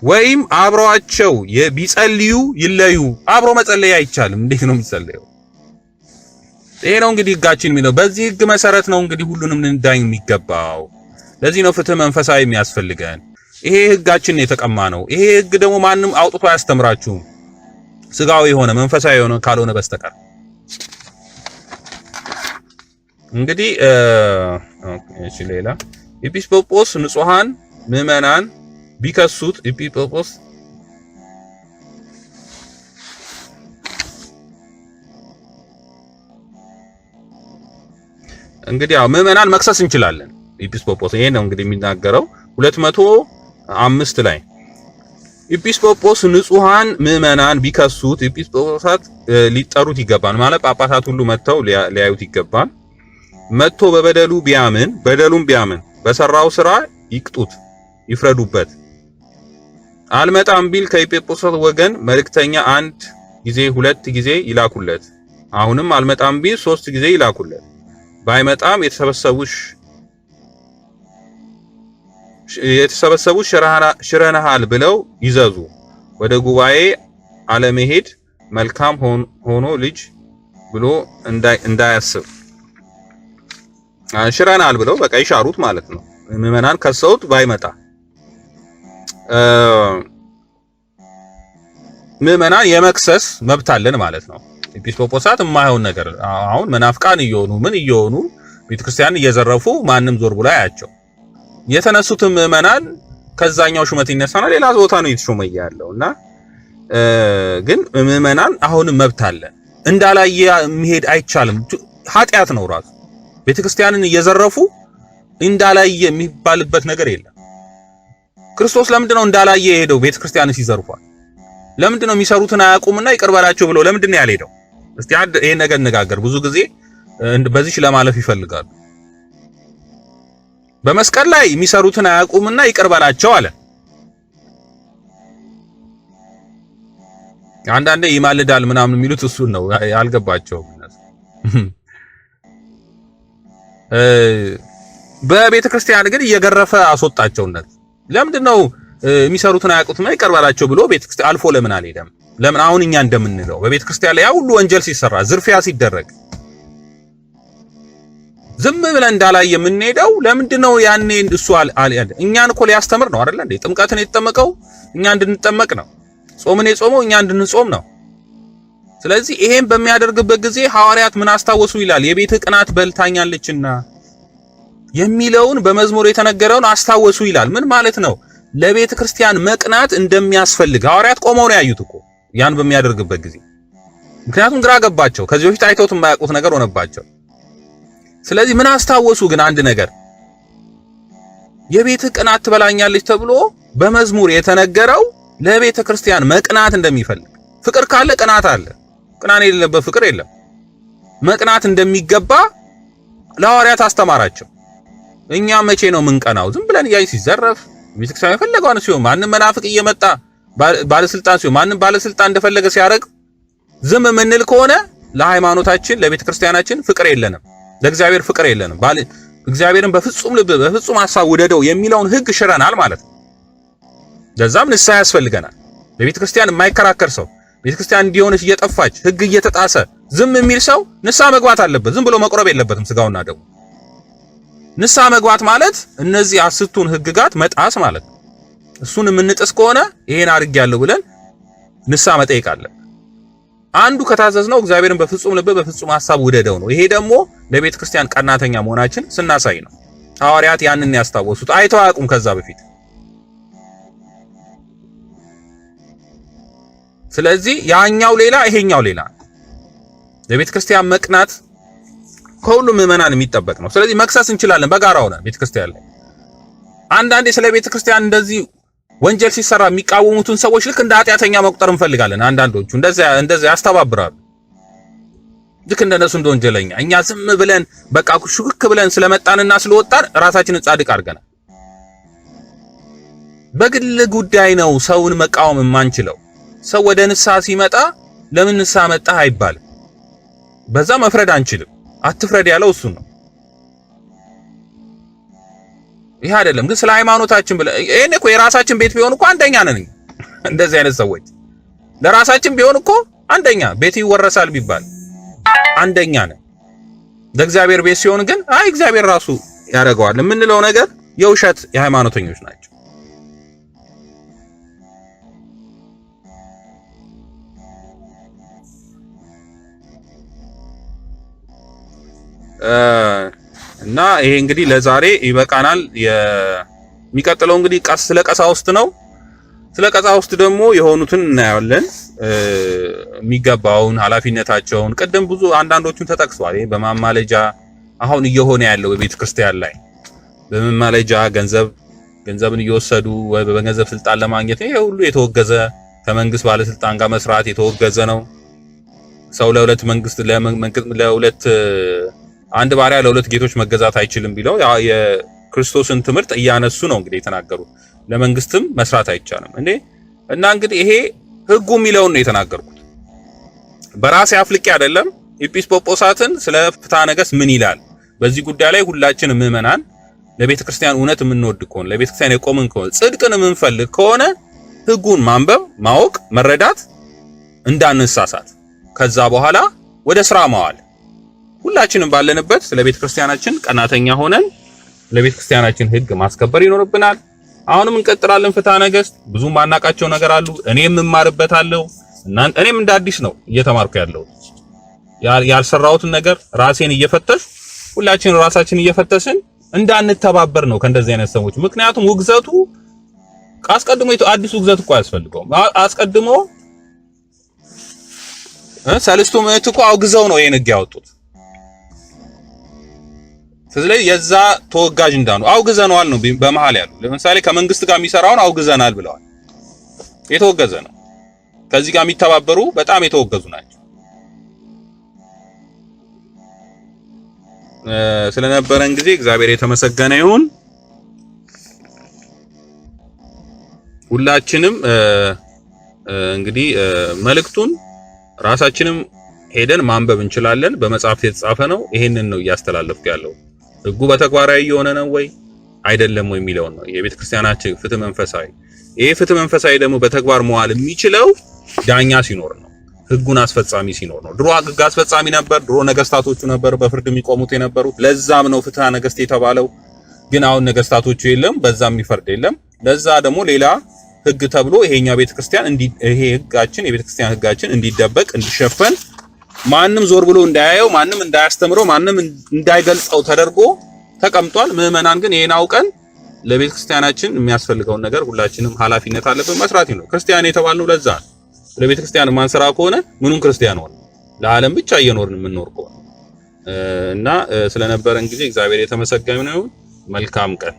ወይም አብረዋቸው ቢጸልዩ ይለዩ። አብሮ መጸለይ አይቻልም። እንዴት ነው የሚጸለየው? ይሄ ነው እንግዲህ ህጋችን የሚለው። በዚህ ህግ መሰረት ነው እንግዲህ ሁሉንም ልንዳኝ የሚገባው። ለዚህ ነው ፍትህ መንፈሳዊ የሚያስፈልገን። ይሄ ህጋችን የተቀማ ነው። ይሄ ህግ ደግሞ ማንም አውጥቶ አያስተምራችሁም፣ ስጋዊ የሆነ መንፈሳዊ የሆነ ካልሆነ በስተቀር። እንግዲህ እሺ፣ ሌላ ኤጲስቆጶስ ንጹሃን ምዕመናን ቢከሱት ኤጲስቆጶስ እንግዲህ ያው ምዕመናን መክሰስ እንችላለን። ኤጲስቆጶስ ይሄ ነው እንግዲህ የሚናገረው 205 ላይ ኤጲስቆጶስ ንጹሃን ምዕመናን ቢከሱት ኤጲስቆጶሳት ሊጠሩት ይገባል። ማለት ጳጳሳት ሁሉ መጥተው ሊያዩት ይገባል። መጥቶ በበደሉም ቢያምን በሰራው ስራ ይቅጡት፣ ይፍረዱበት። አልመጣም ቢል ከኤጲስቆጶሳት ወገን መልእክተኛ 1 ጊዜ 2 ጊዜ ይላኩለት። አሁንም አልመጣም ቢል 3 ጊዜ ይላኩለት። ባይመጣም የተሰበሰቡት ሽረናሃል ብለው ይዘዙ። ወደ ጉባኤ አለመሄድ መልካም ሆኖ ልጅ ብሎ እንዳያስብ። ሽረናል ብለው በቃ ይሻሩት ማለት ነው። ምዕመናን ከሰውት ባይመጣ ምዕመናን የመክሰስ መብት አለን ማለት ነው። ኤጲስቆጶሳት የማይሆን ነገር አሁን መናፍቃን እየሆኑ ምን እየሆኑ ቤተክርስቲያን እየዘረፉ ማንም ዞር ብሎ አያቸው። የተነሱትም ምዕመናን ከዛኛው ሹመት ይነሳና ሌላ ቦታ ነው እየተሾመ ያለውና ግን ምዕመናን አሁንም መብት አለ። እንዳላየ መሄድ አይቻልም። ኃጢአት ነው ራሱ። ቤተክርስቲያንን እየዘረፉ እንዳላየ የሚባልበት ነገር የለም። ክርስቶስ ለምንድነው እንዳላየ የሄደው? ቤተክርስቲያንን ሲዘርፏል ለምንድነው የሚሰሩትን አያውቁምና ይቅር በላቸው ብለው ለምንድነው ያልሄደው? እስቲ ይሄን ነገር እንነጋገር። ብዙ ጊዜ በዚህ ለማለፍ ይፈልጋሉ። በመስቀል ላይ የሚሰሩትን አያውቁምና ይቅር በላቸው አለ። አንዳንዴ ይማልዳል ምናምን የሚሉት እሱን ነው ያልገባቸውም። በቤተ ክርስቲያን ግን እየገረፈ አስወጣቸውነት። ለምንድነው የሚሰሩትን አያውቁትም ይቅር በላቸው ብሎ ቤተ ክርስቲያን አልፎ ለምን አልሄደም? ለምን አሁን እኛ እንደምንለው በቤተ ክርስቲያን ላይ ያ ሁሉ ወንጀል ሲሰራ ዝርፊያ ሲደረግ ዝም ብለን እንዳላይ የምንሄደው ለምንድነው? ያኔ እሱ እኛን እኮ ሊያስተምር ነው አይደል እንዴ? ጥምቀትን የተጠመቀው እኛ እንድንጠመቅ ነው። ጾምን የጾመው እኛ እንድንጾም ነው። ስለዚህ ይሄን በሚያደርግበት ጊዜ ሐዋርያት ምን አስታወሱ ይላል? የቤትህ ቅናት በልታኛለችና የሚለውን በመዝሙር የተነገረውን አስታወሱ ይላል። ምን ማለት ነው? ለቤተ ክርስቲያን መቅናት እንደሚያስፈልግ ሐዋርያት ቆመው ነው ያዩት እኮ ያን በሚያደርግበት ጊዜ። ምክንያቱም ግራ ገባቸው። ከዚህ በፊት አይተውት የማያውቁት ነገር ሆነባቸው። ስለዚህ ምን አስታወሱ ግን? አንድ ነገር የቤትህ ቅናት ትበላኛለች ተብሎ በመዝሙር የተነገረው ለቤተ ክርስቲያን መቅናት እንደሚፈልግ። ፍቅር ካለ ቅናት አለ። ቅናት የሌለበት ፍቅር የለም። መቅናት እንደሚገባ ለሐዋርያት አስተማራቸው። እኛ መቼ ነው ምንቀናው? ዝም ብለን እያይ ሲዘረፍ ቤተክርስቲያን የፈለገውን ሲሆን ማንም መናፍቅ እየመጣ ባለስልጣን ሲሆን ማንም ባለስልጣን እንደፈለገ ሲያደርግ ዝም ምንል ከሆነ ለሃይማኖታችን ለቤተክርስቲያናችን ፍቅር የለንም፣ ለእግዚአብሔር ፍቅር የለንም። እግዚአብሔርን በፍጹም ልብ በፍጹም ሐሳብ ውደደው የሚለውን ሕግ ሽረናል ማለት ነው። ለዛም ንስሐ ያስፈልገናል። ለቤተክርስቲያን የማይከራከር ሰው ቤተክርስቲያን እንዲሆንሽ እየጠፋች ሕግ እየተጣሰ ዝም የሚል ሰው ንስሐ መግባት አለበት። ዝም ብሎ መቁረብ የለበትም ስጋውና ደሙ። ንስሐ መግባት ማለት እነዚህ 10ቱን ሕግጋት መጣስ ማለት ነው። እሱን የምንጥስ ከሆነ ይሄን አድርጌያለሁ ብለን ንስሐ መጠየቅ አለ። አንዱ ከታዘዝነው እግዚአብሔርን በፍጹም ልብ በፍጹም ሐሳብ ውደደው ነው። ይሄ ደግሞ ለቤተ ክርስቲያን ቀናተኛ መሆናችን ስናሳይ ነው። ሐዋርያት ያንን ያስታወሱት አይተው አያውቁም ከዛ በፊት። ስለዚህ ያኛው ሌላ ይሄኛው ሌላ። ለቤተ ክርስቲያን መቅናት ከሁሉም ምዕመናን የሚጠበቅ ነው። ስለዚህ መክሰስ እንችላለን በጋራ ሆነን ቤተ ክርስቲያን ላይ። አንዳንዴ ስለ ቤተ ክርስቲያን እንደዚህ ወንጀል ሲሰራ የሚቃወሙትን ሰዎች ልክ እንደ ኃጢአተኛ መቁጠር እንፈልጋለን። አንዳንዶቹ እንደዛ ያስተባብራሉ። ልክ እንደነሱ እንደ ወንጀለኛ። እኛ ዝም ብለን በቃ ሹክክ ብለን ስለመጣንና ስለወጣን ራሳችንን ጻድቅ አድርገናል። በግል ጉዳይ ነው ሰውን መቃወም የማንችለው። ሰው ወደ ንስሐ ሲመጣ ለምን ንስሐ መጣህ አይባልም። በዛ መፍረድ አንችልም። አትፍረድ ያለው እሱ ነው። ይሄ አይደለም ግን ስለ ሃይማኖታችን ብለ እኔ እኮ የራሳችን ቤት ቢሆን እኮ አንደኛ ነን። እንደዚህ አይነት ሰዎች ለራሳችን ቢሆን እኮ አንደኛ ቤት ይወረሳል ቢባል አንደኛ ነን። ለእግዚአብሔር ቤት ሲሆን ግን አይ እግዚአብሔር ራሱ ያደርገዋል የምንለው ነገር የውሸት የሃይማኖተኞች ናቸው። እና ይሄ እንግዲህ ለዛሬ ይበቃናል። የሚቀጥለው እንግዲህ ስለ ቀሳውስት ነው። ስለ ቀሳውስት ደግሞ የሆኑትን እናያለን። የሚገባውን ኃላፊነታቸውን ቅድም ብዙ አንዳንዶቹን ተጠቅሷል። ይሄ በማማለጃ አሁን እየሆነ ያለው በቤተ ክርስቲያን ላይ በማማለጃ ገንዘብን እየወሰዱ ወይ በገንዘብ ስልጣን ለማግኘት ይሄ ሁሉ የተወገዘ ከመንግስት ባለስልጣን ጋር መስራት የተወገዘ ነው። ሰው ለሁለት መንግስት ለሁለት አንድ ባሪያ ለሁለት ጌቶች መገዛት አይችልም ቢለው የክርስቶስን ትምህርት እያነሱ ነው እንግዲህ የተናገሩት። ለመንግስትም መስራት አይቻልም እንዴ? እና እንግዲህ ይሄ ህጉ የሚለውን ነው የተናገርኩት። በራሴ አፍልቄ አይደለም። ኤጲስቆጶሳትን ስለ ፍትሐ ነገሥት ምን ይላል በዚህ ጉዳይ ላይ ሁላችንም ምዕመናን ለቤተ ክርስቲያን እውነት የምንወድ ከሆነ ለቤተ ክርስቲያን የቆምን ከሆነ ጽድቅን የምንፈልግ ከሆነ ህጉን ማንበብ፣ ማወቅ፣ መረዳት እንዳንሳሳት ከዛ በኋላ ወደ ስራ ማዋል ሁላችንም ባለንበት ስለ ቤተ ክርስቲያናችን ቀናተኛ ሆነን ለቤተ ክርስቲያናችን ህግ ማስከበር ይኖርብናል። አሁንም እንቀጥላለን። ፍትሐ ነገሥት ብዙ ማናቃቸው ነገር አሉ። እኔም እማርበታለሁ። እኔም እንደ አዲስ ነው እየተማርኩ ያለው። ያልሰራሁትን ነገር ራሴን እየፈተሽ ሁላችንም ራሳችን እየፈተሽን እንዳንተባበር ነው ከእንደዚህ አይነት ሰዎች። ምክንያቱም ውግዘቱ አስቀድሞ አዲስ ውግዘት እኮ አያስፈልገውም። አስቀድሞ ሰለስቱ ምዕት እኮ አውግዘው ነው ይሄን ህግ ያወጡት። ስለዚህ የዛ ተወጋጅ እንዳኑ አውግዘናል ነው በመሃል ያሉ። ለምሳሌ ከመንግስት ጋር የሚሰራውን አውግዘናል ብለዋል። የተወገዘ ነው። ከዚህ ጋር የሚተባበሩ በጣም የተወገዙ ናቸው። ስለነበረን ጊዜ እግዚአብሔር የተመሰገነ ይሁን። ሁላችንም እንግዲህ መልእክቱን ራሳችንም ሄደን ማንበብ እንችላለን። በመጽሐፍ የተጻፈ ነው። ይሄንን ነው እያስተላለፍኩ ያለው። ህጉ በተግባራዊ የሆነ ነው ወይ አይደለም ወይ የሚለው ነው የቤተ ክርስቲያናችን ፍትህ መንፈሳዊ። ይሄ ፍትህ መንፈሳዊ ደግሞ በተግባር መዋል የሚችለው ዳኛ ሲኖር ነው። ህጉን አስፈጻሚ ሲኖር ነው። ድሮ ህግ አስፈጻሚ ነበር። ድሮ ነገስታቶቹ ነበር በፍርድ የሚቆሙት የነበሩት። ለዛም ነው ፍትሐ ነገስት የተባለው። ግን አሁን ነገስታቶቹ የለም፣ በዛም የሚፈርድ የለም። ለዛ ደግሞ ሌላ ህግ ተብሎ ይሄኛው ቤተክርስቲያን ይሄ ህጋችን የቤተክርስቲያን ህጋችን እንዲደበቅ እንዲሸፈን ማንም ዞር ብሎ እንዳያየው ማንም እንዳያስተምረው ማንም እንዳይገልጸው ተደርጎ ተቀምጧል። ምዕመናን ግን ይሄን አውቀን ለቤተክርስቲያናችን የሚያስፈልገውን ነገር ሁላችንም ኃላፊነት አለብን መስራት ነው። ክርስቲያን የተባልነው ለዛ ነው። ለቤተክርስቲያን ማንሰራ ከሆነ ምኑን ክርስቲያን ሆነ? ለዓለም ብቻ እየኖርን የምንኖር ከሆነ እና ስለነበረን ጊዜ እግዚአብሔር የተመሰገነ ይሁን። መልካም ቀን